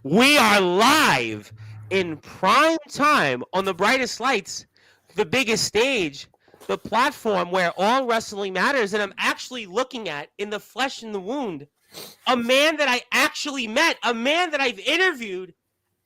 We are live in prime time on the brightest lights, the biggest stage, the platform where all wrestling matters. And I'm actually looking at, in the flesh and the wound, a man that I actually met, a man that I've interviewed,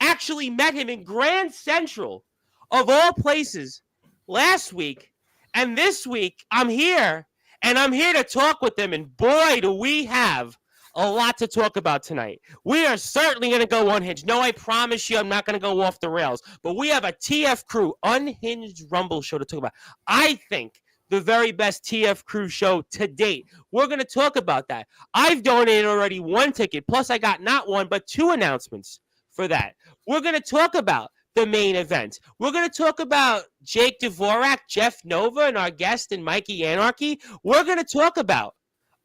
actually met him in Grand Central, of all places, last week. And this week, I'm here, and I'm here to talk with him. And boy, do we have a lot to talk about tonight. We are certainly going to go unhinged. No, I promise you I'm not going to go off the rails. But we have a TF Crew Unhinged Rumble show to talk about. I think the very best TF Crew show to date. We're going to talk about that. I've donated already one ticket, plus I got not one, but two announcements for that. We're going to talk about the main event. We're going to talk about Jake Dvorak, Jeff Nova, and our guest in Mikey Anarchy. We're going to talk about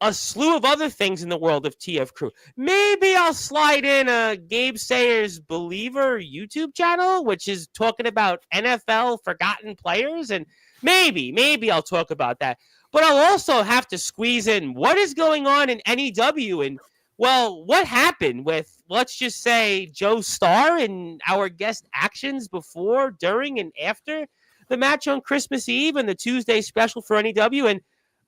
a slew of other things in the world of TF Crew. Maybe I'll slide in a Gabe Sayers Believer YouTube channel, which is talking about NFL forgotten players, and maybe I'll talk about that. But I'll also have to squeeze in what is going on in NEW and, well, what happened with, let's just say, Joe Starr and our guest actions before, during, and after the match on Christmas Eve and the Tuesday special for NEW. And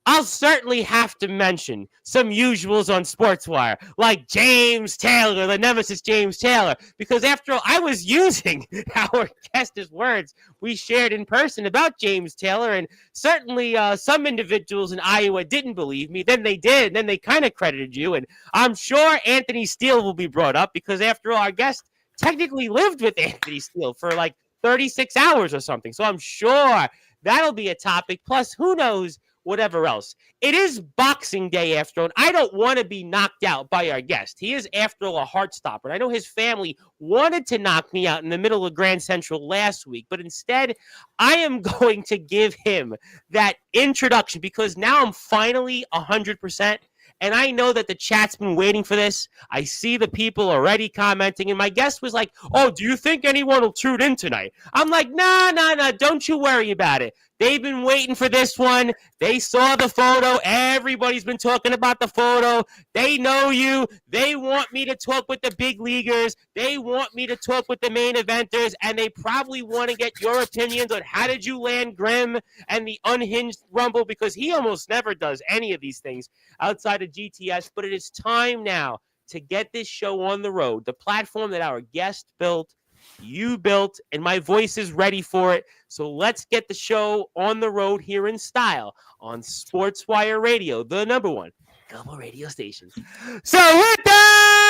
I'll certainly have to mention some usuals on Sportswire, like James Taylor, the nemesis James Taylor, because after all, I was using our guest's words we shared in person about James Taylor, and certainly some individuals in Iowa didn't believe me. Then they did, and then they kind of credited you, and I'm sure Anthony Steele will be brought up, because after all, our guest technically lived with Anthony Steele for like 36 hours or something, so I'm sure that'll be a topic, plus who knows whatever else. It is Boxing Day after all, and I don't want to be knocked out by our guest. He is, after all, a Heartstopper. And I know his family wanted to knock me out in the middle of Grand Central last week, but instead, I am going to give him that introduction, because now I'm finally 100%. And I know that the chat's been waiting for this. I see the people already commenting. And my guest was like, oh, do you think anyone will tune in tonight? I'm like, nah, don't you worry about it. They've been waiting for this one. They saw the photo. Everybody's been talking about the photo. They know you. They want me to talk with the big leaguers. They want me to talk with the main eventers. And they probably want to get your opinions on how did you land Grimm and the Unhinged Rumble, because he almost never does any of these things outside of GTS. But it is time now to get this show on the road, the platform that our guest built, you built, and my voice is ready for it. So let's get the show on the road here in style on Sportswire Radio, the number one global radio station. So with that,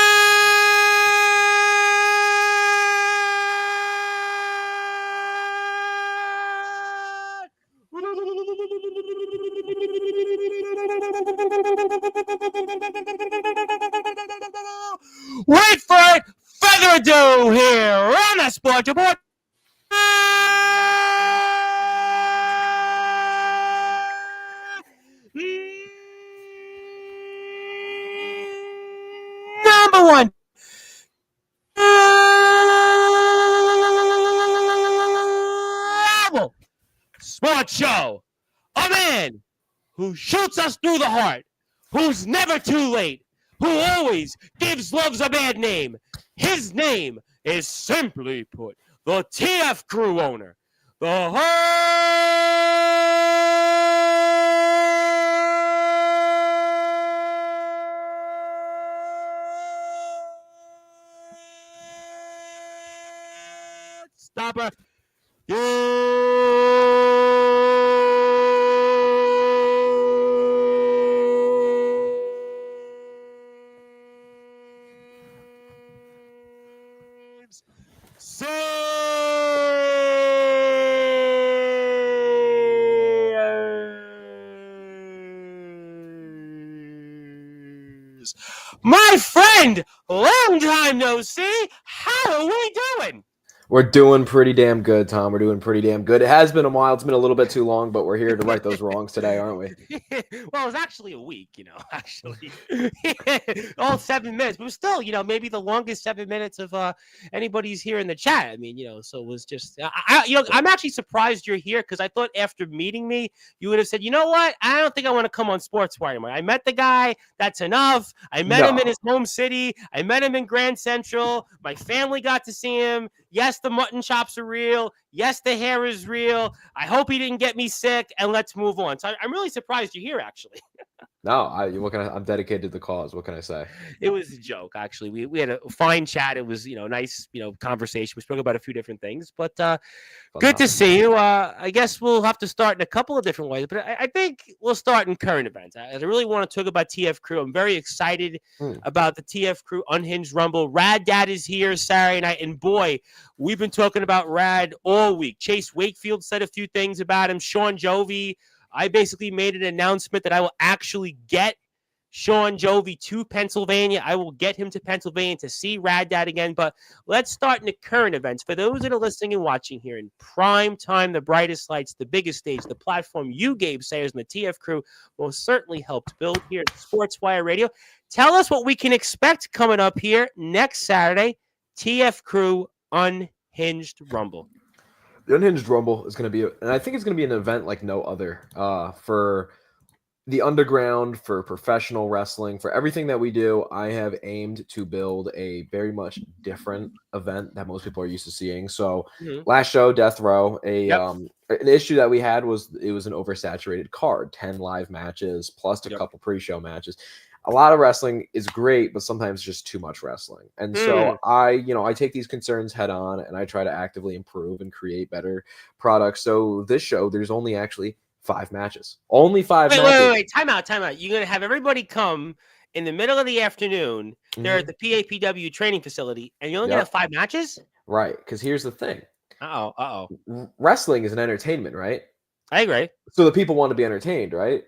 wait for it. Further ado here on the Sports Report. Number one sports show. A man who shoots us through the heart, who's never too late, who always gives loves a bad name. His name is, simply put, the TF Crew owner, the Heartstopper. My friend, long time no see. How are we doing? We're doing pretty damn good, Tom. We're doing pretty damn good. It has been a while. It's been a little bit too long, but we're here to right those wrongs today, aren't we? Well, it was actually a week, actually. All 7 minutes. But still, maybe the longest 7 minutes of anybody's here in the chat. I mean, so it was just I'm actually surprised you're here because I thought after meeting me, you would have said, you know what? I don't think I want to come on Sportswire anymore. I met the guy. That's enough. I met him in his home city. I met him in Grand Central. My family got to see him. Yes, the mutton chops are real. Yes, the hair is real. I hope he didn't get me sick, and let's move on. So I'm really surprised you're here, actually. No, I'm dedicated to the cause. What can I say? It was a joke, actually. We had a fine chat. It was, nice, conversation. We spoke about a few different things, but good to see you. I guess we'll have to start in a couple of different ways, but I think we'll start in current events. I really want to talk about TF Crew. I'm very excited about the TF Crew Unhinged Rumble. Rad Dad is here Saturday night, and boy, we've been talking about Rad all week. Chase Wakefield said a few things about him. Sean Jovi, I basically made an announcement that I will actually get Sean Jovi to Pennsylvania. I will get him to Pennsylvania to see Rad Dad again. But let's start in the current events. For those that are listening and watching here in prime time, the brightest lights, the biggest stage, the platform you, Gabe Sayers, and the TF Crew most certainly helped build here at Sportswire Radio. Tell us what we can expect coming up here next Saturday. TF Crew Unhinged Rumble. The Unhinged Rumble is going to be, and I think it's going to be an event like no other for the underground, for professional wrestling, for everything that we do. I have aimed to build a very much different event that most people are used to seeing. So last show, Death Row, an issue that we had was it was an oversaturated card, 10 live matches plus a couple pre-show matches. A lot of wrestling is great, but sometimes just too much wrestling. And so I take these concerns head on and I try to actively improve and create better products. So this show, there's only actually 5 matches. Only 5 matches. Wait. Time out. You're going to have everybody come in the middle of the afternoon. They're at the PAPW training facility, and you're only going to have 5 matches? Right, because here's the thing. Uh-oh. Wrestling is an entertainment, right? I agree. So the people want to be entertained, right?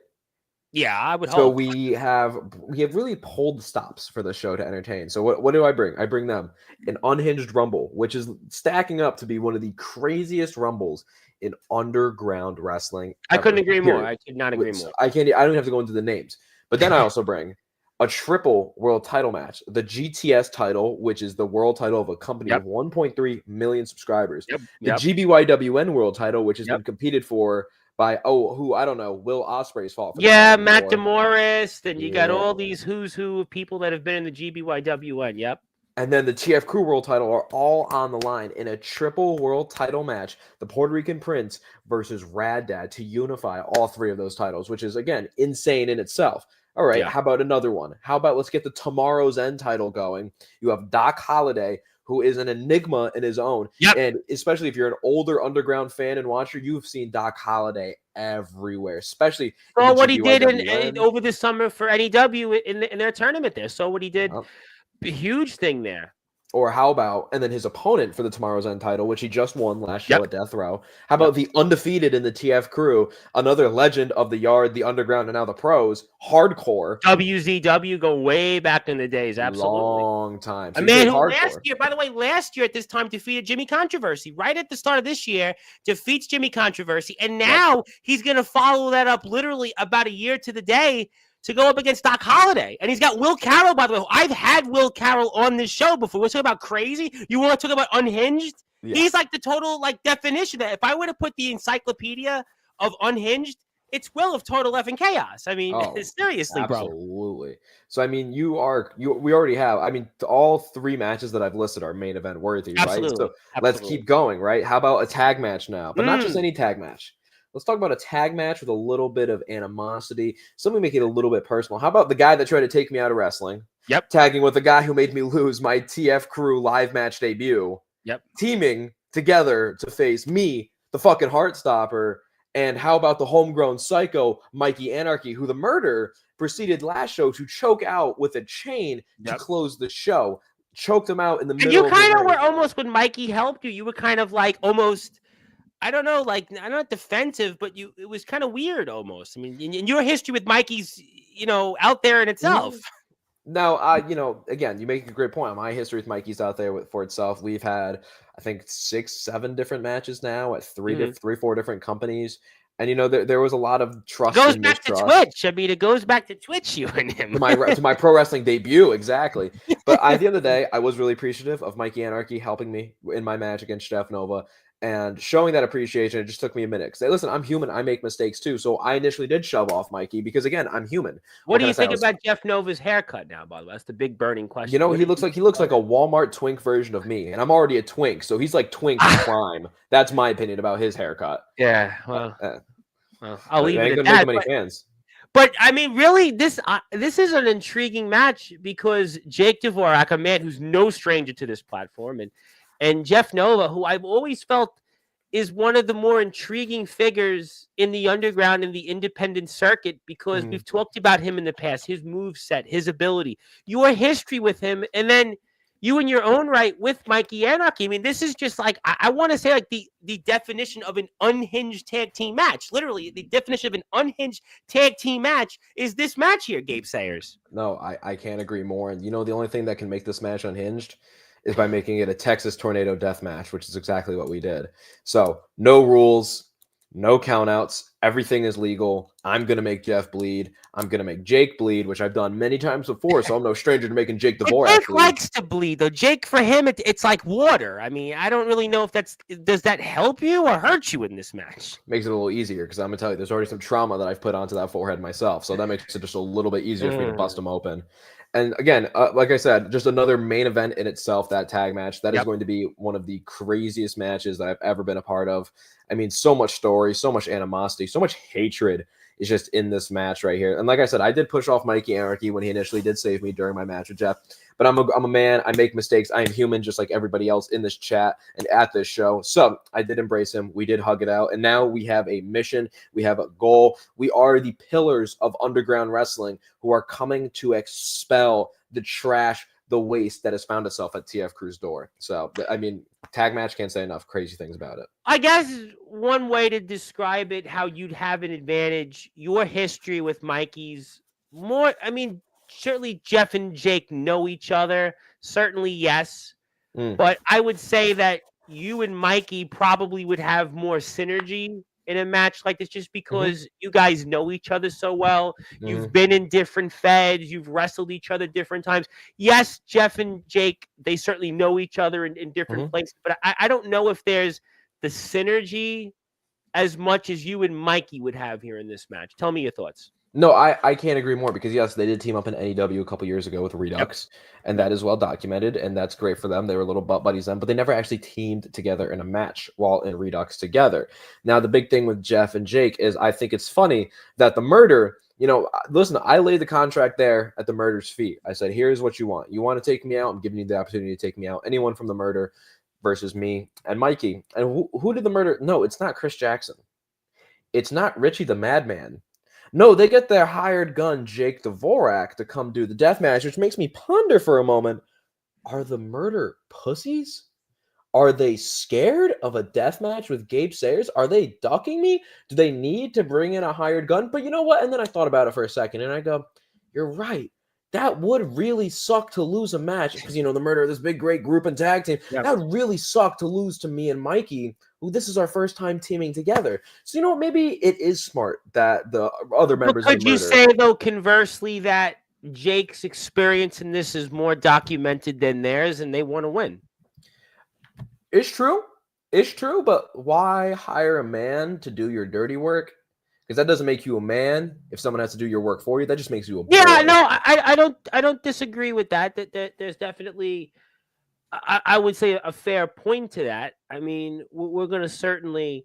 Yeah, I would hope. So we have really pulled the stops for the show to entertain. So what do I bring? I bring them an Unhinged Rumble, which is stacking up to be one of the craziest rumbles in underground wrestling. I couldn't agree more. I could not agree more. I don't have to go into the names. But then I also bring a triple world title match, the GTS title, which is the world title of a company of 1.3 million subscribers. The GBYWN world title, which has been competed for by who I don't know, Will Ospreay's fault. Matt DeMorris. Then you got all these who's who of people that have been in the GBYWN. Yep. And then the TF Crew world title are all on the line in a triple world title match. The Puerto Rican Prince versus Rad Dad to unify all 3 of those titles, which is again insane in itself. All right, how about another one? How about let's get the Tomorrow's End title going? You have Doc Holliday, who is an enigma in his own. And especially if you're an older underground fan and watcher, you've seen Doc Holliday everywhere, especially what he did over the summer for NEW in their tournament there. So what he did, a huge thing there. Or how about, and then his opponent for the Tomorrow's End title, which he just won last show at Death Row. How about the undefeated in the TF Crew, another legend of the yard, the underground, and now the pros, Hardcore. WZW go way back in the days, absolutely. Long time. So a man who last year at this time defeated Jimmy Controversy. Right at the start of this year, defeats Jimmy Controversy. And now he's going to follow that up literally about a year to the day to go up against Doc Holliday. And he's got Will Carroll, by the way. I've had Will Carroll on this show before. We're talking about crazy. You want to talk about unhinged? Yes. He's like the total definition that if I were to put the encyclopedia of unhinged, it's Will of total effing chaos. I mean, seriously, bro. Absolutely. So, I mean, we already have, all 3 matches that I've listed are main event worthy, right? So let's keep going, right? How about a tag match now? But not just any tag match. Let's talk about a tag match with a little bit of animosity. Something make it a little bit personal. How about the guy that tried to take me out of wrestling? Tagging with the guy who made me lose my TF Crew live match debut. Teaming together to face me, the fucking Heartstopper. And how about the homegrown psycho, Mikey Anarchy, who the murder proceeded last show to choke out with a chain to close the show. Choked him out in the middle of the ring. You kind of were almost, when Mikey helped you were kind of like almost, I don't know, like, I'm not defensive, but it was kind of weird almost. I mean, in your history with Mikey's, out there in itself. Now, again, you make a great point. My history with Mikey's out there for itself. We've had, I think, 6, 7 different matches now at Mhm. 4 different companies, and there was a lot of It trust goes and back to mistrust Twitch. I mean, it goes back to Twitch, you and him. to my pro wrestling debut, exactly. But at the end of the day, I was really appreciative of Mikey Anarchy helping me in my match against Jeff Nova and showing that appreciation. It just took me a minute. Say, listen, I'm human. I make mistakes too. So I initially did shove off Mikey because again, I'm human. What What do can I you say? think about Jeff Nova's haircut now, by the way? That's the big burning You question. know, What do he looks like a Walmart twink version of me, and I'm already a twink, so he's like twink prime. That's my opinion about his haircut. Yeah, Uh, well, uh, I'll but it leave it ain't at gonna make that. him any fans. But I mean, really, this is an intriguing match because Jake Dvorak, a man who's no stranger to this platform, and Jeff Nova, who I've always felt is one of the more intriguing figures in the underground and the independent circuit because Mm. we've talked about him in the past, his move set, his ability, your history with him, and then you in your own right with Mikey Anarchy. I mean, this is just like I want to say like the definition of an unhinged tag team match. Literally, the definition of an unhinged tag team match is this match here, Gabe Sayers. No, I can't agree more. And the only thing that can make this match unhinged is by making it a Texas Tornado death match, which is exactly what we did. So no rules, no countouts. Everything is legal. I'm gonna make Jeff bleed. I'm gonna make Jake bleed, which I've done many times before. So I'm no stranger to making Jake But Dvorak Jake bleed. likes to bleed, though. Jake, for him, it's like water. I mean, I don't really know if does that help you or hurt you in this match? Makes it a little easier because I'm gonna tell you, there's already some trauma that I've put onto that forehead myself, so that makes it just a little bit easier for me to bust Mm. them open. And again, like I said, just another main event in itself. That tag match that is Yep. going to be one of the craziest matches that I've ever been a part of. I mean, so much story, so much animosity, so much hatred is just in this match right here. And like I said, I did push off Mikey Anarchy when he initially did save me during my match with Jeff. But I'm a man. I make mistakes. I am human, just like everybody else in this chat and at this show. So I did embrace him. We did hug it out. And now we have a mission. We have a goal. We are the pillars of underground wrestling who are coming to expel the trash, the waste that has found itself at TF Crew's door. So, I mean, tag match, can't say enough crazy things about it. I guess one way to describe it, how you'd have an advantage, your history with Mikey's more. I mean, certainly Jeff and Jake know each other. Certainly, yes. Mm. But I would say that you and Mikey probably would have more synergy in a match like this just because you guys know each other so well. You've been in different feds, you've wrestled each other different times. Yes, Jeff and Jake, they certainly know each other in different places, but I don't know if there's the synergy as much as you and Mikey would have here in this match. Tell me your thoughts. No, I can't agree more because yes, they did team up in NEW a couple years ago with Redux, and that is well documented, and that's great for them. They were little butt buddies then, but they never actually teamed together in a match while in Redux together. Now, the big thing with Jeff and Jake is I think it's funny that the Murder, listen, I laid the contract there at the Murder's feet. I said, here's what you want. You want to take me out? I'm giving you the opportunity to take me out. Anyone from the Murder versus me and Mikey. And who did the Murder? No, it's not Chris Jackson. It's not Richie the Madman. No, they get their hired gun, Jake Dvorak, to come do the death match, which makes me ponder for a moment. Are the Murder pussies? Are they scared of a death match with Gabe Sayers? Are they ducking me? Do they need to bring in a hired gun? But you know what? And then I thought about it for a second, and I go, you're right. That would really suck to lose a match because, the Murder, this big, great group and tag team, that would really suck to lose to me and Mikey, who this is our first time teaming together. So, maybe it is smart that the other members But of could the you Murder... say, though, conversely, that Jake's experience in this is more documented than theirs and they want to win? It's true. It's true, but why hire a man to do your dirty work? Because that doesn't make you a man. If someone has to do your work for you, that just makes you a boy. Yeah, no, I don't disagree with that. That there's definitely, I would say, a fair point to that. I mean, we're going to certainly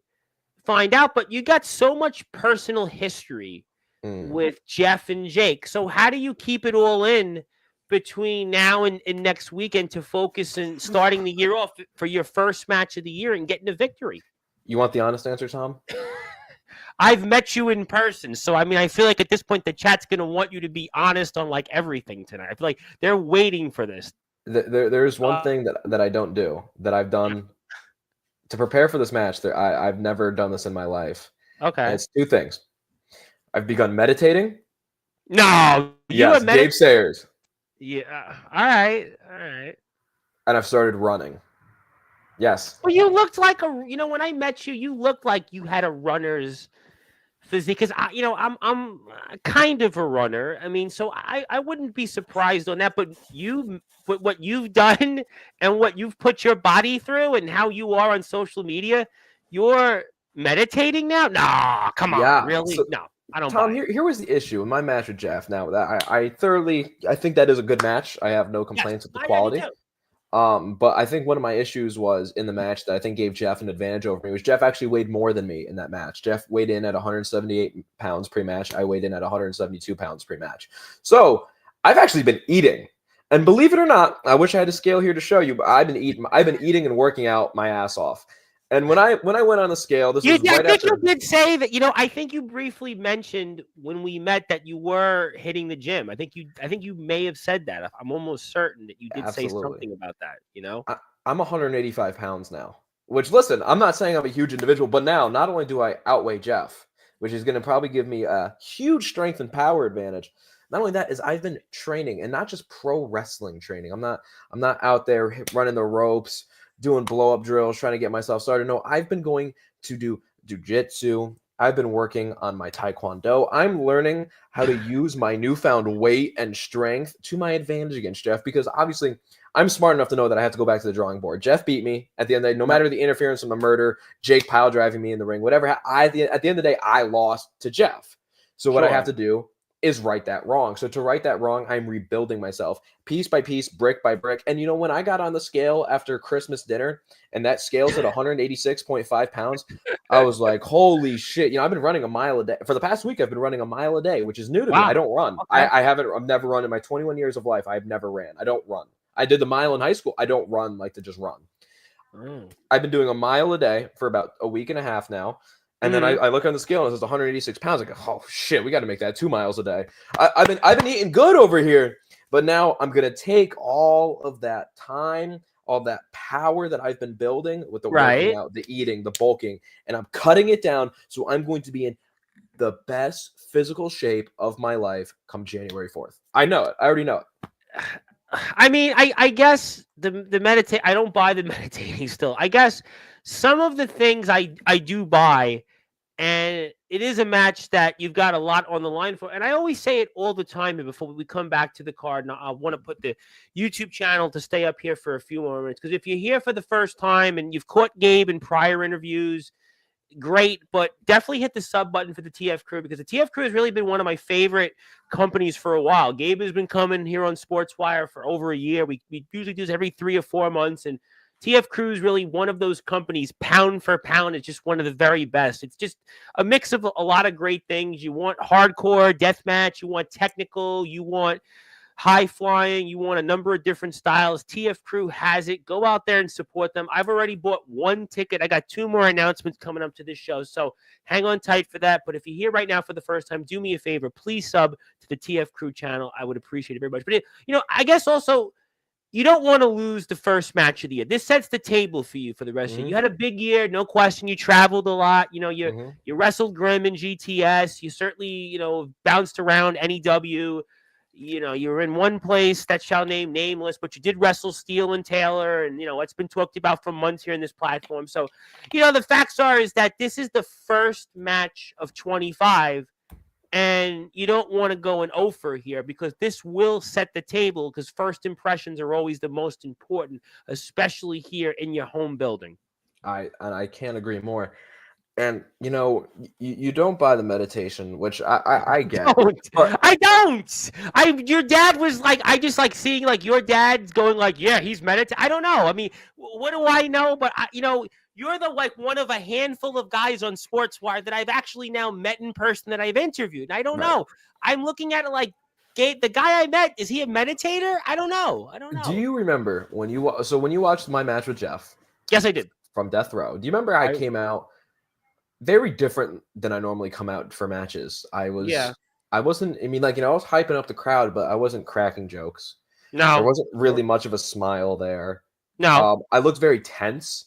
find out, but you got so much personal history with Jeff and Jake. So how do you keep it all in between now and next weekend to focus and starting the year off for your first match of the year and getting a victory? You want the honest answer, Tom? I've met you in person, so I mean, I feel like at this point the chat's going to want you to be honest on like everything tonight. I feel like they're waiting for this. There's one thing that I don't do that I've done to prepare for this match. I've never done this in my life. Okay, and it's two things. I've begun meditating. No, Yes, Gabe Sayers. Yeah. All right. All right. and I've started running. Yes. Well, you looked like when I met you, you looked like you had a runner's physique. Because I'm kind of a runner. I mean, so I wouldn't be surprised on that. But what you've done and what you've put your body through and how you are on social media, you're meditating now. No, come on, Yeah. really? So No, I don't Tom, buy it. here was the issue in my match with Jeff. Now that I think that is a good match. I have no Yes, complaints with the I do quality. too. But I think one of my issues was in the match that I think gave Jeff an advantage over me was Jeff actually weighed more than me in that match. Jeff weighed in at 178 pounds pre-match. I weighed in at 172 pounds pre-match. So I've actually been eating. And believe it or not, I wish I had a scale here to show you, but I've been eating and working out my ass off. And when I went on the scale, this was I right think you after. did say that. I think you briefly mentioned when we met that you were hitting the gym. I think you may have said that. I'm almost certain that you did say Absolutely. something about that. I'm 185 pounds now. Which, listen, I'm not saying I'm a huge individual, but now not only do I outweigh Jeff, which is going to probably give me a huge strength and power advantage. Not only that is I've been training, and not just pro wrestling training. I'm not out there running the ropes, doing blow up drills, trying to get myself started. No, I've been going to do jujitsu. I've been working on my taekwondo. I'm learning how to use my newfound weight and strength to my advantage against Jeff because obviously I'm smart enough to know that I have to go back to the drawing board. Jeff beat me at the end of the day, no Right. matter the interference from the murder, Jake pile driving me in the ring, whatever. At the end of the day, I lost to Jeff. So what I have Sure. to do is right that wrong. So to right that wrong, I'm rebuilding myself piece by piece, brick by brick. And when I got on the scale after Christmas dinner and that scale's at 186.5 pounds, I was like, holy shit. I've been running a mile a day. For the past week, I've been running a mile a day, which is new to me. I Wow. don't run. Okay. I've never run in my 21 years of life. I've never ran. I don't run. I did the mile in high school. I don't run like to just run. Mm. I've been doing a mile a day for about a week and a half now. And then Mhm. I look on the scale and it says 186 pounds. I go, oh shit, we got to make that 2 miles a day. I've been eating good over here, but now I'm gonna take all of that time, all that power that I've been building with the working Right. out, the eating, the bulking, and I'm cutting it down. So I'm going to be in the best physical shape of my life come January 4th. I know it. I already know it. I mean, I guess the meditate. I don't buy the meditating still. I guess some of the things I do buy, and it is a match that you've got a lot on the line for. And I always say it all the time. And before we come back to the card, and I want to put the YouTube channel to stay up here for a few more minutes because if you're here for the first time and you've caught Gabe in prior interviews, great, but definitely hit the sub button for the TF Crew because the TF Crew has really been one of my favorite companies for a while. Gabe has been coming here on Sportswire for over a year. We usually do this every 3 or 4 months, and TF Crew is really one of those companies, pound for pound. It's just one of the very best. It's just a mix of a lot of great things. You want hardcore deathmatch, you want technical, you want high flying, you want a number of different styles. TF Crew has it. Go out there and support them. I've already bought one ticket. I got 2 more announcements coming up to this show, so hang on tight for that. But if you're here right now for the first time, do me a favor. Please sub to the TF Crew channel. I would appreciate it very much. But, I guess also you don't want to lose the first match of the year. This sets the table for you for the rest of the year. Mm-hmm. You had a big year, no question. You traveled a lot. You Mm-hmm. you wrestled Grim in GTS. You certainly, bounced around NEW. You were in one place that shall name nameless, but you did wrestle Steele and Taylor, and it's been talked about for months here in this platform. So, the facts are is that this is the first match of 25, and you don't want to go an offer here because this will set the table because first impressions are always the most important, especially here in your home building. I can't agree more. And you don't buy the meditation, which I get, Don't. but I don't. Your dad was like, I just like seeing like your dad's going like, yeah, he's meditating. I don't know. I mean, what do I know? But you're the like one of a handful of guys on Sportswire that I've actually now met in person that I've interviewed. And I don't right. know. I'm looking at it like, Gabe, the guy I met, is he a meditator? I don't know. I don't Do know. you remember when you watched my match with Jeff Yes, I did. from Death Row? Do you remember I I came out very different than I normally come out for matches? Yeah. I wasn't. I mean, I was hyping up the crowd, but I wasn't cracking jokes. There No. wasn't really much of a smile there. No. I looked very tense.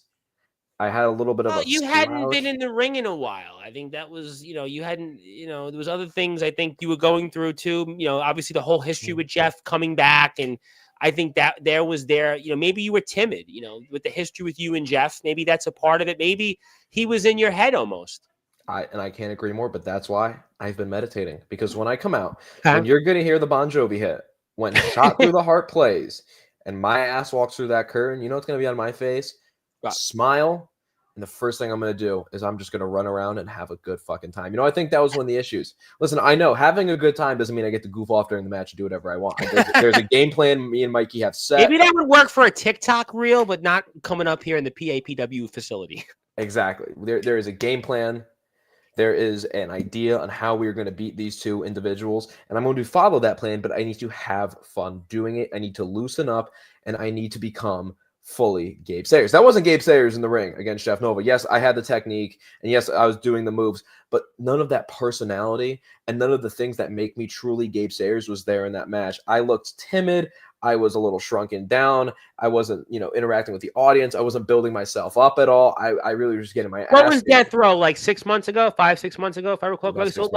I had a little bit of Well, a you hadn't slouch. been in the ring in a while. I think that was, you hadn't, there was other things I think you were going through too. Obviously the whole history with Jeff coming back, and I think that maybe you were timid, with the history with you and Jeff. Maybe that's a part of it. Maybe he was in your head almost. I can't agree more, but that's why I've been meditating. Because when I come out, Huh? when you're gonna hear the Bon Jovi hit, when Shot Through the Heart plays, and my ass walks through that curtain, you know what's gonna be on my face? Right. Smile. And the first thing I'm gonna do is I'm just gonna run around and have a good fucking time. I think that was one of the issues. Listen, I know having a good time doesn't mean I get to goof off during the match and do whatever I want. There's a game plan me and Mikey have set. Maybe that would work for a TikTok reel, but not coming up here in the PAPW facility. Exactly. There is a game plan. There is an idea on how we're going to beat these two individuals, and I'm going to follow that plan, but I need to have fun doing it. I need to loosen up, and I need to become fully Gabe Sayers. That wasn't Gabe Sayers in the ring against Jeff Nova. Yes, I had the technique, and yes, I was doing the moves, but none of that personality and none of the things that make me truly Gabe Sayers was there in that match. I looked timid. I was a little shrunken down. I wasn't, interacting with the audience. I wasn't building myself up at all. I really was just getting my ass. What was Death Row, like 6 months ago, 5-6 months ago, if I recall correctly?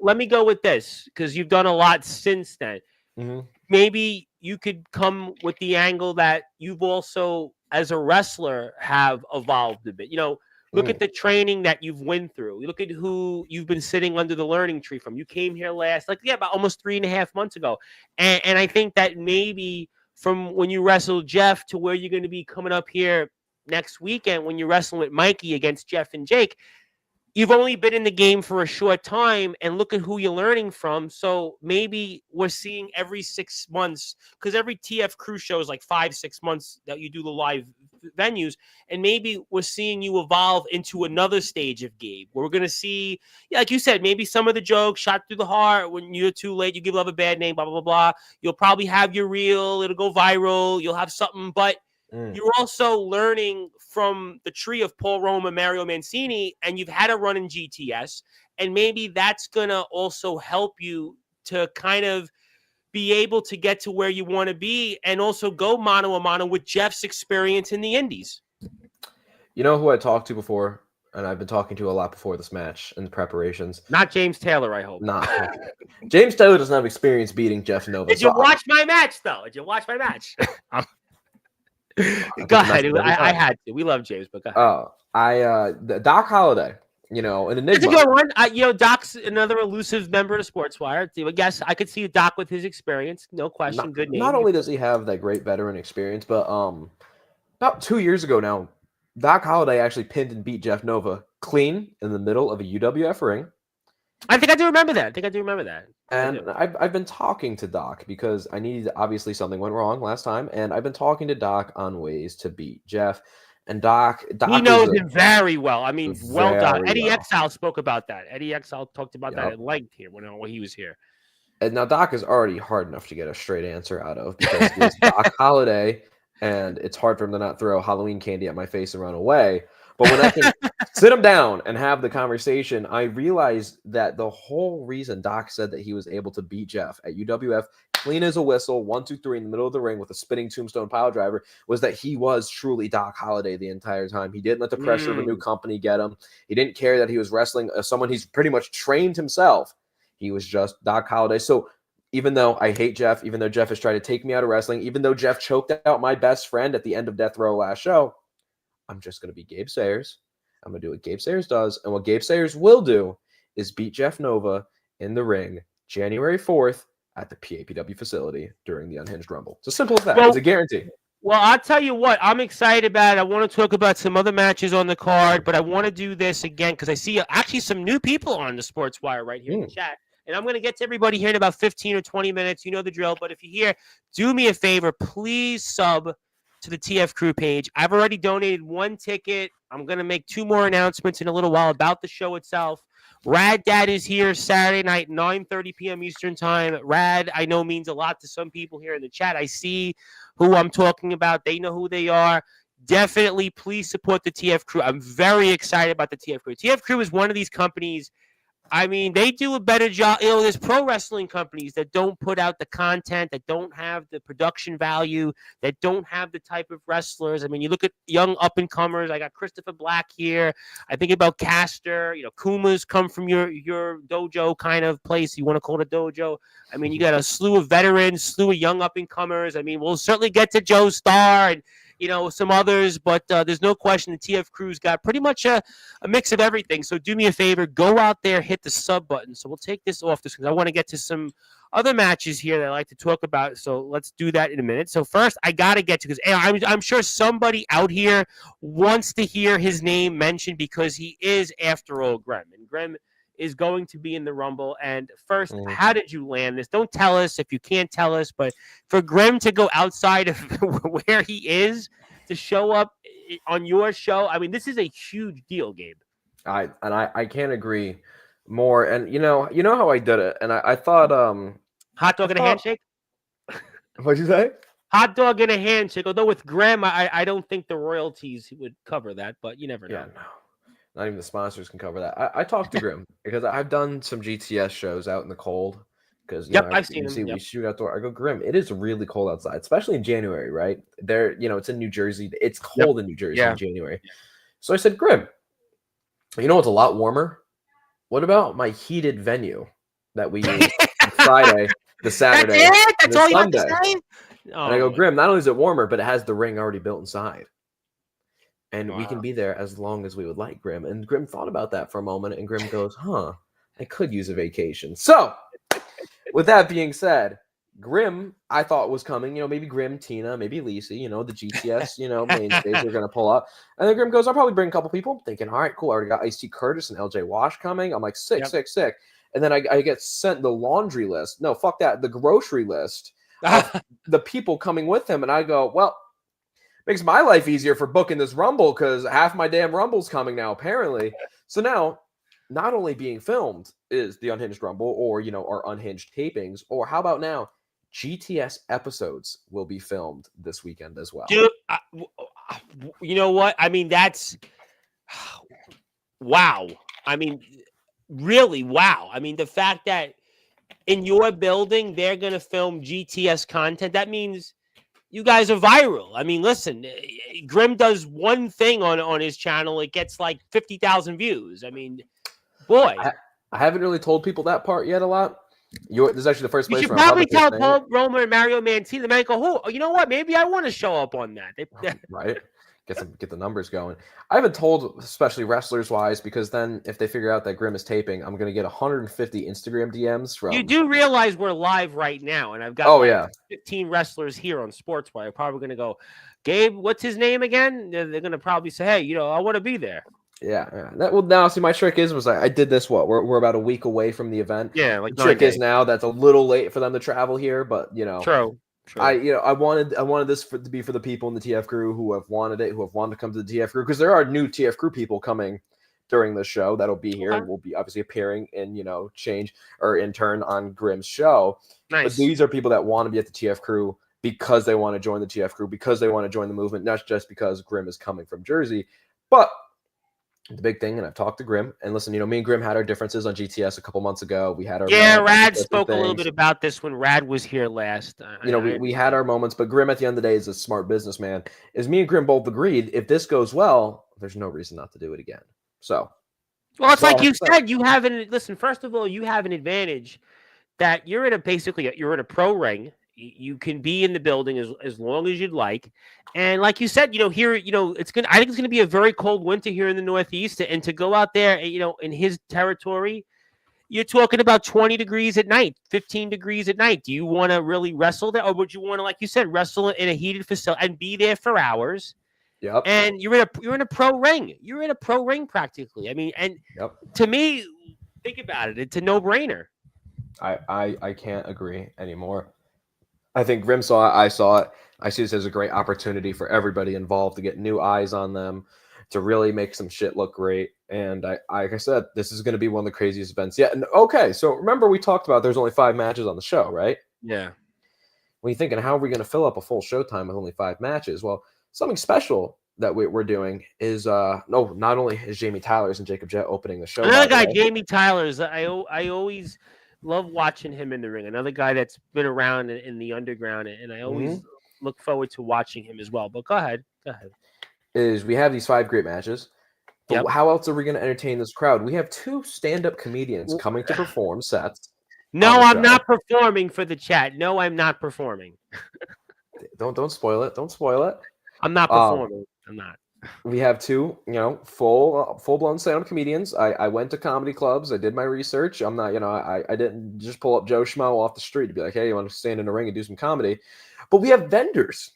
Let me go with this, because you've done a lot since then. Mm-hmm. Maybe you could come with the angle that you've also, as a wrestler, have evolved a bit. Look at the training that you've went through. Look at who you've been sitting under the learning tree from. You came here about almost 3.5 months ago. And I think that maybe from when you wrestled Jeff to where you're going to be coming up here next weekend when you're wrestling with Mikey against Jeff and Jake, you've only been in the game for a short time, and look at who you're learning from. So maybe we're seeing every 6 months, because every TF Crew show is like 5-6 months that you do the live venues, and maybe we're seeing you evolve into another stage of Gabe, where we're going to see, like you said, maybe some of the jokes shot through the heart. When you're too late, you give love a bad name, blah, blah, blah, blah. You'll probably have your reel. It'll go viral. You'll have something, but you're also learning from the tree of Paul Roma, Mario Mancini, and you've had a run in GTS, and maybe that's going to also help you to kind of be able to get to where you want to be and also go mano a mano with Jeff's experience in the Indies. You know who I talked to before, and I've been talking to a lot before this match in the preparations? Not James Taylor, I hope. Not. James Taylor doesn't have experience beating Jeff Nova. Did you watch my match, though? Did you watch my match? Go ahead. I had to. We love James, but go ahead. Doc Holliday, an enigma. It's a good one. Doc's another elusive member of Sportswire. I guess I could see Doc with his experience. No question. Good name. Not only does he have that great veteran experience, but about 2 years ago now, Doc Holliday actually pinned and beat Jeff Nova clean in the middle of a UWF ring. I think I do remember that. And I've been talking to Doc because obviously something went wrong last time, and I've been talking to Doc on ways to beat Jeff. And Doc he knows him very well. I mean, well done. Eddie well. Exile spoke about that. Eddie Exile talked about that at length here when he was here. And now Doc is already hard enough to get a straight answer out of because he's Doc Holliday, and it's hard for him to not throw Halloween candy at my face and run away. But when I can sit him down and have the conversation, I realized that the whole reason Doc said that he was able to beat Jeff at UWF clean as a whistle, 1, 2, 3 in the middle of the ring with a spinning tombstone pile driver was that he was truly Doc Holliday the entire time. He didn't let the pressure of a new company get him. He didn't care that he was wrestling someone he's pretty much trained himself. He was just Doc Holliday. So even though I hate Jeff, even though Jeff has tried to take me out of wrestling, even though Jeff choked out my best friend at the end of Death Row last show, I'm just going to be Gabe Sayers. I'm going to do what Gabe Sayers does. And what Gabe Sayers will do is beat Jeff Nova in the ring January 4th at the PAPW facility during the Unhinged Rumble. It's as simple as that. It's a guarantee. Well, I'll tell you what. I'm excited about it. I want to talk about some other matches on the card, but I want to do this again because I see actually some new people on the Sportswire right here in the chat. And I'm going to get to everybody here in about 15 or 20 minutes. You know the drill. But if you're here, do me a favor. Please sub to the TF Crew page. I've already donated 1 ticket. I'm going to make 2 more announcements in a little while about the show itself. Rad Dad is here Saturday night, 9:30 p.m. Eastern time. Rad, I know, means a lot to some people here in the chat. I see who I'm talking about. They know who they are. Definitely, please support the TF Crew. I'm very excited about the TF Crew. TF Crew is one of these companies I mean, they do a better job. You know, there's pro wrestling companies that don't put out the content, that don't have the production value, that don't have the type of wrestlers. I mean, you look at young up and comers. I got Christopher Black here. I think about Caster. You know, Kuma's come from your dojo kind of place. You want to call it a dojo. I mean, you got a slew of veterans, slew of young up and comers. I mean, we'll certainly get to Joe Starr and some others, but there's no question the TF Crew's got pretty much a mix of everything. So do me a favor, go out there, hit the sub button. So we'll take this off this because I want to get to some other matches here that I like to talk about. So let's do that in a minute. So first, I got to get to, because I'm sure somebody out here wants to hear his name mentioned because he is, after all, Grem. And Grem is going to be in the Rumble. And first, how did you land this? Don't tell us if you can't tell us, but for Grem to go outside of where he is to show up on your show, I mean, this is a huge deal, Gabe. I can't agree more. And you know how I did it. And I thought hot dog and a handshake. What'd you say? Hot dog and a handshake. Although with Grem, I don't think the royalties would cover that, but you never know. Yeah, no. Not even the sponsors can cover that. I talked to Grim because I've done some GTS shows out in the cold. Because I've seen them. We shoot outdoor. I go, Grim, it is really cold outside, especially in January, right? There, it's in New Jersey. It's cold in New Jersey in January. Yeah. So I said, Grim, it's a lot warmer. What about my heated venue that we use Friday, the Saturday, That's it? That's all Sunday? You have to say? Oh. And I go, Grim, not only is it warmer, but it has the ring already built inside. And we can be there as long as we would like, Grim. And Grim thought about that for a moment, and Grim goes, I could use a vacation. So, with that being said, Grim, I thought was coming. Maybe Grim, Tina, maybe Lisa, the GTS, mainstays are going to pull up. And then Grim goes, I'll probably bring a couple people. I'm thinking, all right, cool. I already got Ice-T Curtis and LJ Wash coming. I'm like, sick. And then I get sent the laundry list. No, fuck that. The grocery list of the people coming with him. And I go, well, makes my life easier for booking this Rumble because half my damn Rumble's coming now, apparently. So now, not only being filmed is the Unhinged Rumble or, our Unhinged tapings, or how about now, GTS episodes will be filmed this weekend as well. Dude, you know what? I mean, that's wow. I mean, really, wow. I mean, the fact that in your building, they're going to film GTS content, that means you guys are viral. I mean, listen, Grim does one thing on his channel. It gets like 50,000 views. I mean, boy. I haven't really told people that part yet a lot. This is actually the first place. You should probably tell Paul Romer and Mario Mantini. They might go, you know what? Maybe I want to show up on that. Right. Get the numbers going. I haven't told, especially wrestlers wise, because then if they figure out that Grim is taping, I'm going to get 150 Instagram DMs from. You do realize we're live right now, and I've got 15 wrestlers here on Sportswire. Probably going to go, Gabe, what's his name again? They're going to probably say, hey, I want to be there. Yeah. Now see, my trick was I did this. We're about a week away from the event. Yeah, like the trick is now that's a little late for them to travel here, but True. I wanted this to be for the people in the TF Crew who have wanted it, who have wanted to come to the TF Crew, because there are new TF Crew people coming during the show that'll be here and will be obviously appearing in change or in turn on Grim's show. Nice. But these are people that want to be at the TF Crew because they want to join the TF Crew, because they want to join the movement, not just because Grim is coming from Jersey. But the big thing, and I've talked to Grim, and listen, me and Grim had our differences on GTS a couple months ago. We had our Rad spoke a little bit about this when Rad was here last. We had our moments, but Grim at the end of the day is a smart businessman. As me and Grim both agreed, if this goes well, there's no reason not to do it again. So, well, it's like you said, you have listen. First of all, you have an advantage that you're in a pro ring. You can be in the building as long as you'd like. And like you said, here, I think it's going to be a very cold winter here in the Northeast, and to go out there, in his territory, you're talking about 20 degrees at night, 15 degrees at night. Do you want to really wrestle there, or would you want to, like you said, wrestle in a heated facility and be there for hours? Yep. And you're in a pro ring. You're in a pro ring practically. I mean, and to me, think about it. It's a no-brainer. I can't agree anymore. I think Grim saw it. I saw it. I see this as a great opportunity for everybody involved to get new eyes on them, to really make some shit look great. And like I said, this is going to be one of the craziest events yet. And okay, so remember we talked about there's only 5 matches on the show, right? Yeah. When you're thinking, how are we going to fill up a full showtime with only 5 matches? Well, something special that we're doing is no, not only is Jamie Tyler's and Jacob Jett opening the show, Another by the guy, way. Jamie Tyler's. I always love watching him in the ring. Another guy that's been around in the underground, and I Hmm. always look forward to watching him as well. But go ahead, go ahead. Is we have these 5 great matches, but Yep. how else are we going to entertain this crowd? We have 2 stand-up comedians coming to perform sets on No, the I'm show. not performing for the chat. No, I'm not performing. Don't spoil it. Don't spoil it. I'm not Um, performing. I'm not. we have 2, full blown stand-up comedians. I went to comedy clubs. I did my research. I'm not, I didn't just pull up Joe Schmo off the street to be like, hey, you want to stand in the ring and do some comedy? But we have vendors.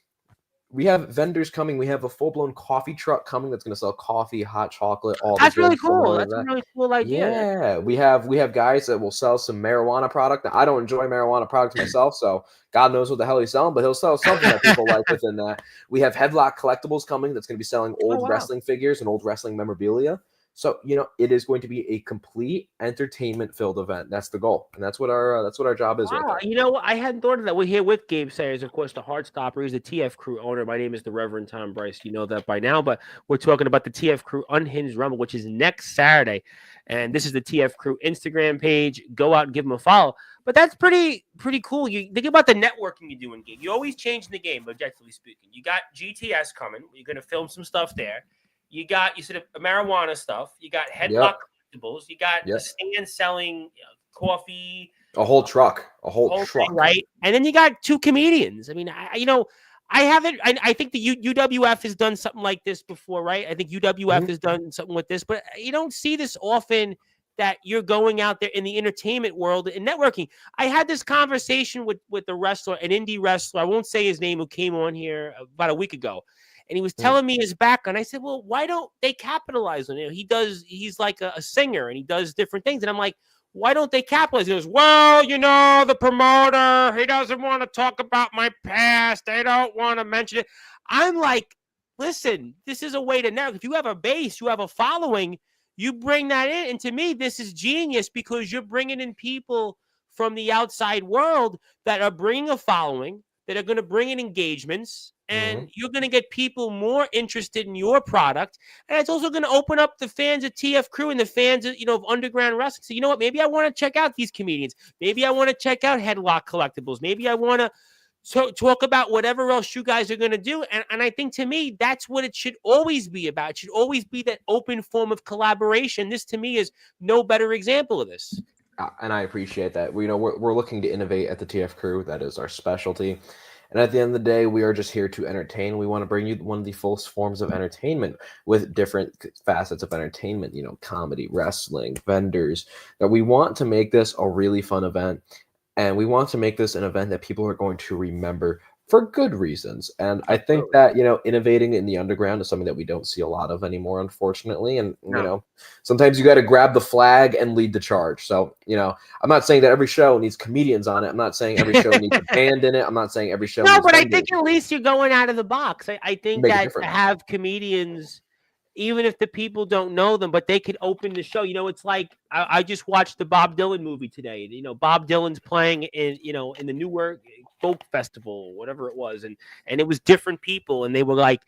We have vendors coming. We have a full-blown coffee truck coming that's going to sell coffee, hot chocolate, all the That's really goods cool. similar to That's a that. really cool idea. Yeah, we have guys that will sell some marijuana product. Now, I don't enjoy marijuana products myself, so God knows what the hell he's selling, but he'll sell something that people like within that. We have Headlock Collectibles coming that's going to be selling Oh old wow. wrestling figures and old wrestling memorabilia. So, it is going to be a complete entertainment-filled event. That's the goal, and that's what our job is right Wow, there. you know what? I hadn't thought of that. We're here with Gabe Sayers, of course, the Heartstopper. He's the TF Crew owner. My name is the Reverend Tom Bryce. You know that by now, but we're talking about the TF Crew Unhinged Rumble, which is next Saturday. And this is the TF Crew Instagram page. Go out and give them a follow. But that's pretty cool. You think about the networking you're doing, Gabe. You always change the game, objectively speaking. You got GTS coming. You're going to film some stuff there. You said marijuana stuff. You got Headlock Collectibles. You got a Yep. stand selling coffee. A whole truck. A whole Whole truck. thing, right? And then you got 2 comedians. I mean, I haven't. I think the UWF has done something like this before, right? I think UWF has done something with this, but you don't see this often. That you're going out there in the entertainment world and networking. I had this conversation with a wrestler, an indie wrestler. I won't say his name, who came on here about a week ago, and he was telling me his background. I said, "Well, why don't they capitalize on it? He's like a singer, and he does different things." And I'm like, why don't they capitalize? He goes, well, the promoter, he doesn't want to talk about my past. They don't want to mention it. I'm like, listen, this is a way to network. If you have a base, you have a following, you bring that in. And to me, this is genius because you're bringing in people from the outside world that are bringing a following, that are going to bring in engagements, and you're going to get people more interested in your product. And it's also going to open up the fans of TF Crew and the fans of, of underground wrestling. So, you know what? Maybe I want to check out these comedians. Maybe I want to check out Headlock Collectibles. Maybe I want to talk about whatever else you guys are going to do. And I think, to me, that's what it should always be about. It should always be that open form of collaboration. This, to me, is no better example of this. And I appreciate that. We're looking to innovate at the TF Crew. That is our specialty. And at the end of the day, we are just here to entertain. We want to bring you one of the fullest forms of entertainment with different facets of entertainment, comedy, wrestling, vendors. That we want to make this a really fun event. And we want to make this an event that people are going to remember for good reasons. And I think that, innovating in the underground is something that we don't see a lot of anymore, unfortunately. And, sometimes you got to grab the flag and lead the charge. So, I'm not saying that every show needs comedians on it. I'm not saying every show needs a band in it. I'm not saying every show No, needs but I vendors. think at least you're going out of the box. I think Make it that to different. have comedians, even if the people don't know them, but they could open the show. It's like I just watched the Bob Dylan movie today. Bob Dylan's playing in the Newark Folk Festival, whatever it was, and it was different people, and they were like,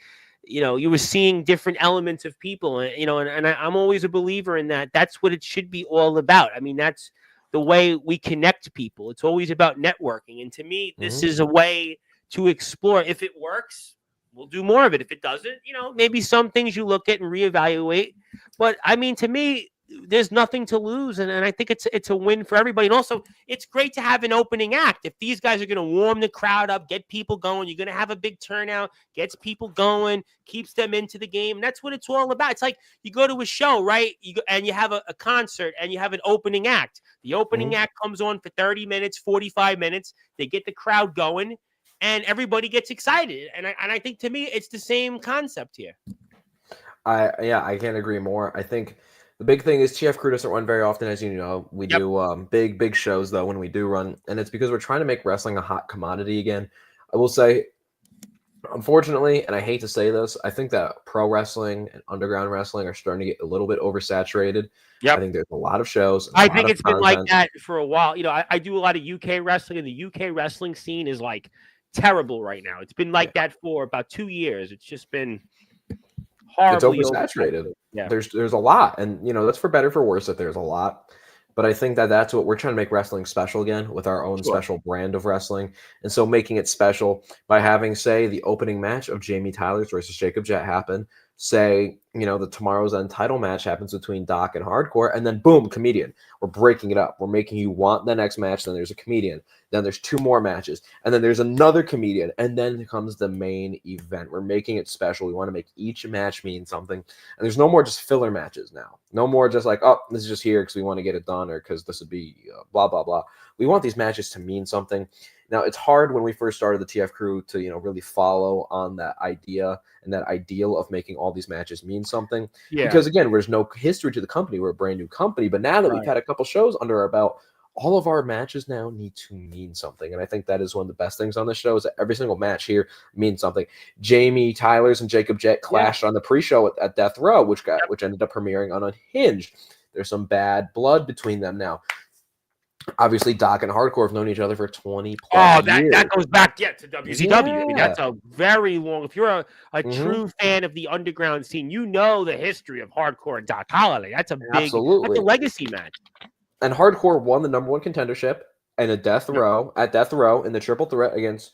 you were seeing different elements of people, and I'm always a believer in that. That's what it should be all about. I mean, that's the way we connect people. It's always about networking, and to me, this is a way to explore. If it works, we'll do more of it. If it doesn't, maybe some things you look at and reevaluate. But I mean, to me, there's nothing to lose, and I think it's a win for everybody. And also, it's great to have an opening act. If these guys are going to warm the crowd up, get people going, you're going to have a big turnout, gets people going, keeps them into the game. And that's what it's all about. It's like you go to a show, right? And you have a concert, and you have an opening act. The opening act comes on for 30 minutes, 45 minutes. They get the crowd going, and everybody gets excited. And I think, to me, it's the same concept here. I can't agree more. I think the big thing is TF Crew doesn't run very often, as you know. We do big shows, though, when we do run. And it's because we're trying to make wrestling a hot commodity again. I will say, unfortunately, and I hate to say this, I think that pro wrestling and underground wrestling are starting to get a little bit oversaturated. I think there's a lot of shows. I think it's been like that for a while. I do a lot of UK wrestling, and the UK wrestling scene is like terrible right now. It's been like that for about 2 years. It's just been It's horribly oversaturated. oversaturated. Yeah. There's a lot, and that's for better for worse that there's a lot. But I think that that's what we're trying to make wrestling special again with our own Sure. special brand of wrestling. And so making it special by having, say, the opening match of Jamie Tyler's versus Jacob Jet happen, say, the Tomorrow's End title match happens between Doc and Hardcore, and then boom, comedian. We're breaking it up. We're making you want the next match, then there's a comedian. Then there's 2 more matches, and then there's another comedian, and then comes the main event. We're making it special. We want to make each match mean something, and there's no more just filler matches now. No more just like, oh, this is just here because we want to get it done or because this would be blah, blah, blah. We want these matches to mean something. Now, it's hard when we first started the TF crew to, really follow on that idea and that ideal of making all these matches mean something. Yeah. Because, again, there's no history to the company. We're a brand new company. But now that we've had a couple shows under our belt, all of our matches now need to mean something. And I think that is one of the best things on this show is that every single match here means something. Jamie Tyler's and Jacob Jet clashed on the pre-show at Death Row, which ended up premiering on Unhinged. There's some bad blood between them now. Obviously, Doc and Hardcore have known each other for 20 plus years. That goes back to WCW. Yeah. I mean, that's a very long. If you're a true fan of the underground scene, you know the history of Hardcore and Doc Holliday. That's a big, that's a legacy match. And Hardcore won the number 1 contendership in a Death Row in the triple threat against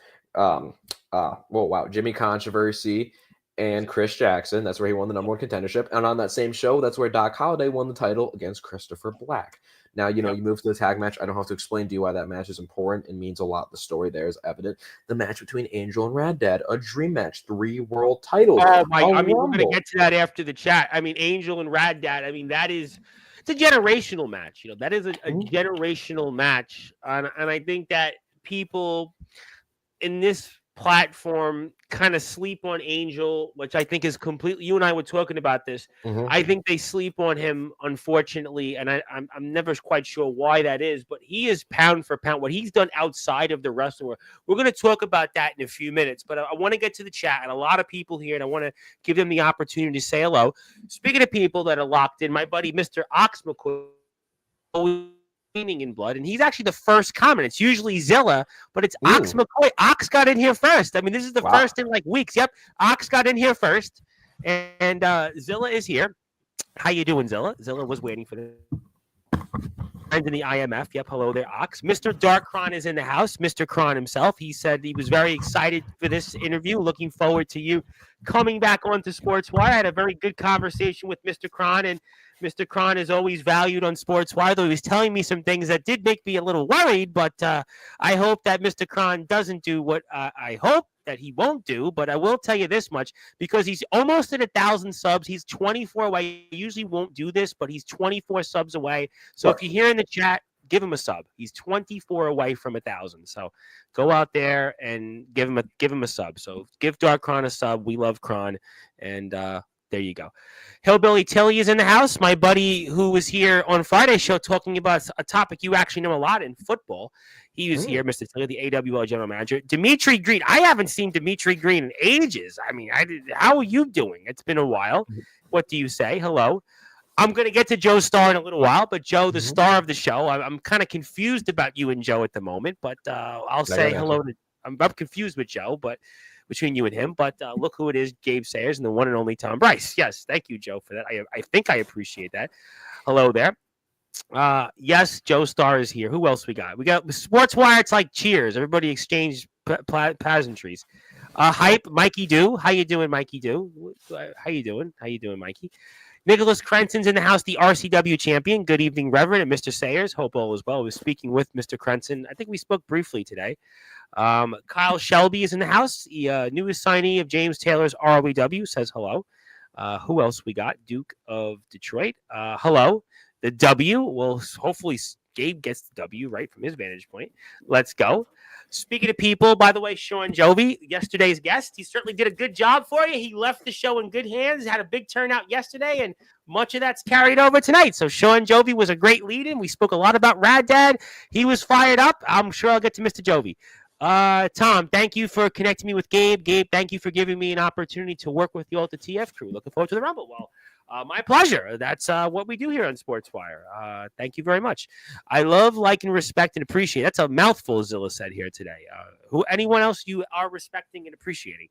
Jimmy Controversy and Chris Jackson. That's where he won the number 1 contendership. And on that same show, that's where Doc Holliday won the title against Christopher Black. Now, you move to the tag match. I don't have to explain to you why that match is important. It means a lot. The story there is evident. The match between Angel and Rad Dad, a dream match, 3 world titles. Oh, my. I mean, we're going to get to that after the chat. I mean, Angel and Rad Dad, I mean, it's a generational match. That is a generational match. And I think that people in this platform kind of sleep on Angel, which I think is completely, you and I were talking about this. I think they sleep on him, unfortunately, and I'm never quite sure why that is, but he is pound for pound. What he's done outside of the wrestling world, we're going to talk about that in a few minutes, but I want to get to the chat, and a lot of people here, and I want to give them the opportunity to say hello. Speaking of people that are locked in, my buddy, Mr. Ox McCoy, in blood, and he's actually the first comment. It's usually Zilla, but it's Ox McCoy. Ox got in here first. I mean, this is the first in like weeks. Yep, Ox got in here first, and Zilla is here. How you doing, Zilla? Zilla was waiting for the friends in the IMF. Yep, hello there, Ox. Mr. Darkron is in the house. Mr. Kron himself. He said he was very excited for this interview. Looking forward to you coming back onto Sportswire. I had a very good conversation with Mr. Kron, and Mr. Kron is always valued on Sportswire, though he was telling me some things that did make me a little worried, but I hope that Mr. Kron doesn't do what I hope that he won't do, but I will tell you this much, because he's almost at 1,000 subs. He's 24 away. He usually won't do this, but he's 24 subs away. So if you hear in the chat, give him a sub. He's 24 away from 1,000. So go out there and give him a sub. So give Dark Kron a sub. We love Kron, and there you go. Hillbilly Tilly is in the house. My buddy who was here on Friday's show talking about a topic you actually know a lot in football. He was here, Mr. Tilly, the AWL general manager. Dimitri Green. I haven't seen Dimitri Green in ages. I mean, how are you doing? It's been a while. What do you say? Hello. I'm going to get to Joe Starr in a little while, but Joe, the star of the show, I'm kind of confused about you and Joe at the moment, but I'll say hello. I'm confused with Joe, but between you and him, but look who it is, Gabe Sayers, and the one and only Tom Bryce. Yes, thank you, Joe, for that. I think I appreciate that. Hello there. Yes, Joe Starr is here. Who else we got? We got Sportswire. It's like Cheers. Everybody exchanged pleasantries. Hype, Mikey Do. How you doing, Mikey Do? How you doing, Mikey? Nicholas Crenson's in the house, the RCW champion. Good evening, Reverend, and Mr. Sayers. Hope all is well. I was speaking with Mr. Crenson. I think we spoke briefly today. Kyle Shelby is in the house. The newest signee of James Taylor's ROEW says hello. Who else we got? Duke of Detroit. Hello. The W. Well, hopefully Gabe gets the W right from his vantage point. Let's go. Speaking of people, by the way, Sean Jovi, yesterday's guest, he certainly did a good job for you. He left the show in good hands, had a big turnout yesterday, and much of that's carried over tonight. So Sean Jovi was a great lead-in. We spoke a lot about Rad Dad. He was fired up. I'm sure I'll get to Mr. Jovi. Tom, thank you for connecting me with Gabe. Gabe, thank you for giving me an opportunity to work with you all at the TF crew. Looking forward to the Rumble. Well, my pleasure. That's what we do here on Sportswire. Thank you very much. I love, like, and respect and appreciate. That's a mouthful, Zilla said here today. Anyone else you are respecting and appreciating?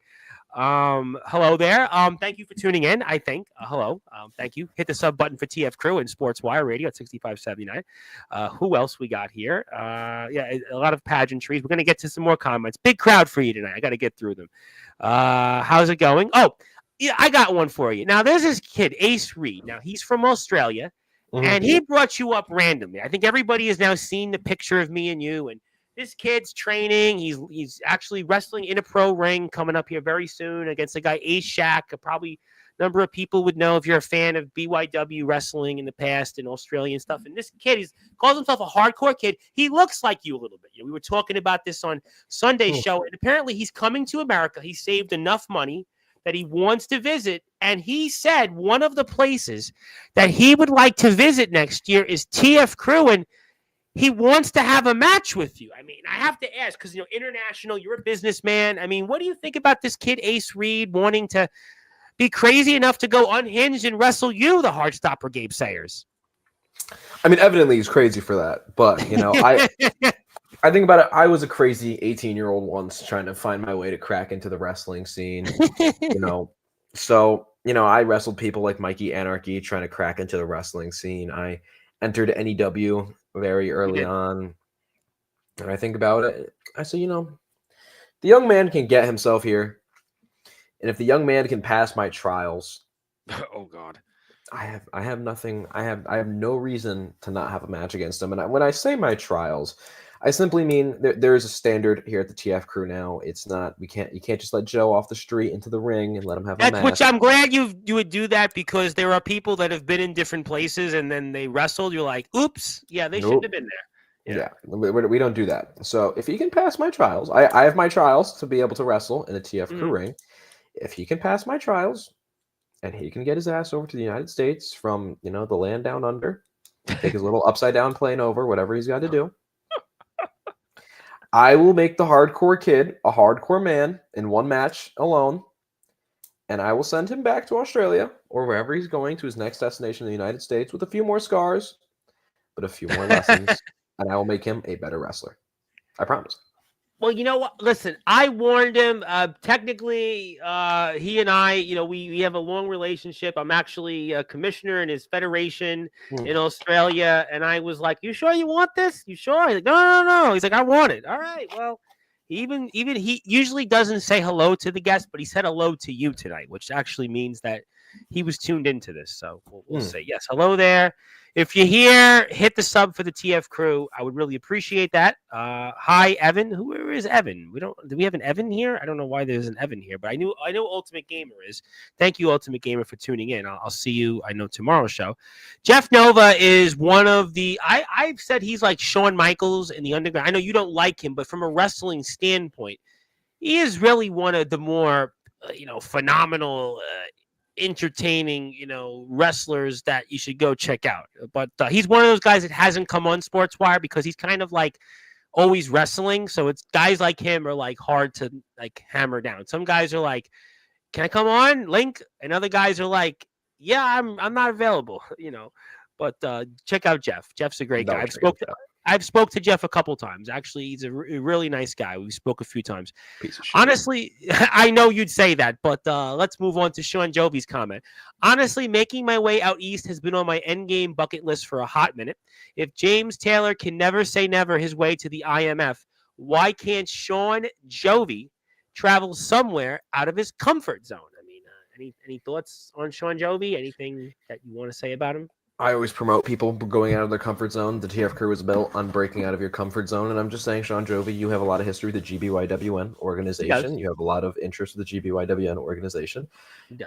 Hello there. Thank you for tuning in. I think. Hello. Thank you. Hit the sub button for TF Crew and Sportswire Radio at 6579. Who else we got here? Yeah, a lot of pageantries. We're gonna get to some more comments. Big crowd for you tonight. I got to get through them. How's it going? Oh, yeah, I got one for you. Now, there's this kid, Ace Reed. Now, he's from Australia, and he brought you up randomly. I think everybody has now seen the picture of me and you, and this kid's training. He's actually wrestling in a pro ring coming up here very soon against a guy, Ace Shack. Probably a number of people would know if you're a fan of BYW wrestling in the past and Australian stuff. And this kid calls himself a hardcore kid. He looks like you a little bit. We were talking about this on Sunday's show, and apparently he's coming to America. He saved enough money that he wants to visit. And he said one of the places that he would like to visit next year is TF Crew. And he wants to have a match with you. I mean, I have to ask, because, international, you're a businessman. I mean, what do you think about this kid, Ace Reed, wanting to be crazy enough to go unhinged and wrestle you, the Heartstopper Gabe Sayers? I mean, evidently he's crazy for that. But, I think about it. I was a crazy 18-year-old once trying to find my way to crack into the wrestling scene, So, I wrestled people like Mikey Anarchy trying to crack into the wrestling scene. I entered NEW very early on. And I think about it. I say, the young man can get himself here. And if the young man can pass my trials, oh God, I have nothing. I have no reason to not have a match against him. And when I say my trials, I simply mean there is a standard here at the TF Crew now. It's not you can't just let Joe off the street into the ring and let him have a match. Which I'm glad you would do that, because there are people that have been in different places and then they wrestled. You're like, oops, yeah, they shouldn't have been there. Yeah, we don't do that. So if he can pass my trials, I have my trials to be able to wrestle in the TF Crew ring. If he can pass my trials and he can get his ass over to the United States from, the land down under, take his little upside down plane over, whatever he's got to do, I will make the hardcore kid a hardcore man in one match alone, and I will send him back to Australia or wherever he's going to his next destination in the United States with a few more scars, but a few more lessons, and I will make him a better wrestler. I promise. Well, you know what? Listen, I warned him. Technically, he and I, we have a long relationship. I'm actually a commissioner in his federation in Australia. And I was like, you sure you want this? You sure? He's like, no. He's like, I want it. All right. Well, even he usually doesn't say hello to the guest, but he said hello to you tonight, which actually means that he was tuned into this. So we'll say, yes, hello there. If you're here, hit the sub for the TF Crew. I would really appreciate that. Hi, Evan. Who is Evan? Do we have an Evan here? I don't know why there's an Evan here, but I know Ultimate Gamer is. Thank you, Ultimate Gamer, for tuning in. I'll see you, I know, tomorrow's show. Jeff Nova is one of the, I've said he's like Shawn Michaels in the underground. I know you don't like him, but from a wrestling standpoint, he is really one of the more, phenomenal, entertaining, wrestlers that you should go check out. But he's one of those guys that hasn't come on Sportswire because he's kind of like always wrestling. So it's guys like him are like hard to like hammer down. Some guys are like, can I come on, Link? And other guys are like, yeah, I'm not available, But check out Jeff. Jeff's a great guy. I've spoke to Jeff a couple times. Actually, he's a really nice guy. We spoke a few times. Honestly, I know you'd say that, but let's move on to Sean Jovi's comment. Honestly, making my way out east has been on my endgame bucket list for a hot minute. If James Taylor can never say never his way to the IMF, why can't Sean Jovi travel somewhere out of his comfort zone? I mean, any thoughts on Sean Jovi? Anything that you want to say about him? I always promote people going out of their comfort zone. The TF Crew is built on breaking out of your comfort zone. And I'm just saying, Sean Jovi, you have a lot of history with the GBYWN organization. You have a lot of interest with the GBYWN organization.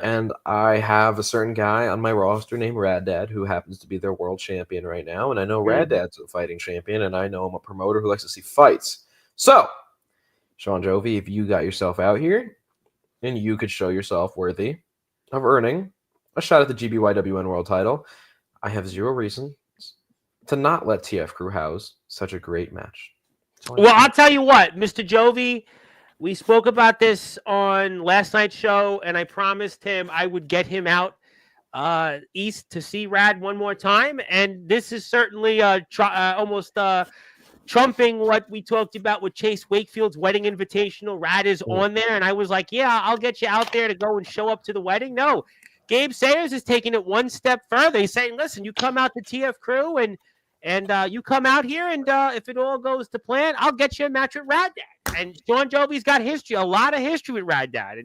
And I have a certain guy on my roster named Rad Dad who happens to be their world champion right now. And I know Rad Dad's a fighting champion, and I know I'm a promoter who likes to see fights. So, Sean Jovi, if you got yourself out here and you could show yourself worthy of earning a shot at the GBYWN world title, I have zero reason to not let TF Crew house such a great match. Well, I'll tell you what, Mr. Jovi, we spoke about this on last night's show, and I promised him I would get him out east to see Rad one more time. And this is certainly almost trumping what we talked about with Chase Wakefield's wedding invitational. Rad is on there, and I was like, yeah, I'll get you out there to go and show up to the wedding. No, Gabe Sayers is taking it one step further. He's saying, listen, you come out to TF Crew and you come out here, and if it all goes to plan, I'll get you a match with Rad Dad. And Sean Jovi's got history, a lot of history with Rad Dad,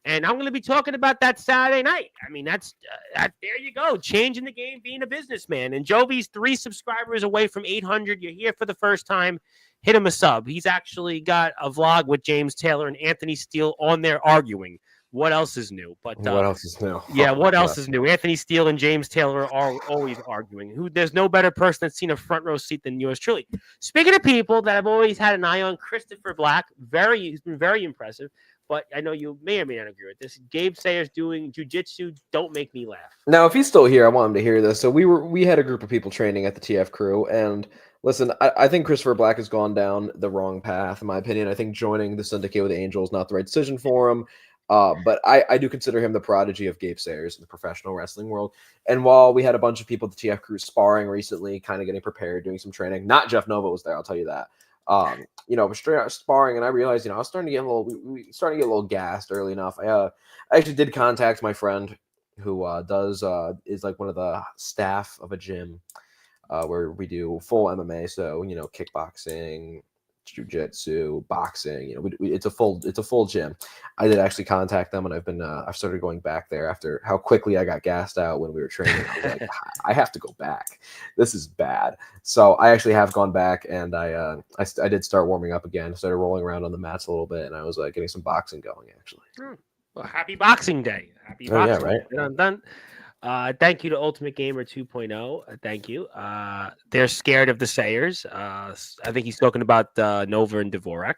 and I'm going to be talking about that Saturday night. I mean, that's there you go, changing the game, being a businessman. And Jovi's 3 subscribers away from 800. You're here for the first time. Hit him a sub. He's actually got a vlog with James Taylor and Anthony Steele on there arguing. What else is new? But what else is new? Yeah, what else is new? Anthony Steele and James Taylor are always arguing. There's no better person that's seen a front row seat than yours truly. Speaking of people that I've always had an eye on, Christopher Black, he's been very impressive. But I know you may or may not agree with this. Gabe Sayers doing jiu-jitsu, don't make me laugh. Now, if he's still here, I want him to hear this. So we had a group of people training at the TF Crew, and listen, I think Christopher Black has gone down the wrong path, in my opinion. I think joining the syndicate with the Angels is not the right decision for him. But I do consider him the prodigy of Gabe Sayers in the professional wrestling world. And while we had a bunch of people at the TF Crew sparring recently, kind of getting prepared, doing some training, not Jeff Nova was there, I'll tell you that. Straight out sparring, and I realized, I was starting to get a little gassed early enough. I actually did contact my friend who is like one of the staff of a gym where we do full MMA, so kickboxing, jiu-jitsu, boxing. It's a full gym. I did actually contact them, and I've started going back there after how quickly I got gassed out when we were training. I was like, I have to go back. This is bad. So I actually have gone back, and I did start warming up again. Started rolling around on the mats a little bit, and I was getting some boxing going actually. Well, happy Boxing Day. Happy Boxing Day. Day. I'm done. Thank you to Ultimate Gamer 2.0. Thank you. They're scared of the Sayers. I think he's talking about Nova and Dvorak.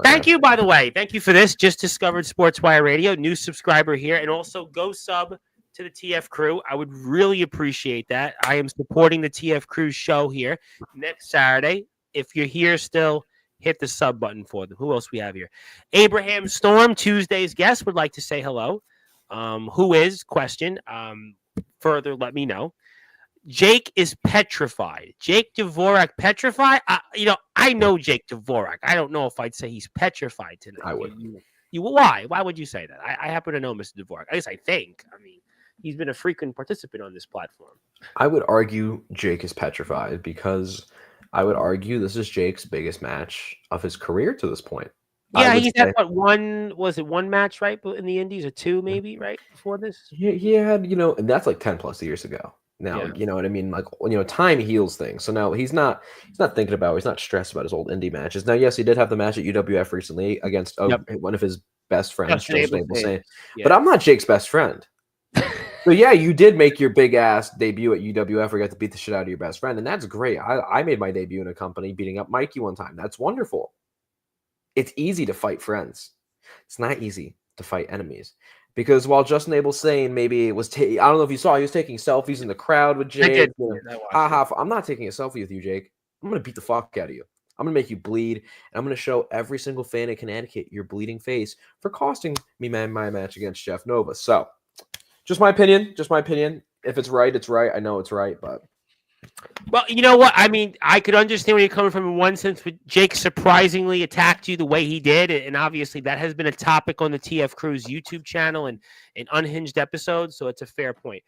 Thank you, by the way. Thank you for this. Just discovered Sportswire Radio. New subscriber here. And also go sub to the TF Crew. I would really appreciate that. I am supporting the TF Crew show here next Saturday. If you're here still, hit the sub button for them. Who else we have here? Abraham Storm, Tuesday's guest, would like to say hello. Who is? Question. Further, let me know. Jake is petrified. Jake Dvorak petrified? I know Jake Dvorak. I don't know if I'd say he's petrified tonight. I would. Why? Why would you say that? I happen to know Mr. Dvorak. At least I think. I mean, he's been a frequent participant on this platform. I would argue Jake is petrified because I would argue this is Jake's biggest match of his career to this point. Yeah, he's had one match, right? In the Indies, or 2 maybe, right? Before this? He had, and that's like 10 plus years ago. Now, you know what I mean? Like, time heals things. So now he's not thinking about, he's not stressed about his old indie matches. Now, yes, he did have the match at UWF recently against one of his best friends, Justin Abel. But I'm not Jake's best friend. So yeah, you did make your big ass debut at UWF where you got to beat the shit out of your best friend. And that's great. I made my debut in a company beating up Mikey one time. That's wonderful. It's easy to fight friends. It's not easy to fight enemies. Because while Justin Abel's saying maybe it was, I don't know if you saw, he was taking selfies in the crowd with Jake. I'm not taking a selfie with you, Jake. I'm going to beat the fuck out of you. I'm going to make you bleed. And I'm going to show every single fan in Connecticut your bleeding face for costing me my match against Jeff Nova. So, just my opinion. If it's right, it's right. I know it's right, but. Well, you know what? I mean, I could understand where you're coming from in one sense, but Jake surprisingly attacked you the way he did. And obviously that has been a topic on the TF Crew's YouTube channel and in unhinged episodes. So it's a fair point.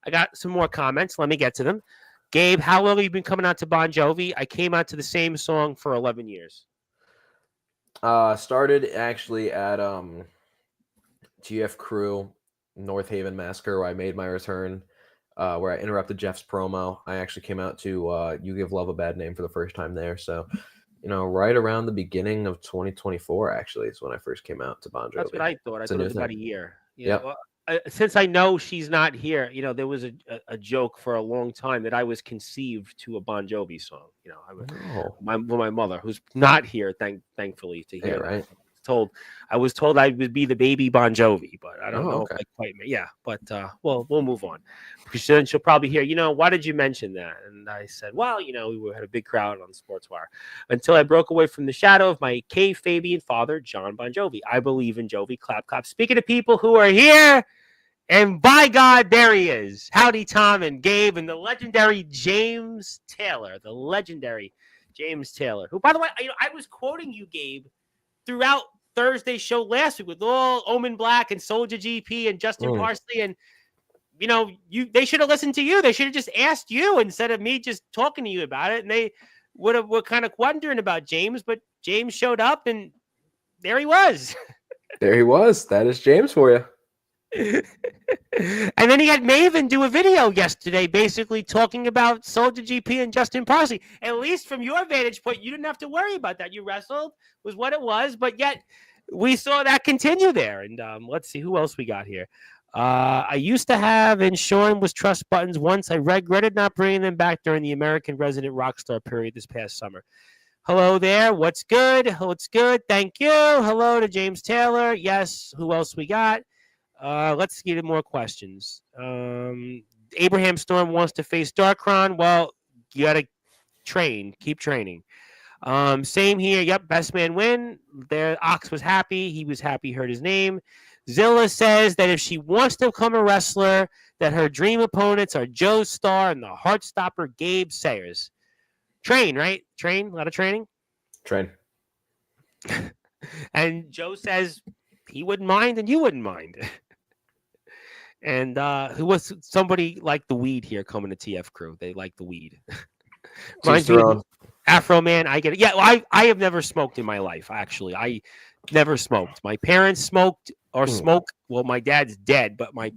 I got some more comments. Let me get to them. Gabe, how long have you been coming out to Bon Jovi? I came out to the same song for 11 years. Started actually at TF Crew, North Haven Massacre, where I made my return. Where I interrupted Jeff's promo. I actually came out to You Give Love a Bad Name for the first time there. So, right around the beginning of 2024, actually, is when I first came out to Bon Jovi. That's what I thought. I thought it was about a year. Yeah. Since I know she's not here, there was a joke for a long time that I was conceived to a Bon Jovi song. My mother, who's not here, thankfully, to hear right. I was told I would be the baby Bon Jovi, but I don't know if I quite. Yeah, but we'll move on. Because then she'll probably hear, why did you mention that? And I said, well, we had a big crowd on Sportswire until I broke away from the shadow of my Fabian father, John Bon Jovi. I believe in Jovi. Clap, clap. Speaking of people who are here, and by God, there he is. Howdy, Tom and Gabe, and the legendary James Taylor. The legendary James Taylor, who, by the way, I was quoting you, Gabe, throughout Thursday's show last week with all Omen Black and Soldier GP and Justin Parsley. And, they should have listened to you. They should have just asked you instead of me just talking to you about it. And they were kind of wondering about James, but James showed up and there he was. There he was. That is James for you. And then he had Maven do a video yesterday basically talking about Soldier GP and Justin Parsley. At least from your vantage point, you didn't have to worry about that. You wrestled was what it was, but yet we saw that continue there. And let's see who else we got here. I used to have, and Sean was trust buttons once. I regretted not bringing them back during the American Resident Rockstar period this past summer. Hello there. What's good? What's good? Thank you. Hello to James Taylor. Yes. Who else we got? Let's get more questions. Abraham Storm wants to face Darkron. Well, you got to train. Keep training. Same here. Yep. Best man win. There. Ox was happy. He was happy. Heard his name. Zilla says that if she wants to become a wrestler, that her dream opponents are Joe Starr and the Heartstopper Gabe Sayers. Train, right? Train. A lot of training. Train. And Joe says he wouldn't mind and you wouldn't mind. And who was somebody like the weed here coming to TF Crew? They like the weed. Afro Man, I get it. Yeah, well, I have never smoked in my life, actually. I never smoked. My parents smoked or smoke. Well, my dad's dead, but my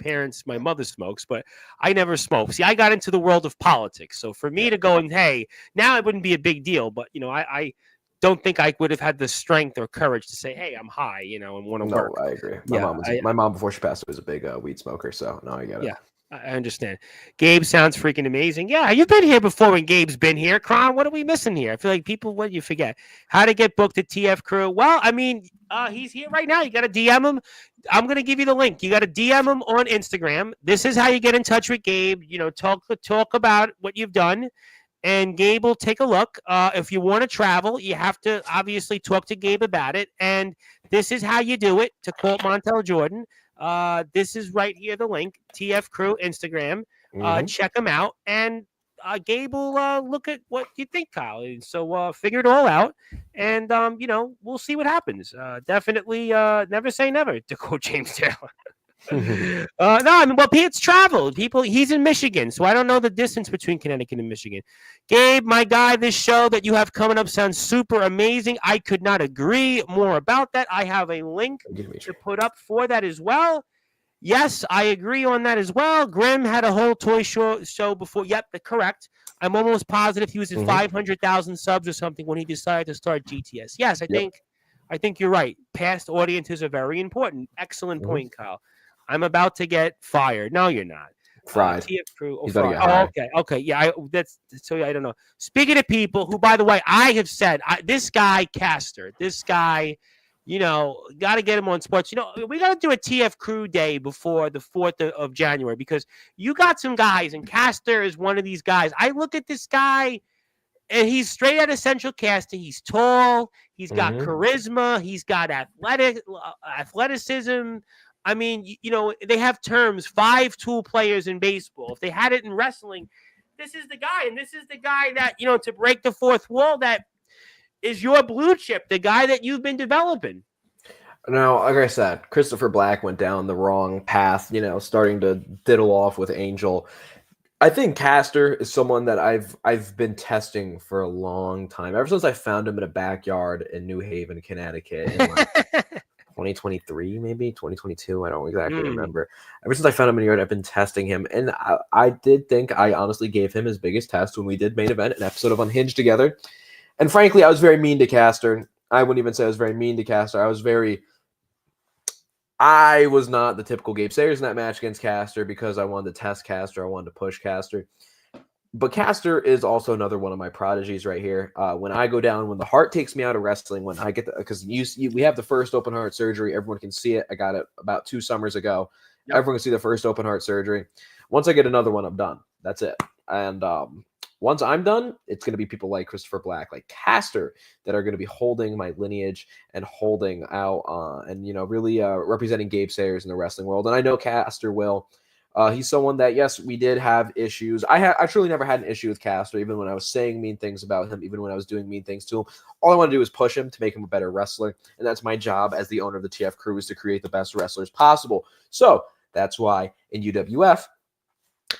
mother smokes, but I never smoked. See, I got into the world of politics. So for me to go and, hey, now it wouldn't be a big deal, but, I don't think I would have had the strength or courage to say, hey, I'm high, and want to work. No, I agree. My mom, before she passed away, was a big weed smoker, so no, I get it. Yeah, I understand. Gabe sounds freaking amazing. Yeah, you've been here before when Gabe's been here. Kron, what are we missing here? I feel like what you forget? How to get booked at TF Crew? Well, I mean, he's here right now. You got to DM him. I'm going to give you the link. You got to DM him on Instagram. This is how you get in touch with Gabe. Talk about what you've done. And Gabe will take a look. If you want to travel, you have to obviously talk to Gabe about it. And this is how you do it, to quote Montel Jordan. This is right here, the link, TF Crew Instagram. Check them out. And Gabe will look at what you think, Kyle. And so figure it all out. And, we'll see what happens. Definitely never say never, to quote James Taylor. It's travel. He's in Michigan, so I don't know the distance between Connecticut and Michigan. Gabe, my guy, this show that you have coming up sounds super amazing. I could not agree more about that. I have a link to put up for that as well. Yes, I agree on that as well. Grim had a whole toy show before. Yep, correct. I'm almost positive he was at 500,000 subs or something when he decided to start GTS. Yes, I think you're right. Past audiences are very important. Excellent point, Kyle. I'm about to get fired. No, you're not. Fried. TF Crew. Okay. Yeah, I don't know. Speaking of people who, by the way, I have said, this guy, Caster, got to get him on sports. We got to do a TF Crew day before the 4th of January because you got some guys, and Caster is one of these guys. I look at this guy, and he's straight out of Central Casting. He's tall. He's got charisma. He's got athleticism. I mean, they have terms, 5-tool players in baseball. If they had it in wrestling, this is the guy. And this is the guy that, to break the fourth wall, that is your blue chip, the guy that you've been developing. Now, like I said, Christopher Black went down the wrong path, starting to diddle off with Angel. I think Caster is someone that I've been testing for a long time. Ever since I found him in a backyard in New Haven, Connecticut. In 2023, maybe 2022. I don't exactly remember. Ever since I found him in the yard, I've been testing him, and I did think I honestly gave him his biggest test when we did main event an episode of Unhinged together. And frankly, I was very mean to Caster. I wouldn't even say I was very mean to Caster. I was not the typical Gabe Sayers in that match against Caster because I wanted to test Caster. I wanted to push Caster. But Caster is also another one of my prodigies right here. When I go down, when the heart takes me out of wrestling, when I get because we have the first open heart surgery, everyone can see it. I got it about 2 summers ago. Yep. Everyone can see the first open heart surgery. Once I get another one, I'm done. That's it. And once I'm done, it's going to be people like Christopher Black, like Caster, that are going to be holding my lineage and holding out and really representing Gabe Sayers in the wrestling world. And I know Caster will. He's someone that, yes, we did have issues. I truly never had an issue with Caster, even when I was saying mean things about him, even when I was doing mean things to him. All I want to do is push him to make him a better wrestler, and that's my job as the owner of the TF Crew, is to create the best wrestlers possible. So that's why in UWF,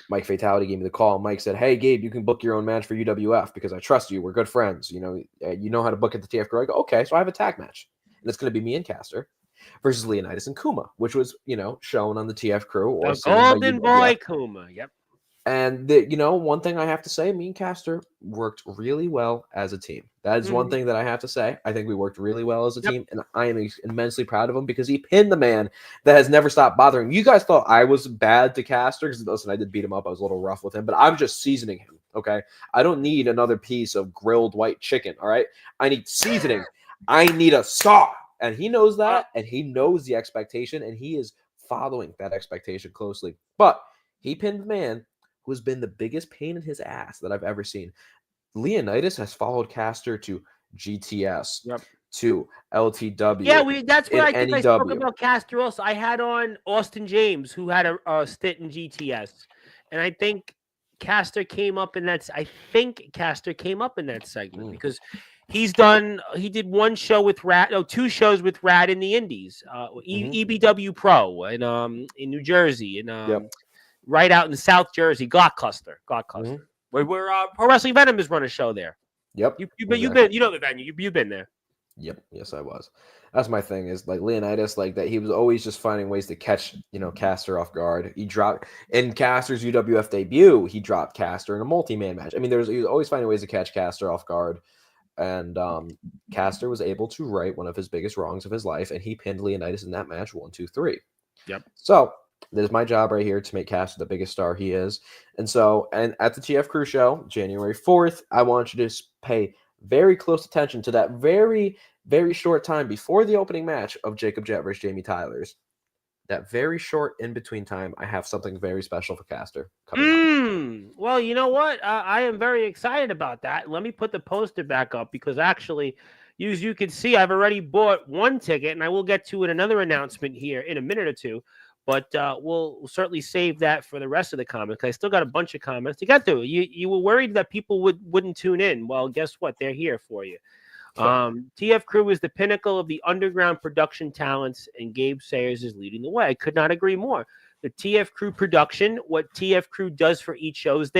Mike Fatality gave me the call. Mike said, "Hey, Gabe, you can book your own match for UWF because I trust you. We're good friends. You know how to book at the TF Crew." I go, "Okay, so I have a tag match, and it's going to be me and Caster versus Leonidas and Kuma, which was, shown on the TF Crew or The seen by Golden UWF." Boy Kuma. Yep. And one thing I have to say, me and Caster worked really well as a team. That is one thing that I have to say. I think we worked really well as a team, and I am immensely proud of him because he pinned the man that has never stopped bothering me. You guys thought I was bad to Caster because, listen, I did beat him up. I was a little rough with him, but I'm just seasoning him, okay? I don't need another piece of grilled white chicken, all right? I need seasoning. I need a saw, and he knows that, and he knows the expectation, and he is following that expectation closely. But he pinned the man who has been the biggest pain in his ass that I've ever seen. Leonidas has followed Caster to GTS, Yep. to LTW. Yeah, that's what I think. I spoke NEW. about Caster also. I had on Austin James, who had a stint in GTS, and I think Caster came up in that. I think Caster came up in that segment because he did one show with Rat, two shows with Rat in the Indies, EBW Pro in New Jersey, and right out in South Jersey, Gloucester, where Pro Wrestling Venom has run a show there. Yep, you've been, you know the venue, you've been there. Yep, yes, I was. That's my thing, is like Leonidas, like that he was always just finding ways to catch, Caster off guard. He dropped in Caster's UWF debut, he dropped Caster in a multi-man match. I mean, he was always finding ways to catch Caster off guard. And Caster was able to right one of his biggest wrongs of his life, and he pinned Leonidas in that match 1, 2, 3. Yep. So there's my job right here to make Caster the biggest star he is. And at the TF Crew show, January 4th, I want you to just pay very close attention to that very, very short time before the opening match of Jacob Jett versus Jamie Tylers. That very short in-between time, I have something very special for Caster coming up. Well, you know what? I am very excited about that. Let me put the poster back up because actually, as you can see, I've already bought one ticket, and I will get to it another announcement here in a minute or two. But we'll certainly save that for the rest of the comments because I still got a bunch of comments to get through. You were worried that people wouldn't tune in. Well, guess what? They're here for you. TF Crew is the pinnacle of the underground production talents, and Gabe Sayers is leading the way. I could not agree more. The TF Crew production, what TF Crew does for each show is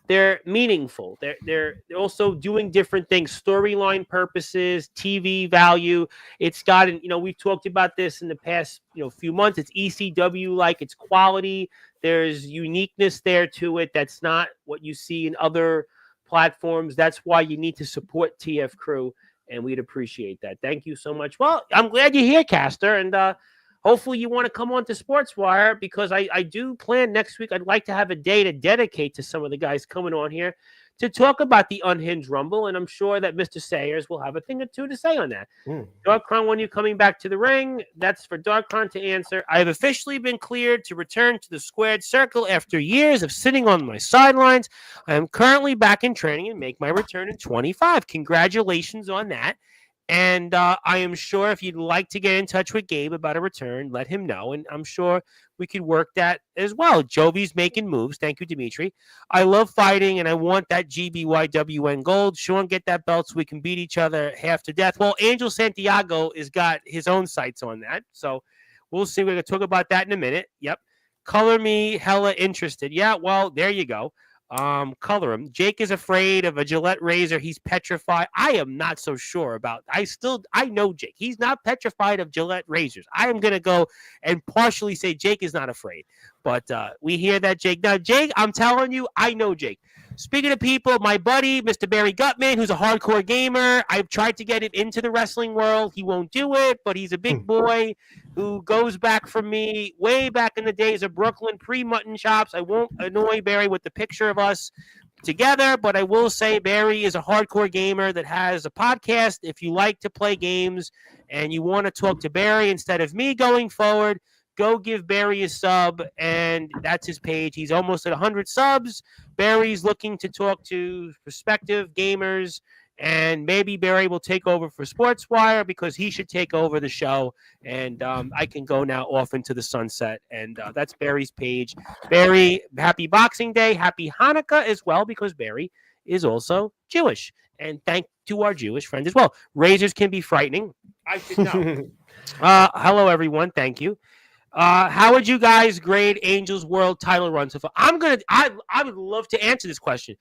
they're meaningful. They're also doing different things, storyline purposes, TV value. It's got, we've talked about this in the past, few months. It's ECW like, it's quality. There's uniqueness there to it. That's not what you see in other platforms. That's why you need to support TF Crew, and we'd appreciate that. Thank you so much. Well, I'm glad you're here, Caster, and hopefully you want to come on to Sportswire because I do plan next week. I'd like to have a day to dedicate to some of the guys coming on here to talk about the Unhinged Rumble, and I'm sure that Mr. Sayers will have a thing or two to say on that. Darkron, when you coming back to the ring? That's for Darkron to answer. I have officially been cleared to return to the squared circle after years of sitting on my sidelines. I am currently back in training and make my return in 25. Congratulations on that. And I am sure if you'd like to get in touch with Gabe about a return, let him know. And I'm sure we could work that as well. Jovi's making moves. Thank you, Dimitri. I love fighting, and I want that GBYWN gold. Sean, get that belt so we can beat each other half to death. Well, Angel Santiago has got his own sights on that. So we'll see. We're going to talk about that in a minute. Yep. Color me hella interested. Yeah, well, there you go. Color him. Jake is afraid of a Gillette razor. He's petrified. I am not so sure about. I know Jake. He's not petrified of Gillette razors. I am gonna go and partially say Jake is not afraid. But we hear that, Jake. Now, Jake, I'm telling you, I know Jake. Speaking of people, my buddy, Mr. Barry Gutman, who's a hardcore gamer, I've tried to get him into the wrestling world. He won't do it, but he's a big boy who goes back from me way back in the days of Brooklyn, pre-mutton chops. I won't annoy Barry with the picture of us together, but I will say Barry is a hardcore gamer that has a podcast. If you like to play games and you want to talk to Barry instead of me going forward, go give Barry a sub, and that's his page. He's almost at 100 subs. Barry's looking to talk to prospective gamers and maybe Barry will take over for Sportswire because he should take over the show, and I can go now off into the sunset. And that's Barry's page. Barry, happy Boxing Day, happy Hanukkah as well, because Barry is also Jewish. And thank to our Jewish friends as well. Razors can be frightening. I should know. Hello, everyone. Thank you. How would you guys grade Angels World title run so far? I would love to answer this question.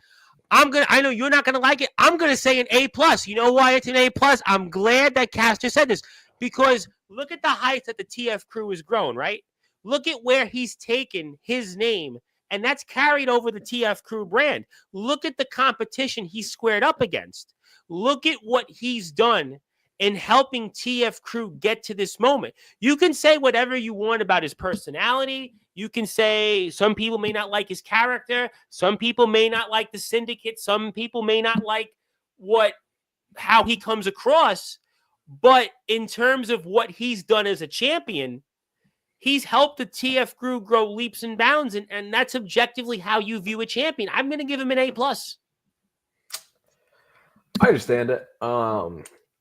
I know you're not gonna like it. I'm gonna say an A plus. You know why it's an A plus? I'm glad that Castor said this, because look at the heights that the TF crew has grown, right? Look at where he's taken his name, and that's carried over the TF crew brand. Look at the competition he's squared up against. Look at what he's done in helping TF crew get to this moment. You can say whatever you want about his personality. You can say some people may not like his character. Some people may not like the syndicate. Some people may not like how he comes across. But in terms of what he's done as a champion, he's helped the TF crew grow leaps and bounds. And that's objectively how you view a champion. I'm going to give him an A plus. I understand it.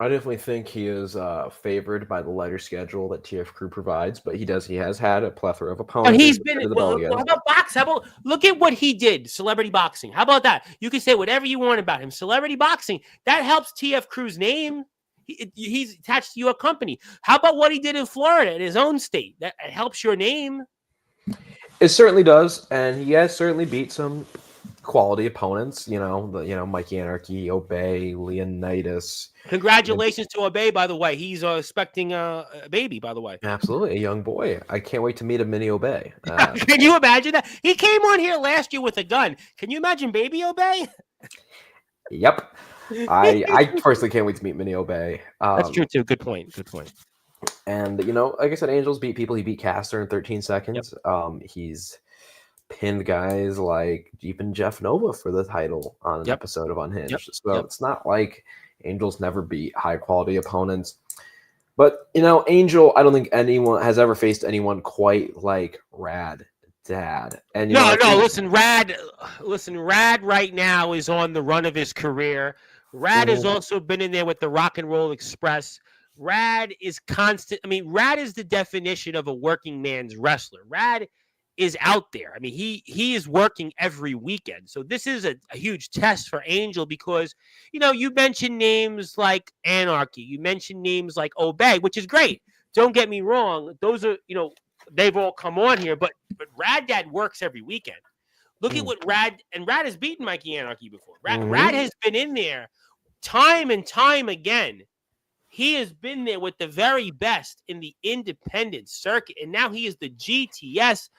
I definitely think he is favored by the lighter schedule that TF Crew provides, but he has had a plethora of opponents. And he's been. Well, how about box? How about look at what he did? Celebrity boxing. How about that? You can say whatever you want about him. Celebrity boxing, that helps TF Crew's name. He's attached to your company. How about what he did in Florida, in his own state? That helps your name. It certainly does, and he has certainly beat some quality opponents. Mikey Anarchy, Obey, Leonidas. Congratulations to Obey, by the way. He's expecting a baby, by the way. Absolutely, a young boy. I can't wait to meet a mini Obey. Can you imagine that? He came on here last year with a gun. Can you imagine baby Obey? Yep. I personally can't wait to meet mini Obey. That's true, too. Good point. And, like I said, Angels beat people. He beat Castor in 13 seconds. Yep. He's pinned guys like Jeep and Jeff Nova for the title on an episode of Unhinged. So it's not like Angels never beat high quality opponents. But, Angel, I don't think anyone has ever faced anyone quite like Rad Dad. And listen, Rad right now is on the run of his career. Rad has also been in there with the Rock and Roll Express. Rad is constant. I mean, Rad is the definition of a working man's wrestler. Rad is out there. I mean, he is working every weekend. So this is a huge test for Angel because, you mentioned names like Anarchy. You mentioned names like Obey, which is great. Don't get me wrong. Those are, they've all come on here, but Rad Dad works every weekend. Look at what Rad has beaten Mikey Anarchy before. Rad has been in there time and time again. He has been there with the very best in the independent circuit, and now he is the GTS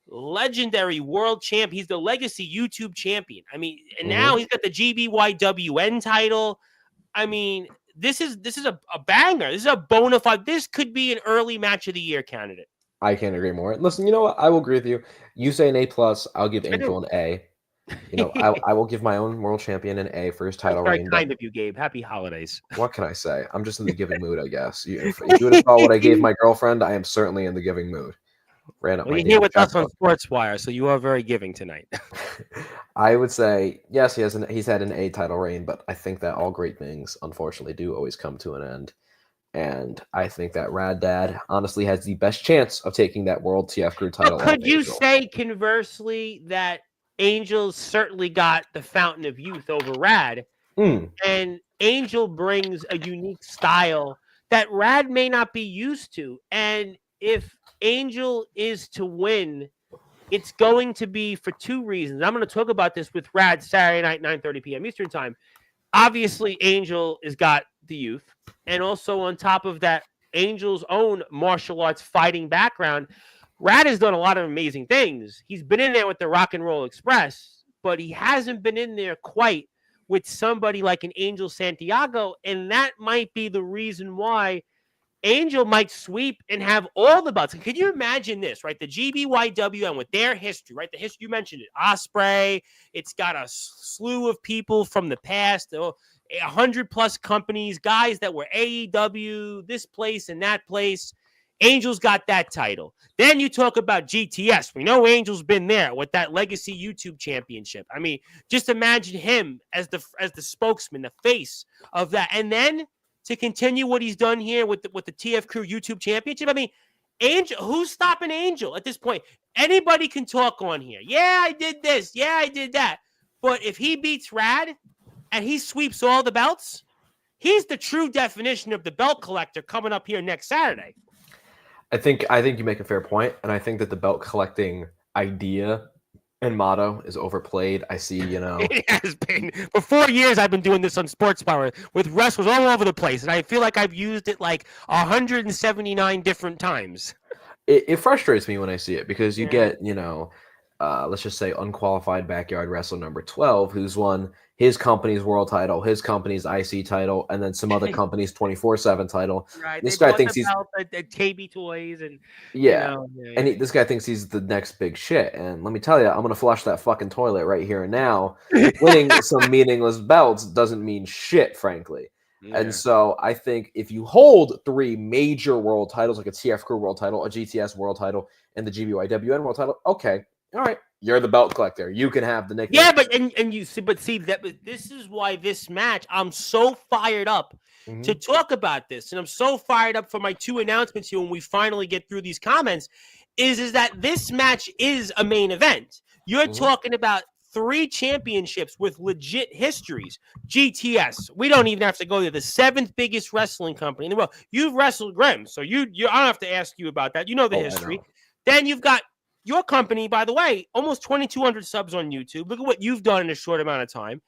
legendary world champ. He's the legacy YouTube champion. I mean, and now he's got the GBYWN title. I mean, this is a banger. This is a bona fide. This could be an early match of the year candidate. I can't agree more. Listen, you know what? I will agree with you. You say an A plus. I'll give Angel an A. I will give my own world champion an A for his title reign. Very kind of you, Gabe. Happy holidays. What can I say? I'm just in the giving mood, I guess. If you would have saw what I gave my girlfriend, I am certainly in the giving mood. Ran up. Well, you're here with us on Sportswire, so you are very giving tonight. I would say yes. He's had an A title reign, but I think that all great things, unfortunately, do always come to an end. And I think that Rad Dad honestly has the best chance of taking that World TF Crew title. Could you say conversely that Angel certainly got the fountain of youth over Rad, and Angel brings a unique style that Rad may not be used to, and if Angel is to win, it's going to be for two reasons. I'm going to talk about this with Rad Saturday night, 9:30 p.m. Eastern time. Obviously, Angel has got the youth, and also on top of that, Angel's own martial arts fighting background. Rad has done a lot of amazing things. He's been in there with the Rock and Roll Express, but he hasn't been in there quite with somebody like an Angel Santiago, and that might be the reason why Angel might sweep and have all the belts. Could you imagine this, right? The GBYWN with their history, right? The history, you mentioned it, Osprey. It's got a slew of people from the past, 100 plus companies, guys that were AEW, this place and that place. Angel's got that title. Then you talk about GTS. We know Angel's been there with that Legacy YouTube Championship. I mean, just imagine him as the spokesman, the face of that. And then to continue what he's done here with the TF Crew YouTube Championship. I mean, Angel, who's stopping Angel at this point? Anybody can talk on here. Yeah, I did this. Yeah, I did that. But if he beats Rad and he sweeps all the belts, he's the true definition of the belt collector coming up here next Saturday. I think you make a fair point, and I think that the belt collecting idea and motto is overplayed. I see, It has been. For 4 years, I've been doing this on Sportzwire with wrestlers all over the place, and I feel like I've used it like 179 different times. It frustrates me when I see it because you get, let's just say unqualified backyard wrestler number 12, who's won his company's world title, his company's IC title, and then some other company's 24/7 title. Right. This guy thinks he's KB Toys and this guy thinks he's the next big shit. And let me tell you, I'm gonna flush that fucking toilet right here and now. Winning some meaningless belts doesn't mean shit, frankly. Yeah. And so I think if you hold 3 major world titles, like a TF Crew world title, a GTS world title, and the GBYWN world title, okay, all right, you're the belt collector. You can have the nickname. Yeah, but this is why this match, I'm so fired up to talk about this, and I'm so fired up for my 2 announcements here when we finally get through these comments, is that this match is a main event. You're talking about 3 championships with legit histories. GTS, we don't even have to go there. The 7th biggest wrestling company in the world. You've wrestled Grimm, so you I don't have to ask you about that. You know the history. Then you've got your company, by the way, almost 2,200 subs on YouTube. Look at what you've done in a short amount of time.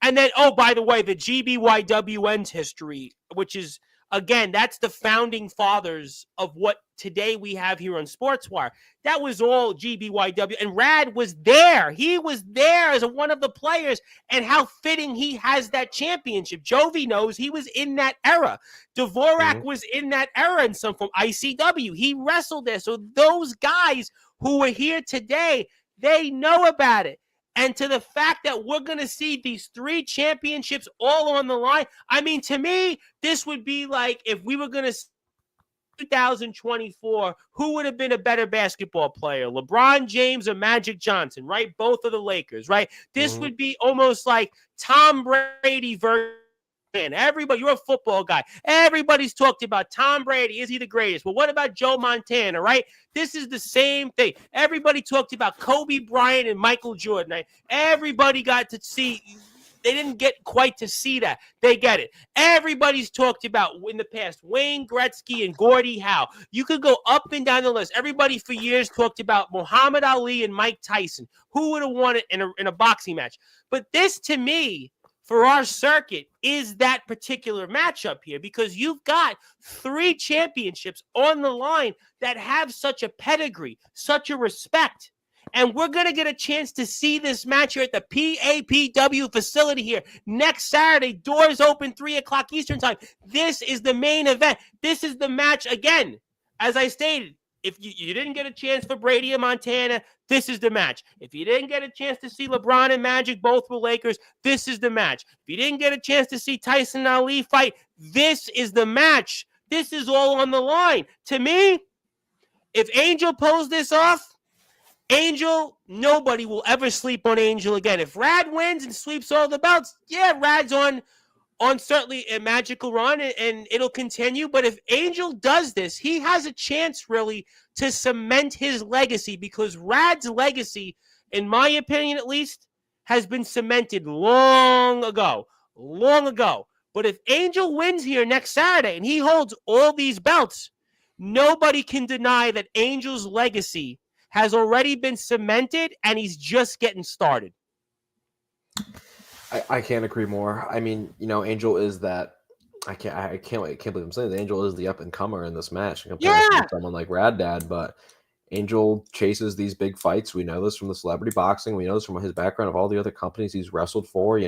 And then, by the way, the GBYWN's history, which is, again, that's the founding fathers of what today we have here on Sportswire. That was all GBYW. And Rad was there. He was there as one of the players. And how fitting he has that championship. Jovi knows he was in that era. Dvorak was in that era in some form. ICW. He wrestled there. So those guys who are here today, they know about it. And to the fact that we're going to see these 3 championships all on the line, I mean, to me, this would be like if we were going to 2024, who would have been a better basketball player, LeBron James or Magic Johnson, right? Both of the Lakers, right? This would be almost like Tom Brady versus everybody. You're a football guy. Everybody's talked about Tom Brady. Is he the greatest? Well, what about Joe Montana, right? This is the same thing. Everybody talked about Kobe Bryant and Michael Jordan. Everybody got to see. They didn't get quite to see that. They get it. Everybody's talked about in the past Wayne Gretzky and Gordie Howe. You could go up and down the list. Everybody for years talked about Muhammad Ali and Mike Tyson. Who would have won it in a boxing match? But this, to me, for our circuit, is that particular matchup here because you've got 3 championships on the line that have such a pedigree, such a respect. And we're going to get a chance to see this match here at the PAPW facility here next Saturday. Doors open 3 o'clock Eastern time. This is the main event. This is the match again. As I stated, if you didn't get a chance for Brady and Montana, this is the match. If you didn't get a chance to see LeBron and Magic, both were Lakers, this is the match. If you didn't get a chance to see Tyson and Ali fight, this is the match. This is all on the line. To me, if Angel pulls this off, Angel, nobody will ever sleep on Angel again. If Rad wins and sweeps all the belts, yeah, Rad's on certainly a magical run, and it'll continue. But if Angel does this, he has a chance, really, to cement his legacy because Rad's legacy, in my opinion at least, has been cemented long ago. But if Angel wins here next Saturday and he holds all these belts, nobody can deny that Angel's legacy has already been cemented, and he's just getting started. I can't agree more. I mean, Angel is that. I can't believe I'm saying that Angel is the up and comer in this match. Yeah, someone like Rad Dad, but Angel chases these big fights. We know this from the celebrity boxing. We know this from his background of all the other companies he's wrestled for.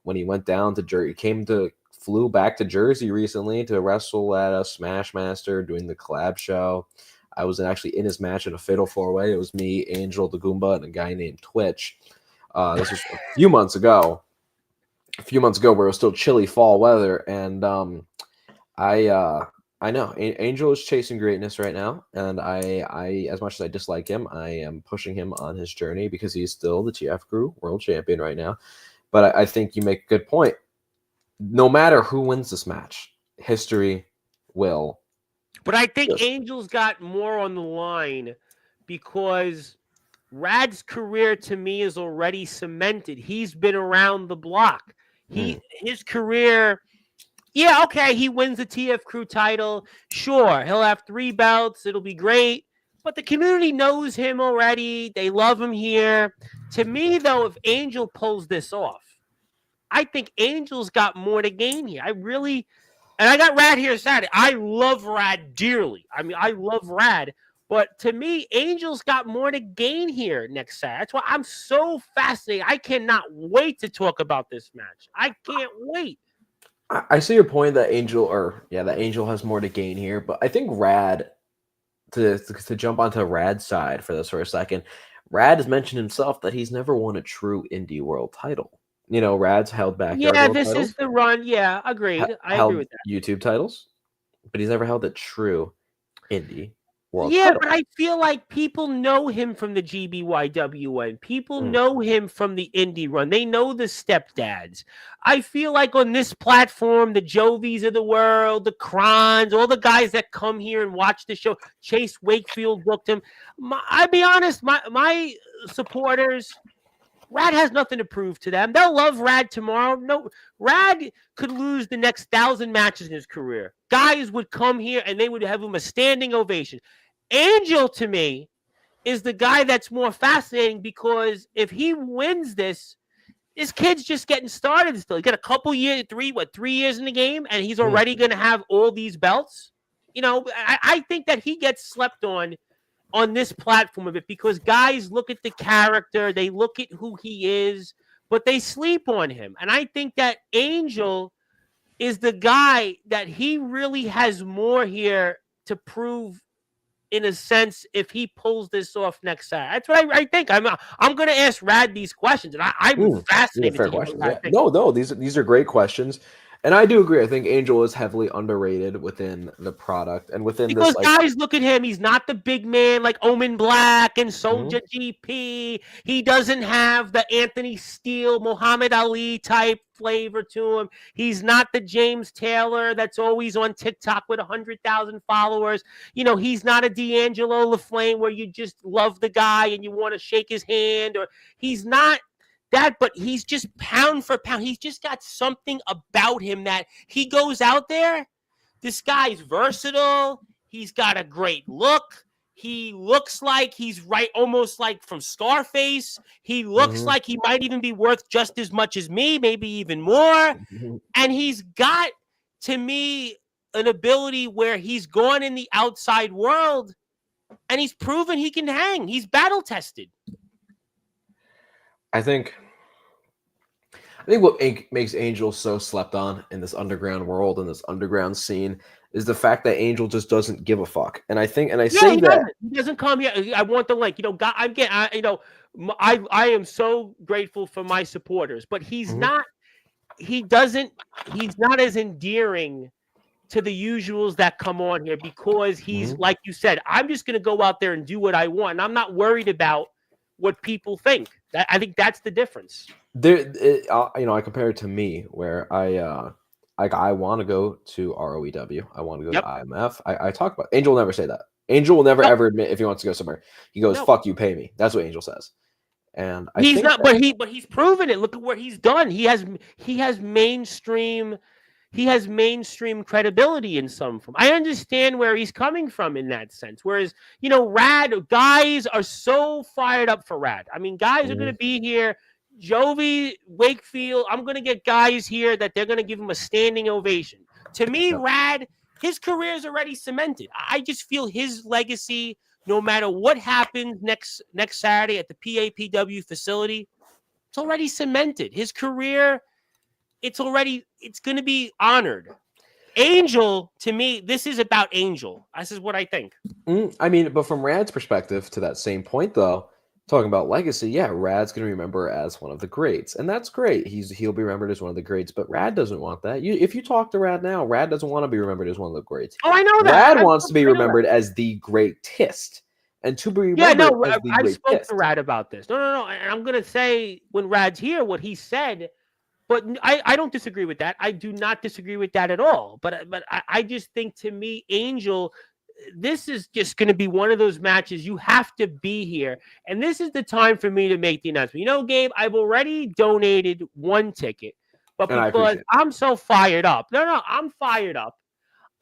When he went down to Jersey, flew back to Jersey recently to wrestle at a Smashmaster doing the collab show. I was actually in his match in a fatal 4-way. It was me, Angel, the Goomba, and a guy named Twitch. This was a few months ago. Where it was still chilly fall weather, and I I know Angel is chasing greatness right now, and I as much as I dislike him, I am pushing him on his journey because he's still the TF Crew World Champion right now. But I think you make a good point. No matter who wins this match, history will. But I think Angel's got more on the line because Rad's career to me is already cemented. He's been around the block. His career, yeah, okay, he wins the TF Crew title. Sure, he'll have 3 belts. It'll be great. But the community knows him already. They love him here. To me, though, if Angel pulls this off, I think Angel's got more to gain here. And I got Rad here Saturday. I love Rad dearly. I mean, I love Rad. But to me, Angel's got more to gain here next Saturday. That's why I'm so fascinated. I cannot wait to talk about this match. I can't wait. I see your point that Angel has more to gain here, but I think Rad, to jump onto Rad's side for this for a second, Rad has mentioned himself that he's never won a true indie world title. You know, Rad's held back. Yeah, this is the run. Yeah, agreed. I agree with that. YouTube titles, but he's never held a true indie world title. But I feel like people know him from the GBYWN. People know him from the indie run. They know the stepdads. I feel like on this platform, the Jovies of the world, the Crons, all the guys that come here and watch the show, Chase Wakefield booked him. I'll be honest, my supporters, Rad has nothing to prove to them. They'll love Rad tomorrow. No, Rad could lose the next 1,000 matches in his career. Guys would come here and they would have him a standing ovation. Angel, to me, is the guy that's more fascinating because if he wins this kid's just getting started still. He got a couple years, 3 years in the game, and he's already going to have all these belts. You know, I think that he gets slept on this platform of it because guys look at the character, they look at who he is, but they sleep on him. And I think that Angel is the guy that he really has more here to prove in a sense if he pulls this off next Saturday. That's what I think. I'm going to ask Rad these questions, and I'm fascinated. Fair questions. Yeah. No, these are great questions. And I do agree. I think Angel is heavily underrated within the product and within because this. Guys look at him. He's not the big man like Omen Black and Soulja GP. He doesn't have the Anthony Steele, Muhammad Ali type flavor to him. He's not the James Taylor that's always on TikTok with 100,000 followers. You know, he's not a D'Angelo LaFlame where you just love the guy and you want to shake his hand. Or he's not that, but he's just pound for pound. He's just got something about him that he goes out there. This guy's versatile. He's got a great look. He looks like he's right, almost like from Scarface. He looks like he might even be worth just as much as me, maybe even more. And he's got, to me, an ability where he's gone in the outside world and he's proven he can hang. He's battle tested. I think what makes Angel so slept on in this underground world and this underground scene is the fact that Angel just doesn't give a fuck. And I say that he doesn't come here. I want the link. You know, God, I am so grateful for my supporters, but he's not. He's not as endearing to the usuals that come on here because he's like you said. I'm just going to go out there and do what I want. And I'm not worried about what people think. I think that's the difference. I compare it to me where I want to go to ROEW. I want to go to IMF. I talk about Angel will never say that. Angel will never ever admit if he wants to go somewhere. He goes, "Fuck you, pay me." That's what Angel says. And he's not, but he's proven it. Look at what he's done. He has mainstream credibility in some form. I understand where he's coming from in that sense. Whereas, you know, guys are so fired up for Rad. I mean, guys are going to be here. Jovi, Wakefield, I'm going to get guys here that they're going to give him a standing ovation. To me, Rad, his career is already cemented. I just feel his legacy, no matter what happens next Saturday at the PAPW facility, it's already cemented. His career, it's going to be honored. Angel, to me, this is about Angel. This is what I think. I mean, but from Rad's perspective, to that same point, though, Talking about legacy, yeah, Rad's gonna remember as one of the greats, and that's great. He'll be remembered as one of the greats, but Rad doesn't want that. If you talk to Rad now, Rad doesn't want to be remembered as one of the greats. Oh, I know that. Rad wants to be I know that. remembered as the greatest, and to be Yeah, remembered no, as the I spoke to greatest. Rad about this. No. And I'm gonna say when Rad's here, what he said. But I don't disagree with that. I do not disagree with that at all. But I just think, to me, Angel, this is just going to be one of those matches you have to be here. And this is the time for me to make the announcement. You know, Gabe, I've already donated one ticket, but And I because appreciate it. I'm so fired up, I'm fired up.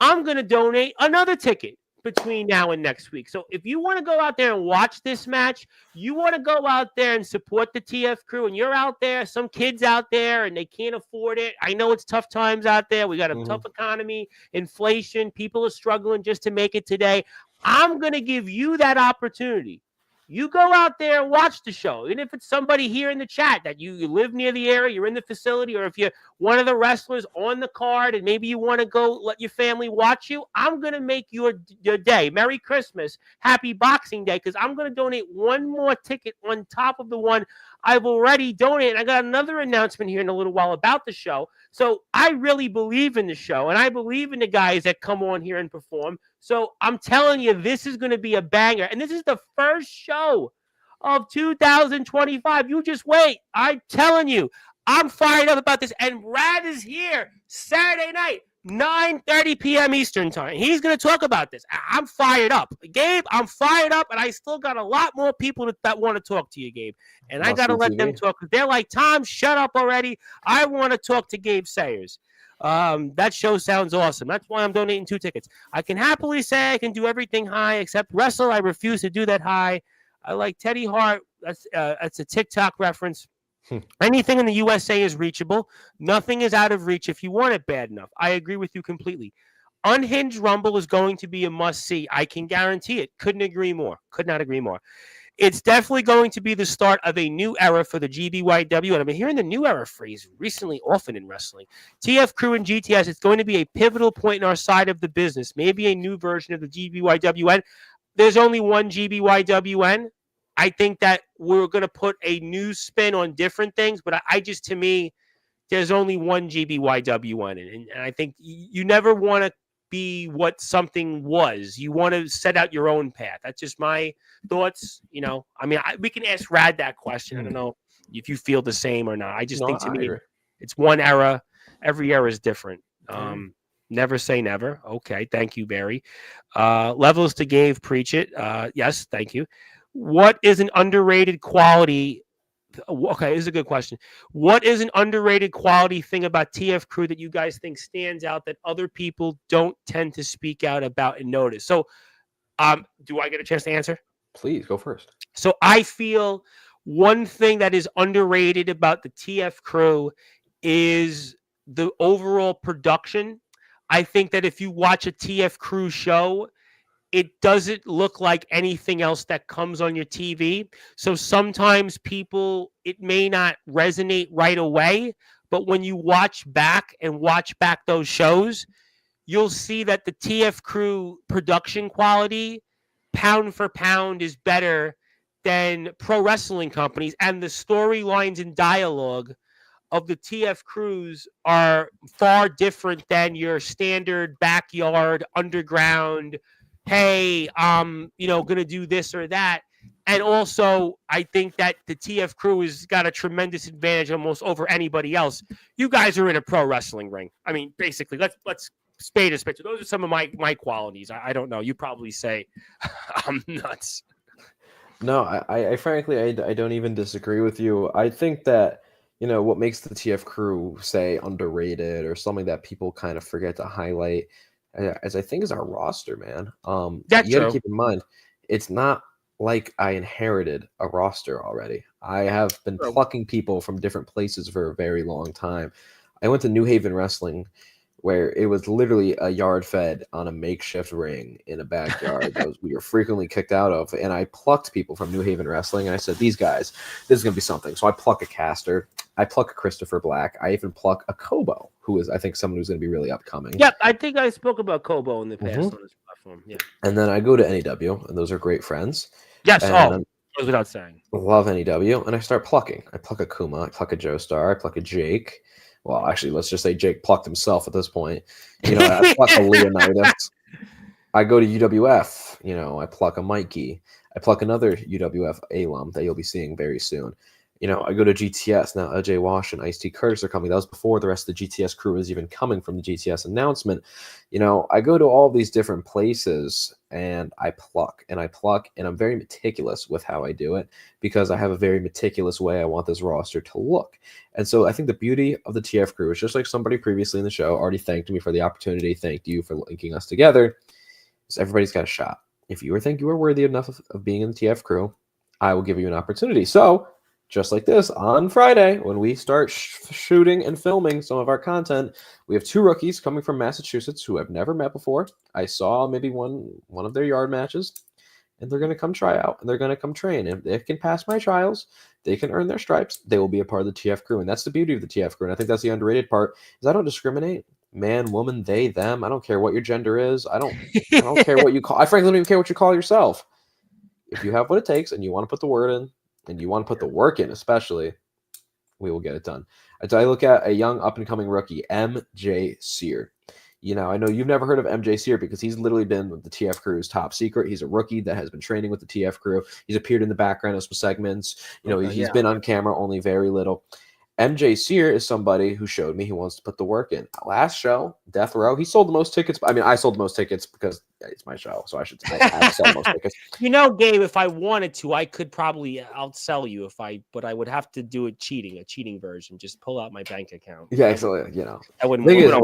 I'm going to donate another ticket between now and next week. So if you want to go out there and watch this match, you want to go out there and support the TF crew, and you're out there, some kids out there, and they can't afford it. I know it's tough times out there. We got a tough economy, inflation. People are struggling just to make it today. I'm going to give you that opportunity. You go out there and watch the show. And if it's somebody here in the chat that you live near the area, you're in the facility, or if you're one of the wrestlers on the card and maybe you want to go let your family watch you, I'm going to make your day. Merry Christmas. Happy Boxing Day, because I'm going to donate one more ticket on top of the one I've already donated. I got another announcement here in a little while about the show. So I really believe in the show, and I believe in the guys that come on here and perform. So I'm telling you, this is going to be a banger. And this is the first show of 2025. You just wait. I'm telling you, I'm fired up about this. And Rad is here Saturday night, 9:30 p.m. Eastern time. He's going to talk about this. I'm fired up. Gabe, I'm fired up, and I still got a lot more people that want to talk to you, Gabe. And I got to let them talk. They're like, Tom, shut up already. I want to talk to Gabe Sayers. That show sounds awesome. That's why I'm donating 2 tickets. I can happily say I can do everything high except wrestle. I refuse to do that high. I like Teddy Hart. That's a TikTok reference. Anything in the USA is reachable. Nothing is out of reach if you want it bad enough. I agree with you completely. Unhinged Rumble is going to be a must-see. I can guarantee it. Couldn't agree more. Could not agree more. It's definitely going to be the start of a new era for the GBYW, and I've been hearing the new era phrase recently often in wrestling. TF Crew and GTS, it's going to be a pivotal point in our side of the business, maybe a new version of the GBYWN. There's only one GBYWN. I think that we're going to put a new spin on different things, but I just, to me, there's only one GBYWN, and I think you never want to be what something was. You want to set out your own path. That's just my thoughts. You know, I mean, we can ask Rad that question. I don't know if you feel the same or not. I just think, to me, it's one era. Every era is different. Never say never. Okay. Thank you, Barry. Levels to Gabe, preach it. Yes. Thank you. What is an underrated quality? Okay, this is a good question. What is an underrated quality thing about TF Crew that you guys think stands out that other people don't tend to speak out about and notice? So, do I get a chance to answer? Please go first. So I feel one thing that is underrated about the TF Crew is the overall production. I think that if you watch a TF Crew show, it doesn't look like anything else that comes on your TV. So sometimes it may not resonate right away, but when you watch back those shows, you'll see that the TF Crew production quality, pound for pound, is better than pro wrestling companies, and the storylines and dialogue of the TF Crews are far different than your standard backyard underground, hey, gonna do this or that. And also, I think that the TF Crew has got a tremendous advantage almost over anybody else. You guys are in a pro wrestling ring. I mean, basically, let's spade a spade. So those are some of my qualities. I don't know. You probably say I'm nuts. No, I frankly, I don't even disagree with you. I think that, what makes the TF Crew, say, underrated or something that people kind of forget to highlight, as I think, is our roster, man. That's you got to true. keep in mind, it's not like I inherited a roster already. I have been plucking people from different places for a very long time. I went to New Haven Wrestling, where it was literally a yard fed on a makeshift ring in a backyard that we were frequently kicked out of. And I plucked people from New Haven Wrestling, and I said, these guys, this is going to be something. So I pluck a Caster. I pluck a Christopher Black. I even pluck a Kobo, who is, I think, someone who's going to be really upcoming. Yep, I think I spoke about Kobo in the past on this platform. Yeah. And then I go to NEW, and those are great friends. Yes. And Goes without saying. love NEW, and I start plucking. I pluck a Kuma, I pluck a Joestar, I pluck a Jake. Well, actually, let's just say Jake plucked himself at this point. I pluck a Leonidas. I go to UWF. I pluck a Mikey. I pluck another UWF alum that you'll be seeing very soon. I go to GTS. Now, Ajay Wash and Ice-T Curtis are coming. That was before the rest of the GTS crew was even coming from the GTS announcement. I go to all these different places and I pluck, and I'm very meticulous with how I do it because I have a very meticulous way I want this roster to look. And so I think the beauty of the TF crew is just like somebody previously in the show already thanked me for the opportunity. Thanked you for linking us together. So everybody's got a shot. If you think you are worthy enough of being in the TF crew, I will give you an opportunity. So just like this, on Friday, when we start shooting and filming some of our content, we have 2 rookies coming from Massachusetts who I've never met before. I saw maybe one of their yard matches, and they're going to come try out, and they're going to come train. And if they can pass my trials, they can earn their stripes. They will be a part of the TF crew, and that's the beauty of the TF crew. And I think that's the underrated part, is I don't discriminate. Man, woman, they, them. I don't care what your gender is. I don't care what you call. I frankly don't even care what you call yourself. If you have what it takes and you want to put the word in, and you want to put the work in, especially, we will get it done. I look at a young up-and-coming rookie, MJ Sear. I know you've never heard of MJ Sear because he's literally been with the TF crew's top secret. He's a rookie that has been training with the TF crew. He's appeared in the background of some segments. He's been on camera only very little. MJ Sear is somebody who showed me he wants to put the work in. Last show, Death Row, he sold the most tickets. I mean, I sold the most tickets because it's my show, so I have sold the most tickets. Gabe, if I wanted to, I could probably outsell you but I would have to do a cheating version. Just pull out my bank account. Yeah, so I wouldn't want to do that.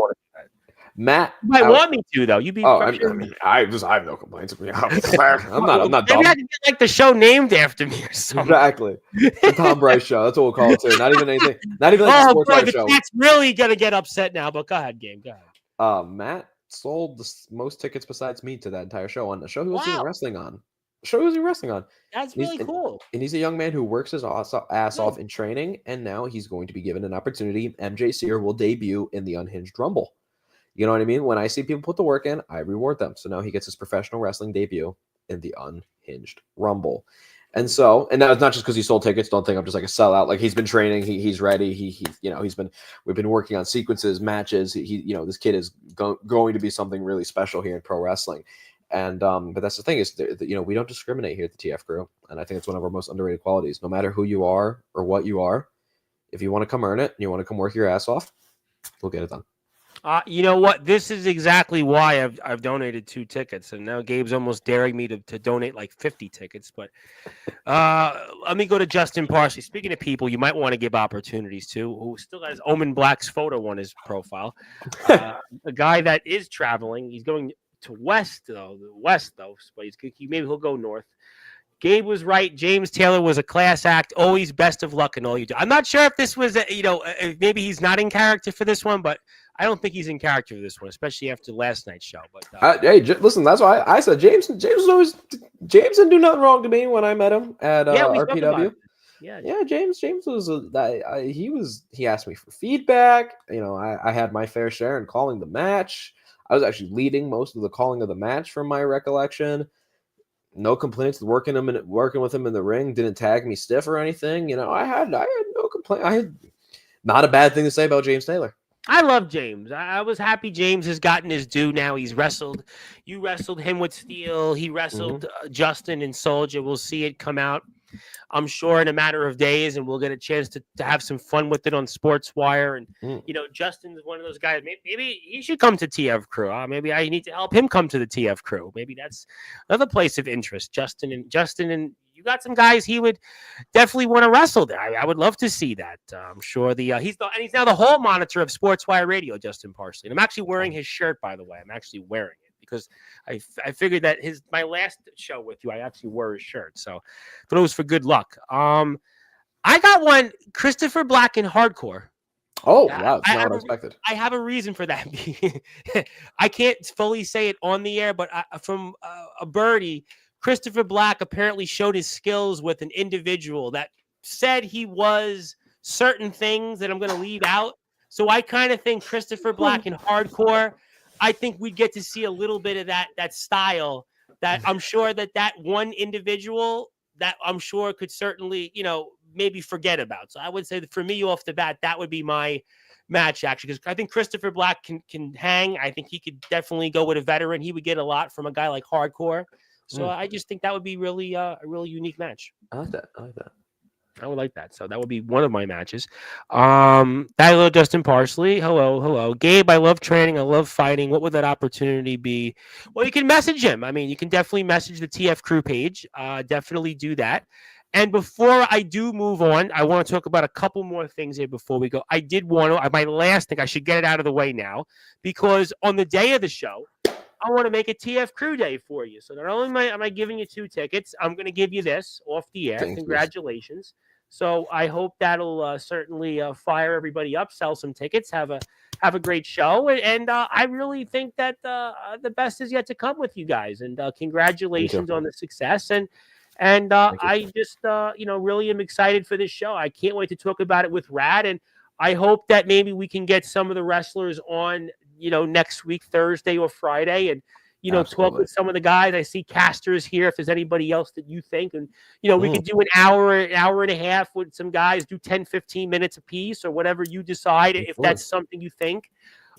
Matt, you might want me to though. You'd be. I have no complaints. I'm not dumb. Maybe I can get like the show named after me or something. Exactly, the Tom Bryce show. That's what we'll call it too. Not even anything. Not even like the Sportzwire show. That's really gonna get upset now. But go ahead, Gabe. Go ahead. Matt sold the most tickets besides me to that entire show on the show he was even wrestling on. Show he was even wrestling on. That's really cool. And he's a young man who works his ass off in training, and now he's going to be given an opportunity. MJ Sear will debut in the Unhinged Rumble. You know what I mean? When I see people put the work in, I reward them. So now he gets his professional wrestling debut in the Unhinged Rumble. And that was not just because he sold tickets. Don't think I'm just like a sellout. Like, he's been training. He's ready. We've been working on sequences, matches. This kid is going to be something really special here in pro wrestling. And but that's the thing is, we don't discriminate here at the TF crew. And I think it's one of our most underrated qualities. No matter who you are or what you are, if you want to come earn it and you want to come work your ass off, we'll get it done. You know what? This is exactly why I've donated 2 tickets, and now Gabe's almost daring me to donate like 50 tickets. But let me go to Justin Parsley. Speaking of people you might want to give opportunities to, who still has Omen Black's photo on his profile, a guy that is traveling. He's going to west though, but maybe he'll go north. Gabe was right. James Taylor was a class act. Always best of luck in all you do. I'm not sure if this was, maybe he's not in character for this one, but I don't think he's in character for this one, especially after last night's show. But hey, listen, that's why I said James was always. James didn't do nothing wrong to me when I met him at RPW. Yeah, James was he asked me for feedback. I had my fair share in calling the match. I was actually leading most of the calling of the match from my recollection. No complaints. Working with him in the ring, didn't tag me stiff or anything. I had no complaint. I had not a bad thing to say about James Taylor. I love James. I was happy James has gotten his due now. He's wrestled. You wrestled him with Steel. He wrestled Justin and Soldier. We'll see it come out, I'm sure, in a matter of days, and we'll get a chance to have some fun with it on Sportswire. And, Justin's one of those guys. Maybe he should come to TF Crew. Maybe I need to help him come to the TF Crew. Maybe that's another place of interest. Justin and you got some guys he would definitely want to wrestle there. I would love to see that. I'm sure he's now the hall monitor of Sportswire Radio, Justin Parsley. And I'm actually wearing his shirt, by the way. I'm actually wearing it because I figured that my last show with you, I actually wore his shirt. So but it was for good luck. I got one, Christopher Black in Hardcore. Oh, wow. That's not what I expected. I have a reason for that. I can't fully say it on the air, but from a birdie, Christopher Black apparently showed his skills with an individual that said he was certain things that I'm going to leave out. So I kind of think Christopher Black in Hardcore, I think we'd get to see a little bit of that style that I'm sure that one individual that I'm sure could certainly, maybe forget about. So I would say that for me off the bat, that would be my match actually, because I think Christopher Black can hang. I think he could definitely go with a veteran. He would get a lot from a guy like Hardcore. So I just think that would be really a really unique match. I like that. I like that. I would like that. So that would be one of my matches. Hello, Justin Parsley. Hello. Gabe, I love training. I love fighting. What would that opportunity be? Well, you can message him. I mean, you can definitely message the TF Crew page. Definitely do that. And before I do move on, I want to talk about a couple more things here before we go. I did want to, my last thing, I should get it out of the way now, because on the day of the show, I want to make a TF Crew Day for you. So not only am I giving you 2 tickets, I'm going to give you this off the air. Congratulations. So I hope that'll certainly fire everybody up, sell some tickets, have a great show, and I really think that the best is yet to come with you guys. And congratulations on the success. And I just really am excited for this show. I can't wait to talk about it with Rad, and I hope that maybe we can get some of the wrestlers on next week, Thursday or Friday, and talk with some of the guys. I see Castor's here. If there's anybody else that you think, and we could do an hour and a half with some guys, do 10, 15 minutes a piece or whatever you decide. If that's something you think,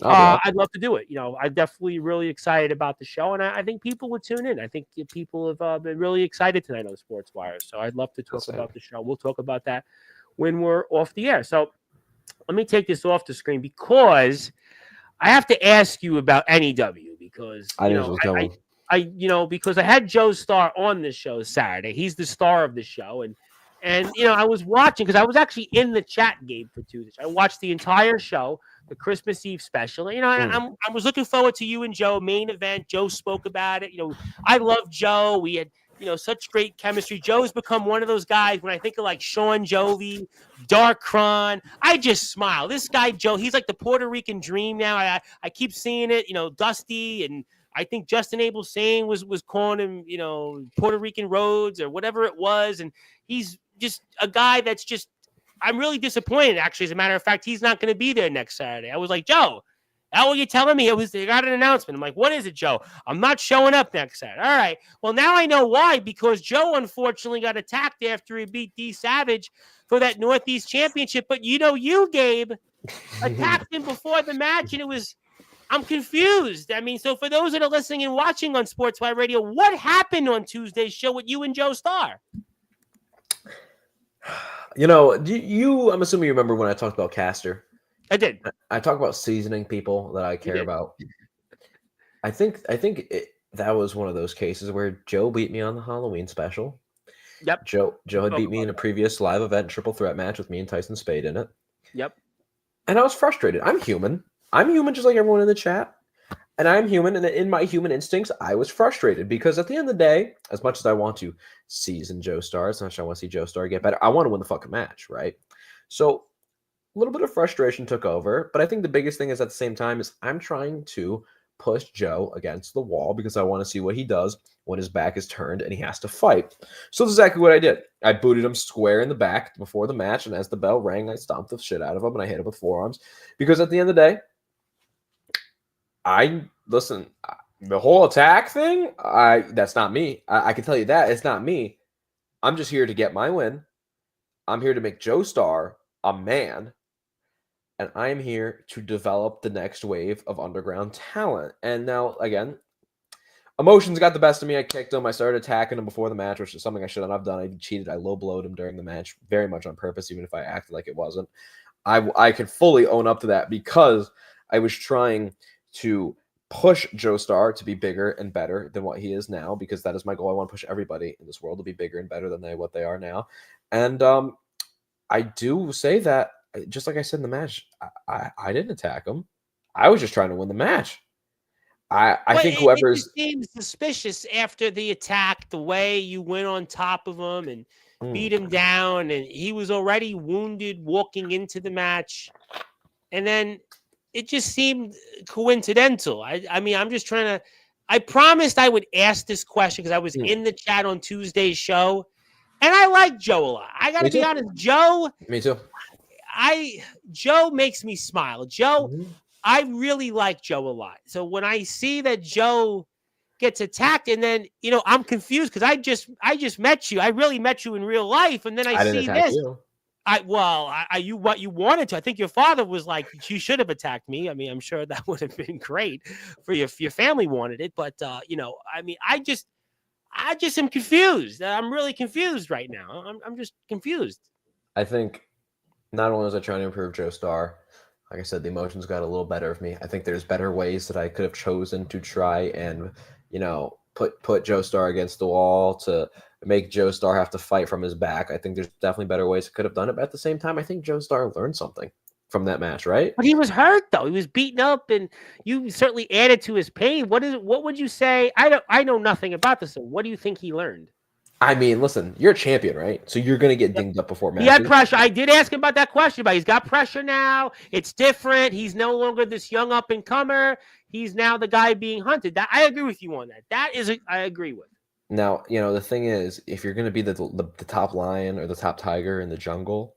I'd love to do it. I'm definitely really excited about the show, and I think people would tune in. I think people have been really excited tonight on Sportswire. So I'd love to talk about the show. We'll talk about that when we're off the air. So let me take this off the screen because I have to ask you about NEW, because because I had Joe Starr on this show Saturday. He's the star of the show, and I was watching because I was actually in the chat, Gabe, for Tuesday. I watched the entire show, the Christmas Eve special. I was looking forward to you and Joe main event. Joe spoke about it. I love Joe. We had such great chemistry. Joe's become one of those guys. When I think of like Sean Jovi, Darkron, I just smile. This guy Joe, he's like the Puerto Rican dream now. I keep seeing it. Dusty, and I think Justin Abel Sane was calling him Puerto Rican Roads or whatever it was, and he's just a guy that's just. I'm really disappointed, actually. As a matter of fact, he's not going to be there next Saturday. I was like, Joe, how are you telling me? They got an announcement. I'm like, what is it, Joe? I'm not showing up next Saturday. All right. Well, now I know why, because Joe unfortunately got attacked after he beat D Savage for that Northeast Championship. But you, Gabe, attacked him before the match, and I'm confused. I mean, so for those that are listening and watching on Sportswire Radio, what happened on Tuesday's show with you and Joe Starr? I'm assuming you remember when I talked about Castor. I did. I talk about seasoning people that I care about. I think that was one of those cases where Joe beat me on the Halloween special. Yep. Joe had beat me in a previous live event triple threat match with me and Tyson Spade in it. Yep. And I was frustrated. I'm human. I'm human just like everyone in the chat. And I'm human, and in my human instincts, I was frustrated because at the end of the day, as much as I want to season Joe Starr, as much as I want to see Joe Starr get better, I want to win the fucking match, right? So a little bit of frustration took over, but I think the biggest thing is at the same time is I'm trying to push Joe against the wall because I want to see what he does when his back is turned and he has to fight. So that's exactly what I did. I booted him square in the back before the match, and as the bell rang, I stomped the shit out of him and I hit him with forearms because at the end of the day, the whole attack thing, that's not me. I can tell you that. It's not me. I'm just here to get my win. I'm here to make Joe Starr a man. And I'm here to develop the next wave of underground talent. And now, again, emotions got the best of me. I kicked him. I started attacking him before the match, which is something I shouldn't have done. I cheated. I low-blowed him during the match very much on purpose, even if I acted like it wasn't. I can fully own up to that because I was trying to push Joe Starr to be bigger and better than what he is now, because that is my goal. I want to push everybody in this world to be bigger and better than what they are now. And I do say that, just like I said in the match, I didn't attack him. I was just trying to win the match. I think whoever's... It seems suspicious after the attack, the way you went on top of him and beat him down, and he was already wounded walking into the match. And then it just seemed coincidental. I mean, I'm just trying to... I promised I would ask this question because I was in the chat on Tuesday's show, and I like Joe a lot. I got to be honest, Joe... Me too. Joe makes me smile. Joe, I really like Joe a lot. So when I see that Joe gets attacked, and then I'm confused because I just met you. I really met you in real life, and then I I didn't see attack this. you. You what you wanted to. I think your father was like, you should have attacked me. I mean, I'm sure that would have been great for your family wanted it, but I mean, I just am confused. I'm really confused right now. I'm just confused. I think not only was I trying to improve Joe Star, like I said, the emotions got a little better of me. I think there's better ways that I could have chosen to try and, put Joe Star against the wall to make Joe Star have to fight from his back. I think there's definitely better ways I could have done it. But at the same time, I think Joe Star learned something from that match, right? But he was hurt though. He was beaten up, and you certainly added to his pain. What would you say? I know nothing about this. So what do you think he learned? I mean, listen, you're a champion, right? So you're going to get dinged up before He had matches. pressure. I did ask him about that question, but he's got pressure now. It's different. He's no longer this young up and comer. He's now the guy being hunted. That I agree with you on that. I agree with. Now, the thing is, if you're going to be the top lion or the top tiger in the jungle,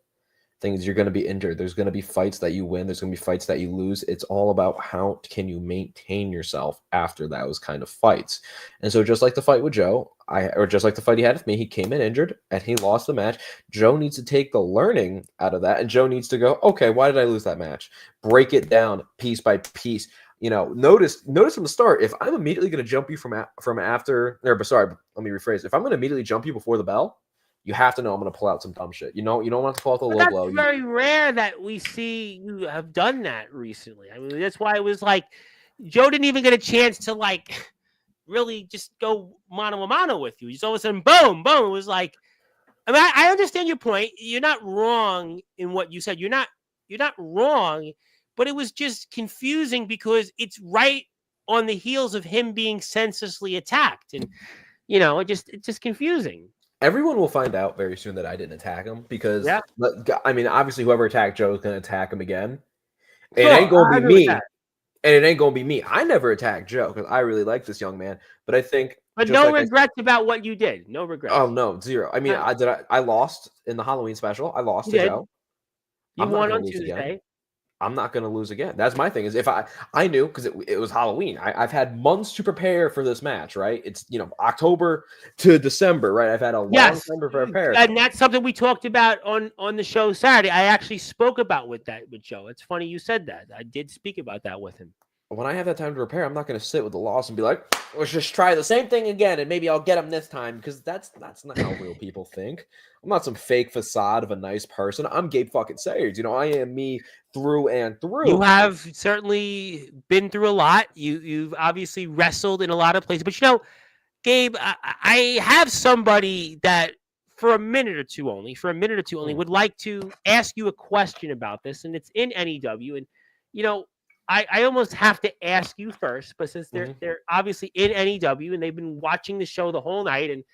things you're going to be injured. There's going to be fights that you win. There's going to be fights that you lose. It's all about how can you maintain yourself after those kind of fights. And so just like the fight with Joe, or just like the fight he had with me, he came in injured and he lost the match. Joe needs to take the learning out of that, and Joe needs to go, okay, why did I lose that match? Break it down piece by piece. Notice from the start, if I'm immediately going to jump you from after, or sorry, let me rephrase. If I'm going to immediately jump you before the bell, you have to know I'm going to pull out some dumb shit. You don't want to pull out the low blow. That's very rare that we see you have done that recently. I mean, that's why it was like Joe didn't even get a chance to like really just go mano a mano with you. He's all of a sudden, boom, boom. It was like, I mean, I understand your point. You're not wrong in what you said. You're not wrong, but it was just confusing because it's right on the heels of him being senselessly attacked, and it's just confusing. Everyone will find out very soon that I didn't attack him because, Yeah. I mean, obviously, whoever attacked Joe is going to attack him again. Sure, It ain't going to be me. that. And it ain't going to be me. I never attacked Joe because I really like this young man. But I think. But no regrets about what you did. No regrets. Oh, no, zero. I mean, I lost in the Halloween special. I lost to Joe. You won on Tuesday. I'm not going to lose again. That's my thing. Is if I knew because it was Halloween. I've had months to prepare for this match. Right? It's October to December. Right? I've had a long time to prepare, and that's something we talked about on the show Saturday. I actually spoke about with Joe. It's funny you said that. I did speak about that with him. When I have that time to prepare, I'm not going to sit with the loss and be like, let's just try the same thing again and maybe I'll get him this time, because that's not how real people think. I'm not some fake facade of a nice person. I'm Gabe fucking Sayers. I am me through and through. You have certainly been through a lot. You've obviously wrestled in a lot of places. But Gabe, I have somebody that for a minute or two only, would like to ask you a question about this, and it's in NEW. And I almost have to ask you first, but since they're obviously in NEW and they've been watching the show the whole night, and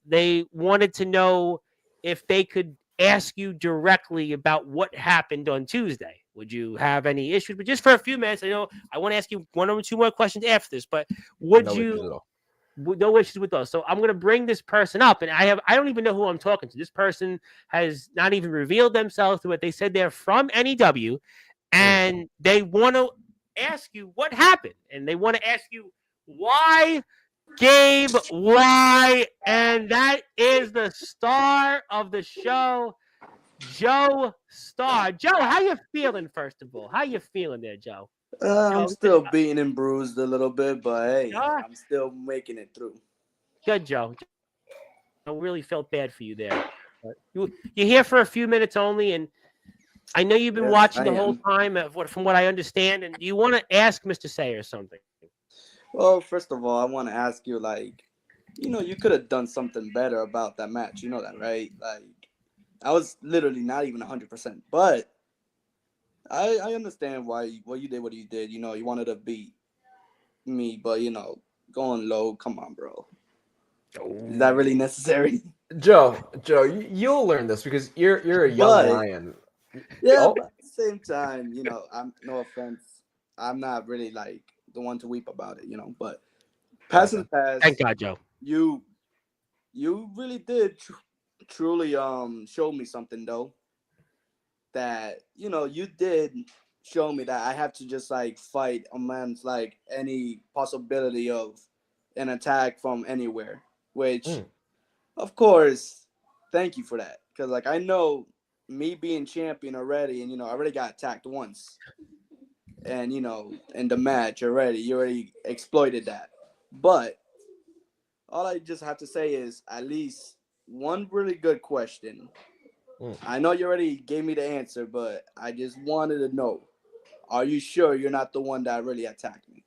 they wanted to know if they could ask you directly about what happened on Tuesday. Would you have any issues? But just for a few minutes, I want to ask you one or two more questions after this. But would you? No issues with those. So I'm going to bring this person up, and I don't even know who I'm talking to. This person has not even revealed themselves to it. They said they're from NEW. And they want to ask you what happened. And they want to ask you why, Gabe, why? And that is the star of the show, Joe Star. Joe, how you feeling, first of all? How you feeling there, Joe? I'm still beaten and bruised a little bit, but hey, I'm still making it through. Good, Joe. I really felt bad for you there. You're here for a few minutes only, and I know you've been watching the whole time, from what I understand, and you want to ask Mr. Sayers something. Well, first of all, I want to ask you, you could have done something better about that match. You know that, right? I was literally not even 100%, but I understand why you did what you did. You wanted to beat me, but, going low, come on, bro. Is that really necessary? Joe, you'll learn this because you're a young lion. Yeah, but at the same time, I'm no offense. I'm not really the one to weep about it, but past. Thank God, Joe. You really did truly show me something though. That you did show me that I have to just fight amongst any possibility of an attack from anywhere, which, Mm. of course, thank you for that. Because, like, I know me being champion already, and, I already got attacked once. And, in the match already, you already exploited that. But all I just have to say is at least one really good question. I know you already gave me the answer, but I just wanted to know: are you sure you're not the one that really attacked me?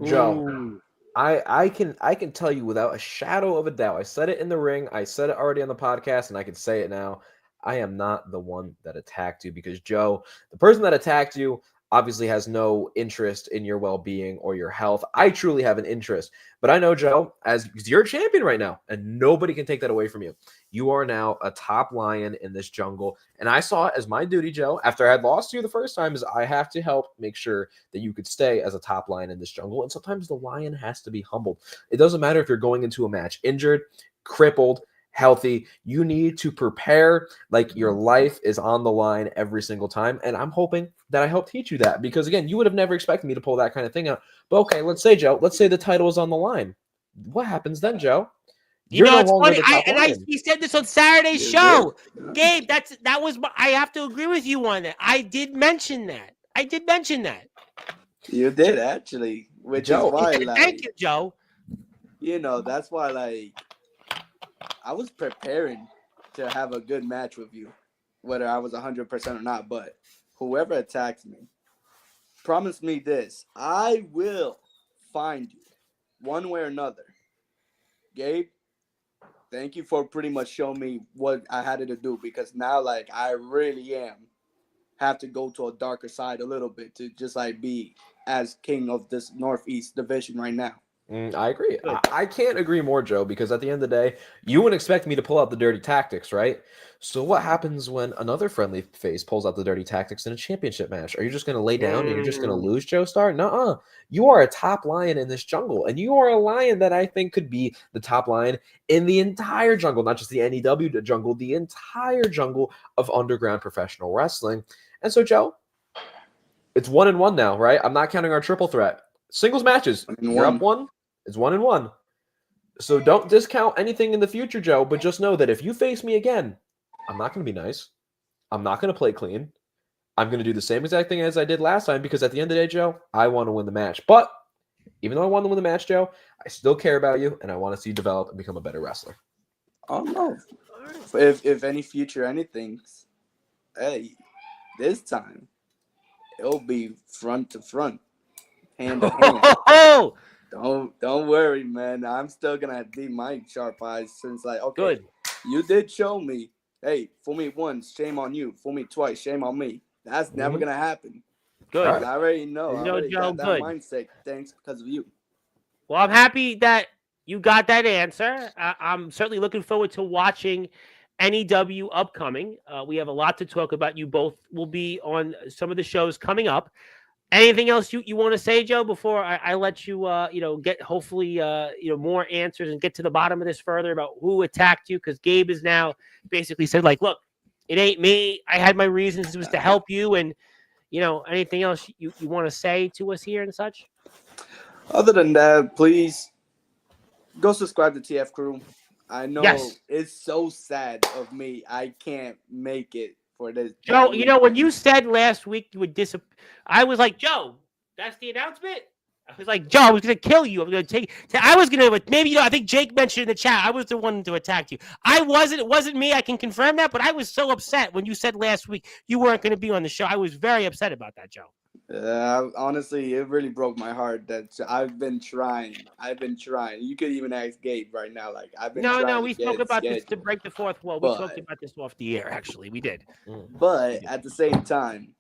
Joe, Ooh. I can tell you without a shadow of a doubt. I said it in the ring. I said it already on the podcast, and I can say it now. I am not the one that attacked you because Joe, the person that attacked you, obviously has no interest in your well-being or your health. I truly have an interest, but I know Joe, as because you're a champion right now, and nobody can take that away from you. You are now a top lion in this jungle, and I saw it as my duty, Joe, after I had lost to you the first time, is I have to help make sure that you could stay as a top lion in this jungle. And sometimes the lion has to be humbled. It doesn't matter if you're going into a match injured, crippled, healthy. You need to prepare like your life is on the line every single time. And I'm hoping that I help teach you that because, again, you would have never expected me to pull that kind of thing out. But okay, let's say, Joe, let's say the title is on the line. What happens then, Joe? You're no It's longer funny. the top lion. We said this on Saturday's You show. did? Gabe, that was. I have to agree with you on that. I did mention that. You did, actually, which Joe, is why, Thank you, Joe. that's why, I was preparing to have a good match with you, whether I was 100% or not. But whoever attacks me, promise me this: I will find you, one way or another. Gabe, thank you for pretty much showing me what I had to do because now, I really have to go to a darker side a little bit to just be as king of this Northeast division right now. I agree. I can't agree more, Joe, because at the end of the day, you wouldn't expect me to pull out the dirty tactics, right? So what happens when another friendly face pulls out the dirty tactics in a championship match? Are you just going to lay down and you're just going to lose, Joe Star? Nuh-uh. You are a top lion in this jungle, and you are a lion that I think could be the top lion in the entire jungle, not just the NEW jungle, the entire jungle of underground professional wrestling. And so, Joe, it's 1-1 now, right? I'm not counting our triple threat. Singles matches, you're up one. It's 1-1. So don't discount anything in the future, Joe, but just know that if you face me again, I'm not going to be nice. I'm not going to play clean. I'm going to do the same exact thing as I did last time because at the end of the day, Joe, I want to win the match. But even though I want to win the match, Joe, I still care about you and I want to see you develop and become a better wrestler. Oh, no. If any future anything, hey, this time, it'll be front to front, hand to hand. Don't worry, man. I'm still gonna be my sharp eyes since okay, Good. You did show me. Hey, fool me once, shame on you. Fool me twice, shame on me. That's never gonna happen. Good. Right. I already know. I already Joe, got that good. mindset. Thanks because of you. Well, I'm happy that you got that answer. I'm certainly looking forward to watching NEW upcoming. We have a lot to talk about. You both will be on some of the shows coming up. Anything else you want to say, Joe, before I let you, get hopefully, more answers and get to the bottom of this further about who attacked you? Because Gabe is now basically said, look, it ain't me. I had my reasons. It was to help you. And, anything else you want to say to us here and such? Other than that, please go subscribe to TF Crew. I know It's so sad of me. I can't make it for this. Joe, when you said last week you would I was like, Joe, that's the announcement? I was like, Joe, I was going to kill you. I'm going to I was going to, maybe, I think Jake mentioned in the chat, I was the one to attack you. It wasn't me. I can confirm that, but I was so upset when you said last week you weren't going to be on the show. I was very upset about that, Joe. Honestly, it really broke my heart that I've been trying. You could even ask Gabe right now. I've been trying. No, we spoke about this to break the fourth wall. We spoke about this off the air, actually. We did. But at the same time,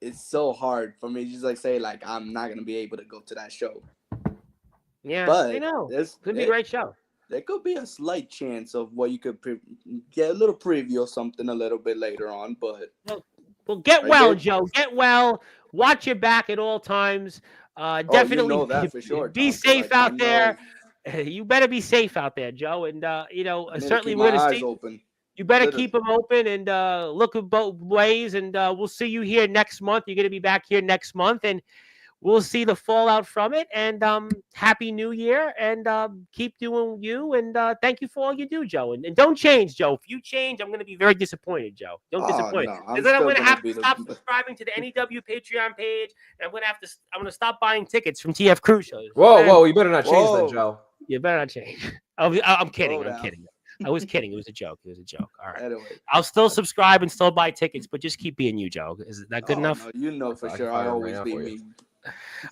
it's so hard for me to just say I'm not going to be able to go to that show. Yeah, but I know. Could be a great show. There could be a slight chance of what you could get a little preview or something a little bit later on. But well, get well, Joe. Get well. Watch your back at all times. Definitely you know that for sure. Be safe out there. You better be safe out there, Joe. And certainly we're going to see. Open. You better keep them open and look at both ways. And we'll see you here next month. You're going to be back here next month, and we'll see the fallout from it. And happy New Year, and keep doing you. And thank you for all you do, Joe. And don't change, Joe. If you change, I'm going to be very disappointed, Joe. Don't Oh disappoint. no, I'm Because then I'm still going to gonna have be to stop subscribing to the NEW Patreon page, and I'm going to stop buying tickets from TF Crew shows. Whoa, you better not change that, Whoa. Joe. You better not change. I'm kidding. Slow I'm down. kidding. I was kidding. It was a joke. All right. Anyway, I'll still subscribe and still buy tickets, but just keep being you, Joe. Is that good enough? No, you know for I sure. can I fire him always right now be for you. me.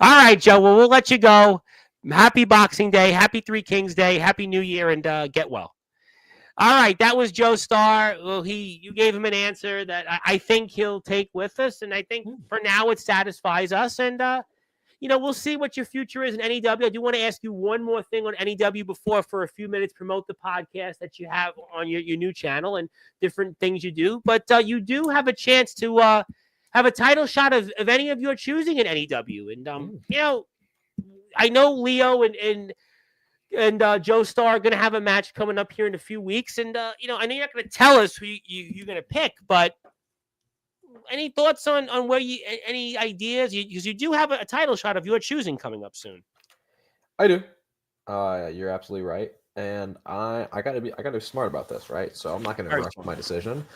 All right, Joe. Well, we'll let you go. Happy Boxing Day. Happy Three Kings Day. Happy New Year, and get well. All right, that was Joe Starr. Well, you gave him an answer that I think he'll take with us, and I think for now it satisfies us. And we'll see what your future is in NEW. I do want to ask you one more thing on NEW before, for a few minutes, promote the podcast that you have on your new channel and different things you do. But you do have a chance to have a title shot of any of your choosing in NEW. And I know Leo and Joe Starr are going to have a match coming up here in a few weeks. And I know you're not going to tell us who you're going to pick, but any thoughts on where any ideas? Because you do have a title shot of your choosing coming up soon. I do. You're absolutely right, and I gotta be smart about this, right? So I'm not gonna rush my decision.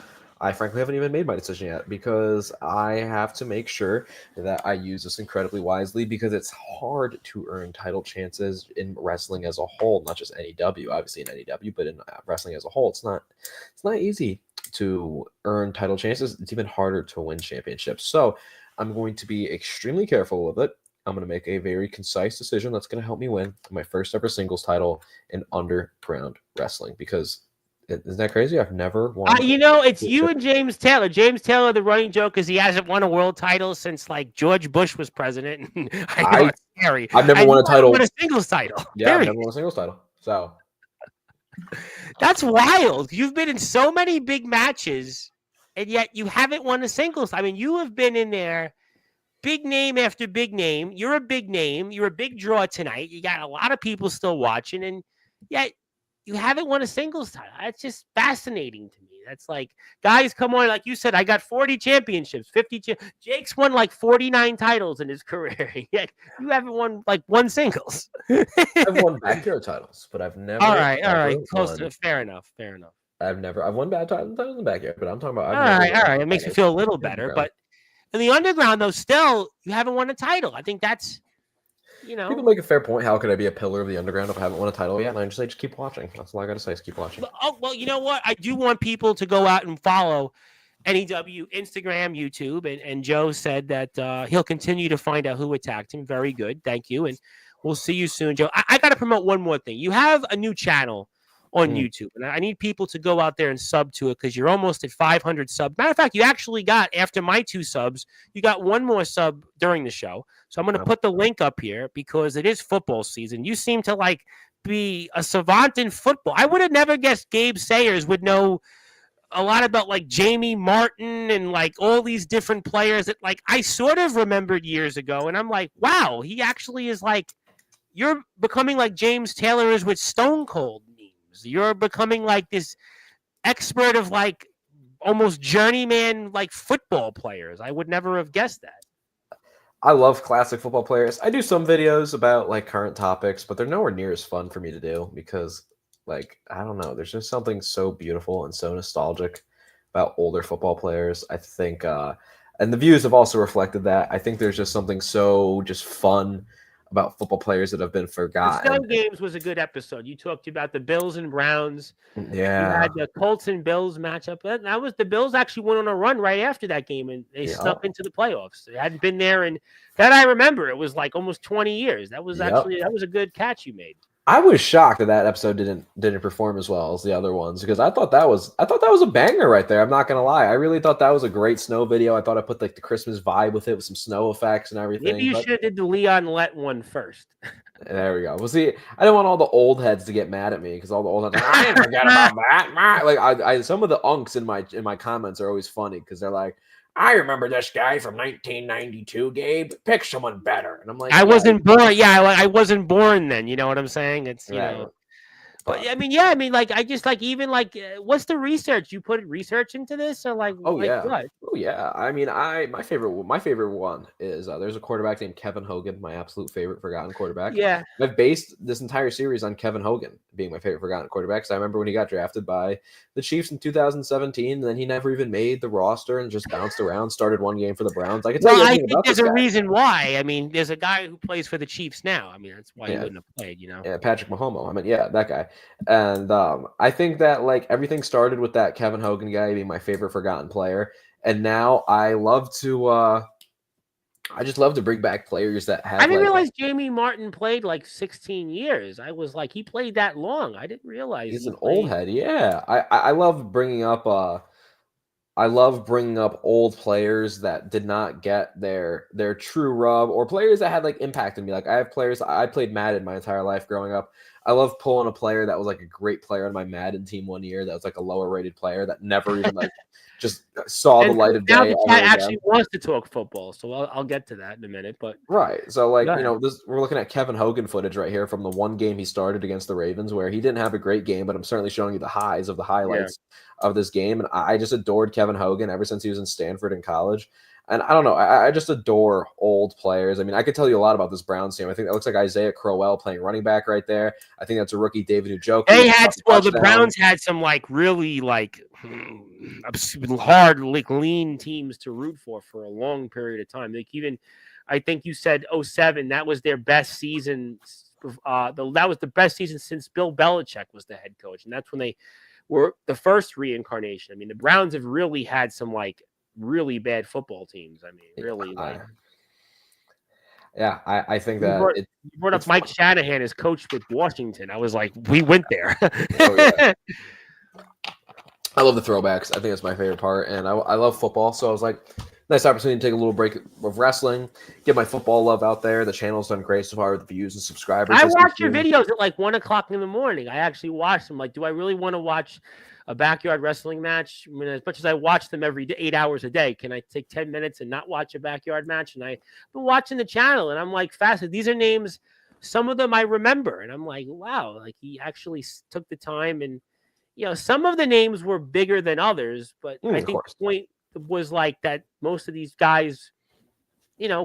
I frankly haven't even made my decision yet because I have to make sure that I use this incredibly wisely, because it's hard to earn title chances in wrestling as a whole, not just NEW, obviously in NEW, but in wrestling as a whole. It's not easy to earn title chances. It's even harder to win championships. So I'm going to be extremely careful with it. I'm going to make a very concise decision that's going to help me win my first ever singles title in underground wrestling, because isn't that crazy? I've never won. It's you and James Taylor. James Taylor, the running joke is he hasn't won a world title since like George Bush was president. I know it's scary. I've never won a title. Won a singles title. Yeah, I've never won a singles title. So that's wild. You've been in so many big matches, and yet you haven't won a singles. I mean, you have been in there, big name after big name. You're a big name. You're a big draw tonight. You got a lot of people still watching, and yet you haven't won a singles title. That's just fascinating to me. That's like, guys, come on. Like you said, I got 40 championships, 50. Jake's won like 49 titles in his career. Yet you haven't won like one singles. I've won backyard titles, but I've never. All right. Close to fair enough. I've won titles in the backyard, but I'm talking about. All right. It makes me feel a little better, but in the underground, though, still you haven't won a title. I think that's. People make a fair point. How could I be a pillar of the underground if I haven't won a title yet? And I just say, just keep watching. That's all I got to say is keep watching. Well, you know what? I do want people to go out and follow NEW, Instagram, YouTube. And Joe said that he'll continue to find out who attacked him. Very good. Thank you. And we'll see you soon, Joe. I got to promote one more thing. You have a new channel on YouTube, and I need people to go out there and sub to it because you're almost at 500 subs. Matter of fact, you actually got, after my 2 subs, you got 1 more sub during the show. So I'm going to put the link up here because it is football season. You seem to be a savant in football. I would have never guessed Gabe Sayers would know a lot about Jamie Martin and all these different players that I sort of remembered years ago. And I'm like, wow, he actually is you're becoming like James Taylor is with Stone Cold. You're becoming this expert of almost journeyman football players. I would never have guessed that. I love classic football players. I do some videos about current topics, but they're nowhere near as fun for me to do because I don't know, there's just something so beautiful and so nostalgic about older football players. I think and the views have also reflected that. I think there's just something so just fun about football players that have been forgotten. The Stone Games was a good episode. You talked about the Bills and Browns. Yeah. You had the Colts and Bills matchup. That was the Bills actually went on a run right after that game, and they snuck into the playoffs. They hadn't been there, and that I remember. It was almost 20 years. That was actually that was a good catch you made. I was shocked that episode didn't perform as well as the other ones because I thought that was a banger right there. I'm not gonna lie, I really thought that was a great snow video. I thought I put the Christmas vibe with it with some snow effects and everything. Maybe you should have did the Leon Lett one first. There we go. Well, see, I didn't want all the old heads to get mad at me because all the old heads I didn't forget about that. I some of the unks in my comments are always funny because they're like, I remember this guy from 1992, Gabe. Pick someone better. And I'm like, I wasn't born. Yeah, I wasn't born then. You know what I'm saying? It's, you know. But spot. I mean, like I just like even like what's the research? You put research into this or like Oh like yeah. what? Oh yeah. I mean, my favorite one is there's a quarterback named Kevin Hogan, my absolute favorite forgotten quarterback. Yeah. I've based this entire series on Kevin Hogan being my favorite forgotten quarterback. So I remember when he got drafted by the Chiefs in 2017, and then he never even made the roster and just bounced around, started one game for the Browns. I can tell Well, you I everything think about there's this a guy. reason why. I mean, there's a guy who plays for the Chiefs now. I mean, that's why he Yeah. wouldn't have played, you know. Yeah, Patrick Mahomes. I mean, yeah, that guy. And I think that like everything started with that Kevin Hogan guy being my favorite forgotten player. And now I just love to bring back players that I have didn't like realize Jamie Martin played like 16 years. I was like, he played that long. I didn't realize he's he an old played. head. Yeah. I love bringing up old players that did not get their true rub, or players that had like impacted me. Like I have players I played Madden my entire life growing up. I love pulling a player that was like a great player on my Madden team one year that was like a lower rated player that never even like just saw the And light of now day the chat ever actually again. wants to talk football, so I'll get to that in a minute. But Right. So like, go ahead. we're looking at Kevin Hogan footage right here from the one game he started against the Ravens where he didn't have a great game, but I'm certainly showing you the highs of the Yeah. highlights of this game. And I just adored Kevin Hogan ever since he was in Stanford in college. And I don't know, I just adore old players. I mean, I could tell you a lot about this Browns team. I think that looks like Isaiah Crowell playing running back right there. I think that's a rookie David Njoku They with a had couple well, the touchdowns. Browns had some like really like hard like lean teams to root for a long period of time. Like even, I think you said '07. That was their best season. That was the best season since Bill Belichick was the head coach, and that's when they were the first reincarnation. I mean, the Browns have really had some like really bad football teams. I mean, really like. I think You that brought, you brought up it's Mike fun. Shanahan as coach with Washington. I was like, we went there. Oh yeah. I love the throwbacks. I think that's my favorite part, and I love football. So I was like, nice opportunity to take a little break of wrestling, get my football love out there. The channel's done great so far with views and subscribers. I Let's keep watch your doing. videos at like 1:00 in the morning. I actually watch them. Like, do I really want to watch a backyard wrestling match? I mean, as much as I watch them every day, 8 hours a day, can I take 10 minutes and not watch a backyard match? And I've been watching the channel, and I'm like fascinated. These are names. Some of them I remember, and I'm like, wow, like he actually took the time. And some of the names were bigger than others, but I Of think course. the point was like that most of these guys,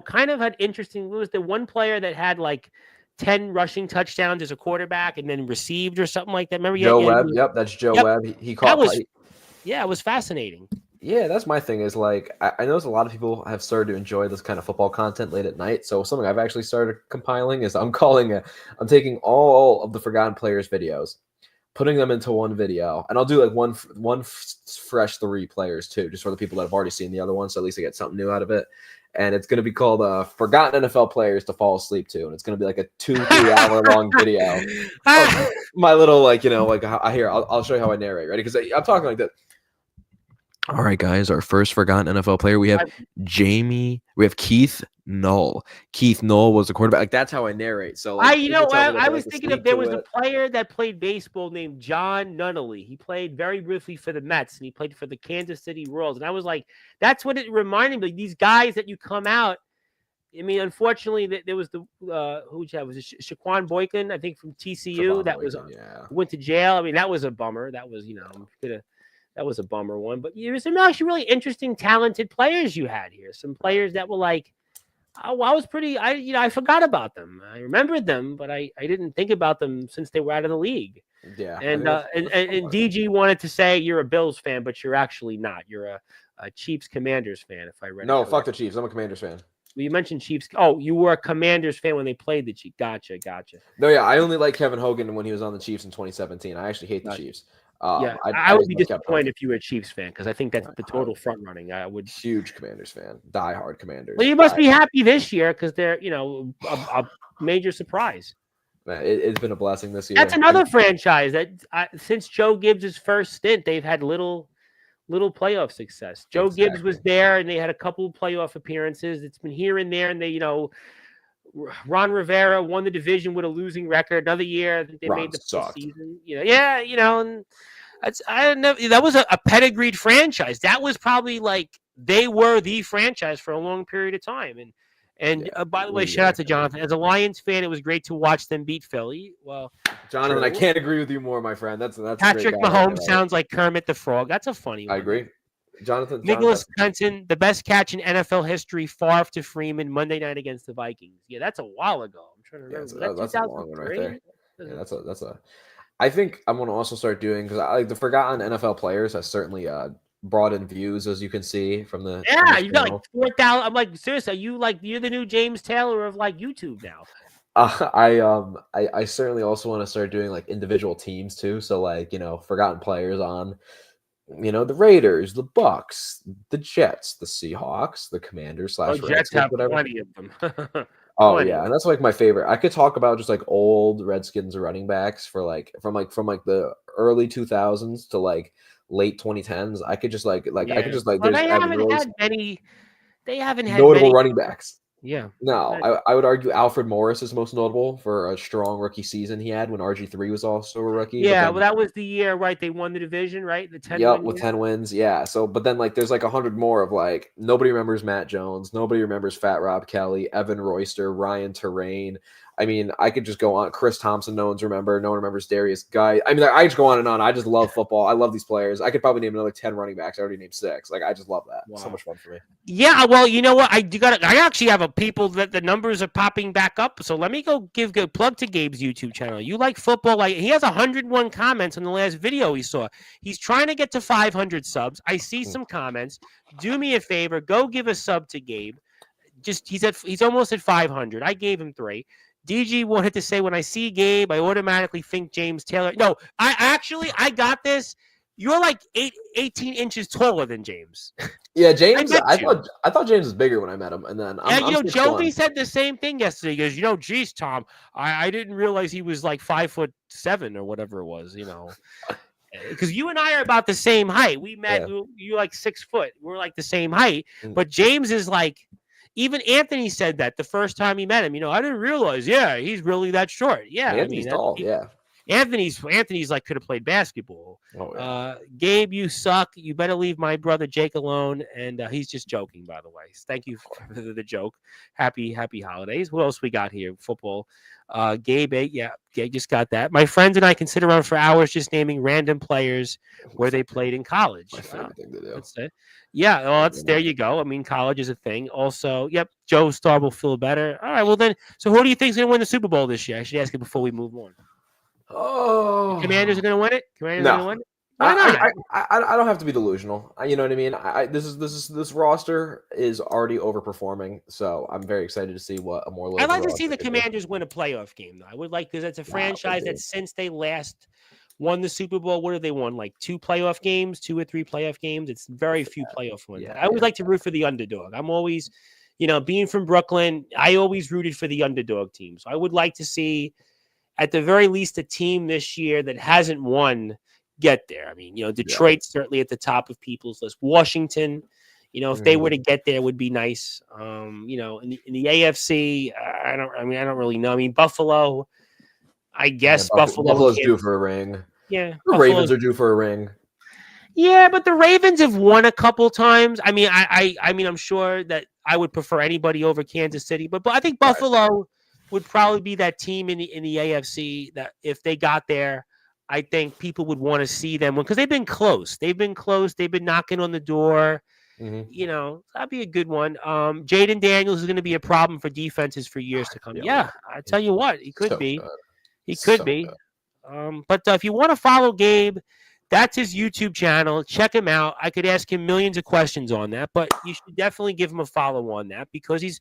kind of had interesting moves. The one player that had like 10 rushing touchdowns as a quarterback and then received or something like that. Remember? Joe Webb. Yep, that's Joe Yep. Webb. He That caught. was, it was fascinating. Yeah, that's my thing. Is like I notice a lot of people have started to enjoy this kind of football content late at night. So something I've actually started compiling is I'm taking all of the forgotten players videos, putting them into one video, and I'll do like one fresh 3 players too, just for the people that have already seen the other one, so at least they get something new out of it. And it's going to be called "Forgotten NFL Players to Fall Asleep To," and it's going to be like a 2-3 hour long video. My little like I'll show you how I narrate. Ready? Because I'm talking like that. All right, guys. Our first forgotten NFL player. We have Keith Null. Keith Null was the quarterback. Like that's how I narrate. So like, I was thinking of there was a player that played baseball named John Nunnally. He played very briefly for the Mets, and he played for the Kansas City Royals. And I was like, that's what it reminded me. These guys that you come out. I mean, unfortunately, there was the who was it Shaquan Boykin, I think from TCU, went to jail. I mean, that was a bummer. That was that was a bummer one. But there was some actually really interesting, talented players you had here. Some players that were like, oh, I was pretty. I forgot about them. I remembered them, but I didn't think about them since they were out of the league. Yeah. And DG wanted to say you're a Bills fan, but you're actually not. You're a Chiefs Commanders fan. If I read no, it fuck the Chiefs. I'm a Commanders fan. Well, you mentioned Chiefs. Oh, you were a Commanders fan when they played the Chiefs. Gotcha. No, yeah, I only like Kevin Hogan when he was on the Chiefs in 2017. I actually hate the Chiefs. I would be disappointed if you were a Chiefs fan because I think that's the total front running. I would huge Commanders fan, diehard Commanders. Well, you must be happy this year because they're a major surprise. Man, it's been a blessing this year. That's another franchise that since Joe Gibbs' first stint, they've had little playoff success. Joe Gibbs was there, and they had a couple of playoff appearances. It's been here and there, and they Ron Rivera won the division with a losing record. Another year they made the postseason. And I don't know. That was a pedigreed franchise. That was probably like they were the franchise for a long period of time. And by the way, shout out to Jonathan. As a Lions fan, it was great to watch them beat Philly. Well, Jonathan, I can't agree with you more, my friend. That's Patrick a great guy Mahomes right there. sounds like Kermit the Frog. That's a funny one. I agree. Jonathan. Nicholas Penton, the best catch in NFL history, Favre to Freeman, Monday night against the Vikings. Yeah, that's a while ago. I'm trying to remember. Yeah, that's a long one right there. Yeah, that's a. I think I'm going to also start doing, because I like the forgotten NFL players has certainly brought in views, as you can see from the. Yeah, you got like 4,000. I'm like, seriously, you're the new James Taylor of like YouTube now. I certainly also want to start doing like individual teams too. So like, forgotten players on, the Raiders, the Bucks, the Jets, the Seahawks, the Commanders / Jets have plenty of them. Oh yeah, and that's like my favorite. I could talk about just like old Redskins running backs from the early 2000s to like late 2010s. I could just like I could just like well, they haven't had many. They haven't had notable many running backs. Yeah. No, I would argue Alfred Morris is most notable for a strong rookie season he had when RG3 was also a rookie. Yeah, well, that was the year, right? They won the division, right? The 10 Yep, with 10 wins. Yeah. So, but then like there's like 100 more of like nobody remembers Matt Jones, nobody remembers Fat Rob Kelly, Evan Royster, Ryan Terrain. I mean, I could just go on. Chris Thompson, no one remembers Darius Guy. I mean, I just go on and on. I just love football. I love these players. I could probably name another 10 running backs. I already named 6. Like, I just love that. Wow. So much fun for me. Yeah, well, you know what? I actually have a people that the numbers are popping back up. So let me go give a plug to Gabe's YouTube channel. You like football? Like, he has 101 comments on the last video he saw. He's trying to get to 500 subs. I see some comments. Do me a favor. Go give a sub to Gabe. He's almost at 500. I gave him 3. DG wanted to say, when I see Gabe, I automatically think James Taylor. No, I got this. You're like 18 inches taller than James. Yeah, James. I thought James was bigger when I met him, and then Jovi said the same thing yesterday. He goes, geez, Tom, I didn't realize he was like 5'7" or whatever it was. Because you and I are about the same height. We met. Yeah. You're like 6 foot. We're like the same height, but James is like. Even Anthony said that the first time he met him. I didn't realize. Yeah, he's really that short. Yeah, Anthony's tall. Yeah, Anthony's like could have played basketball. Oh, yeah. Gabe, you suck. You better leave my brother Jake alone. And he's just joking, by the way. Thank you for the joke. Happy holidays. What else we got here? Football. Gabe, Gabe just got that. My friends and I can sit around for hours just naming random players where they played in college. My favorite thing to do. That's it. Yeah, well, there you go. I mean, college is a thing. Also, yep, Joe Star will feel better. All right, well then, so who do you think is going to win the Super Bowl this year? I should ask you before we move on. Oh, the Commanders are going to win it. Commanders are going to win it. I don't have to be delusional. You know what I mean? This roster is already overperforming, so I'm very excited to see what a more. I'd like to see the Commanders win a playoff game, though. I would like, because it's a franchise that since they last won the Super Bowl, what have they won? Like 2 playoff games, 2 or 3 playoff games. It's very few playoff wins. I always like to root for the underdog. I'm always, being from Brooklyn, I always rooted for the underdog team. So I would like to see, at the very least, a team this year that hasn't won get there. I mean, Detroit's certainly at the top of people's list. Washington, if they were to get there, would be nice. In the AFC, I don't really know. I mean, Buffalo, I guess Buffalo's due for a ring. Yeah, the Ravens are due for a ring. Yeah, but the Ravens have won a couple times. I mean, I'm sure that I would prefer anybody over Kansas City, but I think Buffalo would probably be that team in the AFC that if they got there, I think people would want to see them because they've been close. They've been knocking on the door. Mm-hmm. That'd be a good one. Jaden Daniels is going to be a problem for defenses for years to come. Yeah, I tell you what, he could be. Good. He could be. But if you want to follow Gabe, that's his YouTube channel. Check him out. I could ask him millions of questions on that, but you should definitely give him a follow on that because he's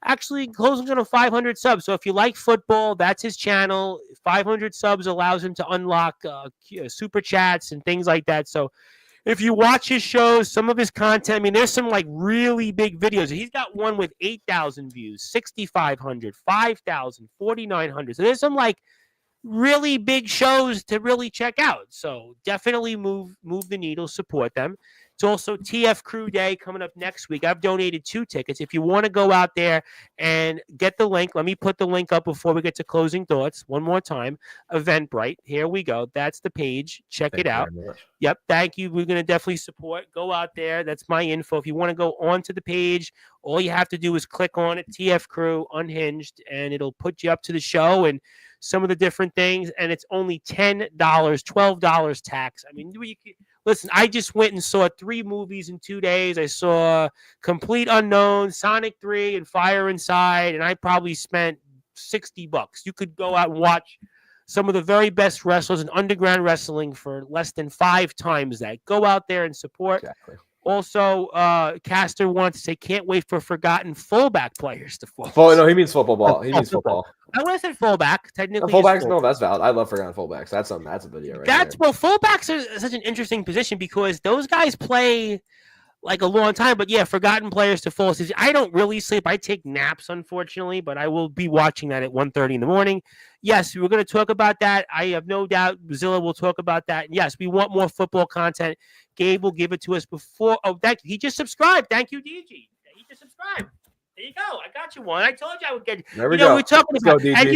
actually closing on a 500 subs. So if you like football, that's his channel. 500 subs allows him to unlock super chats and things like that. So if you watch his shows, some of his content, I mean, there's some like really big videos. He's got one with 8,000 views, 6,500, 5,000, 4,900. So there's some like really big shows to really check out. So definitely move the needle, support them. It's also TF Crew Day coming up next week. I've donated 2 tickets. If you want to go out there and get the link, let me put the link up before we get to closing thoughts one more time. Eventbrite. Here we go. That's the page. Check it out. Yep. Thank you. We're going to definitely support. Go out there. That's my info. If you want to go onto the page, all you have to do is click on it, TF Crew Unhinged, and it'll put you up to the show and some of the different things. And it's only $10, $12 tax. I mean, listen, I just went and saw 3 movies in 2 days. I saw Complete Unknown, Sonic 3, and Fire Inside, and I probably spent $60. You could go out and watch some of the very best wrestlers in underground wrestling for less than 5 times that. Go out there and support. Exactly. Also, Caster wants to say, can't wait for forgotten fullback players to fall. No, he means football ball. He means football. I would have said fullback. Technically, fullbacks. No, that's valid. I love forgotten fullbacks. That's a video right there. Well, fullbacks are such an interesting position because those guys play like a long time. But yeah, forgotten players to full season. I don't really sleep. I take naps, unfortunately, but I will be watching that at 1:30 in the morning. Yes, we're going to talk about that. I have no doubt Zilla will talk about that. And yes, we want more football content. Gabe will give it to us before. Oh, he just subscribed. Thank you, DG. He just subscribed. There you go. I got you one. I told you I would get. There we go. We're talking about. Go, and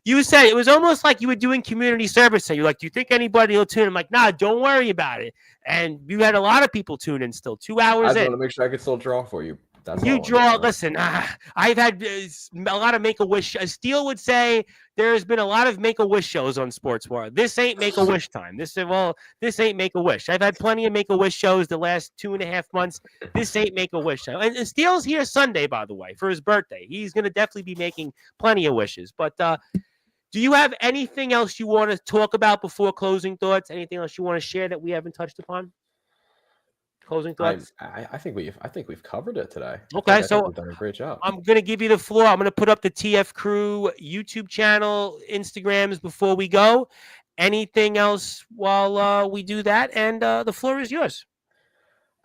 you said it was almost like you were doing community service. So you're like, do you think anybody will tune? I'm like, nah, don't worry about it. And you had a lot of people tune in still. 2 hours in. I want to make sure I could still draw for you. You draw. Listen, I've had a lot of Make-A-Wish. Steele would say there's been a lot of Make-A-Wish shows on Sportswire. This ain't Make-A-Wish time. This ain't Make-A-Wish. I've had plenty of Make-A-Wish shows the last 2.5 months. This ain't Make-A-Wish time. And Steele's here Sunday, by the way, for his birthday. He's going to definitely be making plenty of wishes. But do you have anything else you want to talk about before closing thoughts? Anything else you want to share that we haven't touched upon? Closing thoughts. I think we've covered it today. Okay, so we've done a great job. I'm gonna give you the floor. I'm gonna put up the TF Crew YouTube channel, Instagrams before we go. Anything else while we do that? And the floor is yours.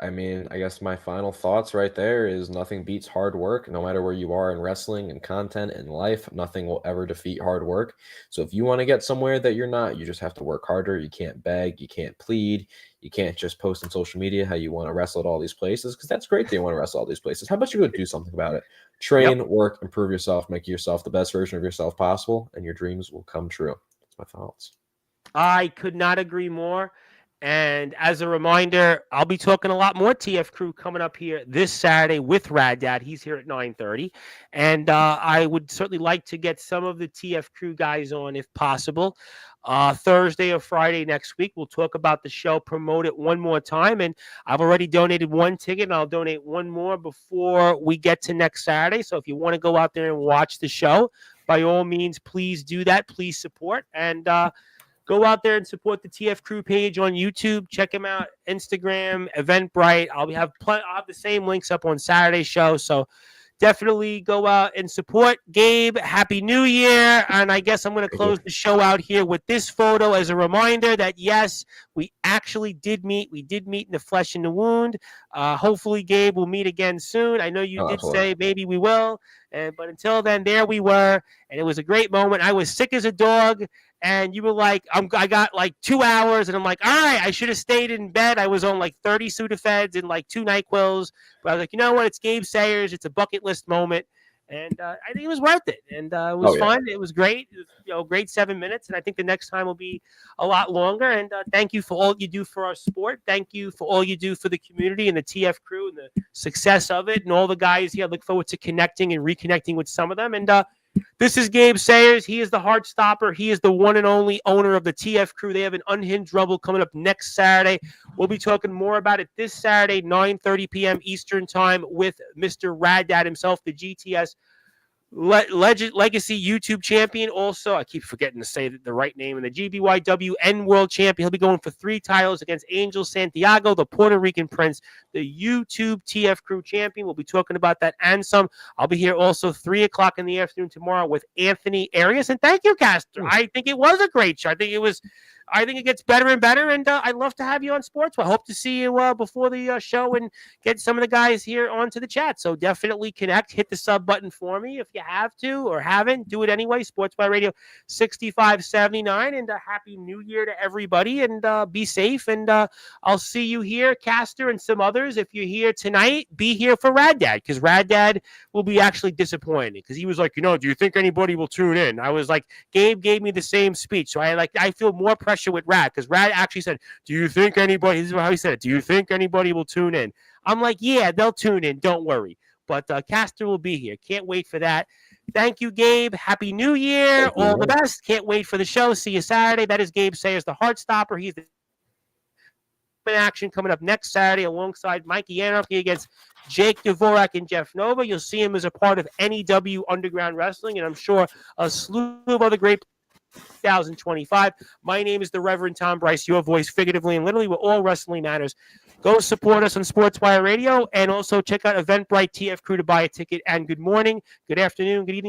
I mean, I guess my final thoughts right there is nothing beats hard work. No matter where you are in wrestling and content and life, nothing will ever defeat hard work. So if you want to get somewhere that you're not, you just have to work harder. You can't beg. You can't plead. You can't just post on social media how you want to wrestle at all these places, because that's great that you want to wrestle all these places. How about you go do something about it? Train, work, improve yourself, make yourself the best version of yourself possible, and your dreams will come true. That's my thoughts. I could not agree more. And as a reminder, I'll be talking a lot more TF Crew coming up here this Saturday with Rad Dad. He's here at 9:30. And I would certainly like to get some of the TF Crew guys on if possible. Thursday or Friday next week, we'll talk about the show, promote it one more time. And I've already donated 1 ticket, and I'll donate 1 more before we get to next Saturday. So if you want to go out there and watch the show, by all means, please do that. Please support. And go out there and support the TF Crew page on YouTube. Check them out. Instagram, Eventbrite. I'll have the same links up on Saturday's show. So definitely go out and support. Gabe, Happy New Year. And I guess I'm going to close the show out here with this photo as a reminder that, yes, we actually did meet. We did meet in the flesh and the wound. Hopefully, Gabe, we'll meet again soon. I know you did say maybe we will. But until then, there we were. And it was a great moment. I was sick as a dog. And you were like, I got like 2 hours. And I'm like, all right, I should have stayed in bed. I was on like 30 Sudafeds and like 2 NyQuils. But I was like, you know what? It's Gabe Sayers. It's a bucket list moment. And I think it was worth it. And it was fun. It was great. It was, great 7 minutes. And I think the next time will be a lot longer. And thank you for all you do for our sport. Thank you for all you do for the community and the TF Crew and the success of it. And all the guys here. I look forward to connecting and reconnecting with some of them. And this is Gabe Sayers. He is the Heartstopper. He is the one and only owner of the TF Crew. They have an Unhinged Rumble coming up next Saturday. We'll be talking more about it this Saturday, 9:30 p.m. Eastern Time with Mr. Rad Dad himself, the GTS Legacy YouTube champion. Also, I keep forgetting to say the right name, and the GBYWN World Champion. He'll be going for 3 titles against Angel Santiago, the Puerto Rican Prince, the YouTube TF Crew champion. We'll be talking about that and some. I'll be here also 3 o'clock in the afternoon tomorrow with Anthony Arias. And thank you, Caster. I think it was a great show. I think it was I think it gets better and better, and I'd love to have you on Sports. I hope to see you before the show and get some of the guys here onto the chat. So definitely connect. Hit the sub button for me if you have to or haven't. Do it anyway. Sportswire Radio 6579, and a happy New Year to everybody. And be safe. And I'll see you here, Caster, and some others. If you're here tonight, be here for Rad Dad, because Rad Dad will be actually disappointed, because he was like, do you think anybody will tune in? I was like, Gabe gave me the same speech, so I feel more pressure with Rad, because Rad actually said, do you think anybody, this is how he said it, do you think anybody will tune in? I'm like, yeah, they'll tune in, don't worry. But Caster will be here. Can't wait for that. Thank you, Gabe. Happy New Year. All the best. Can't wait for the show. See you Saturday. That is Gabe Sayers, the Heartstopper. He's the action coming up next Saturday alongside Mikey Anarchy against Jake Dvorak and Jeff Nova. You'll see him as a part of NEW Underground Wrestling, and I'm sure a slew of other great 2025. My name is the Reverend Tom Bryce, your voice figuratively and literally where all wrestling matters. Go support us on Sportswire Radio, and also check out Eventbrite TF Crew to buy a ticket. And good morning, good afternoon, good evening.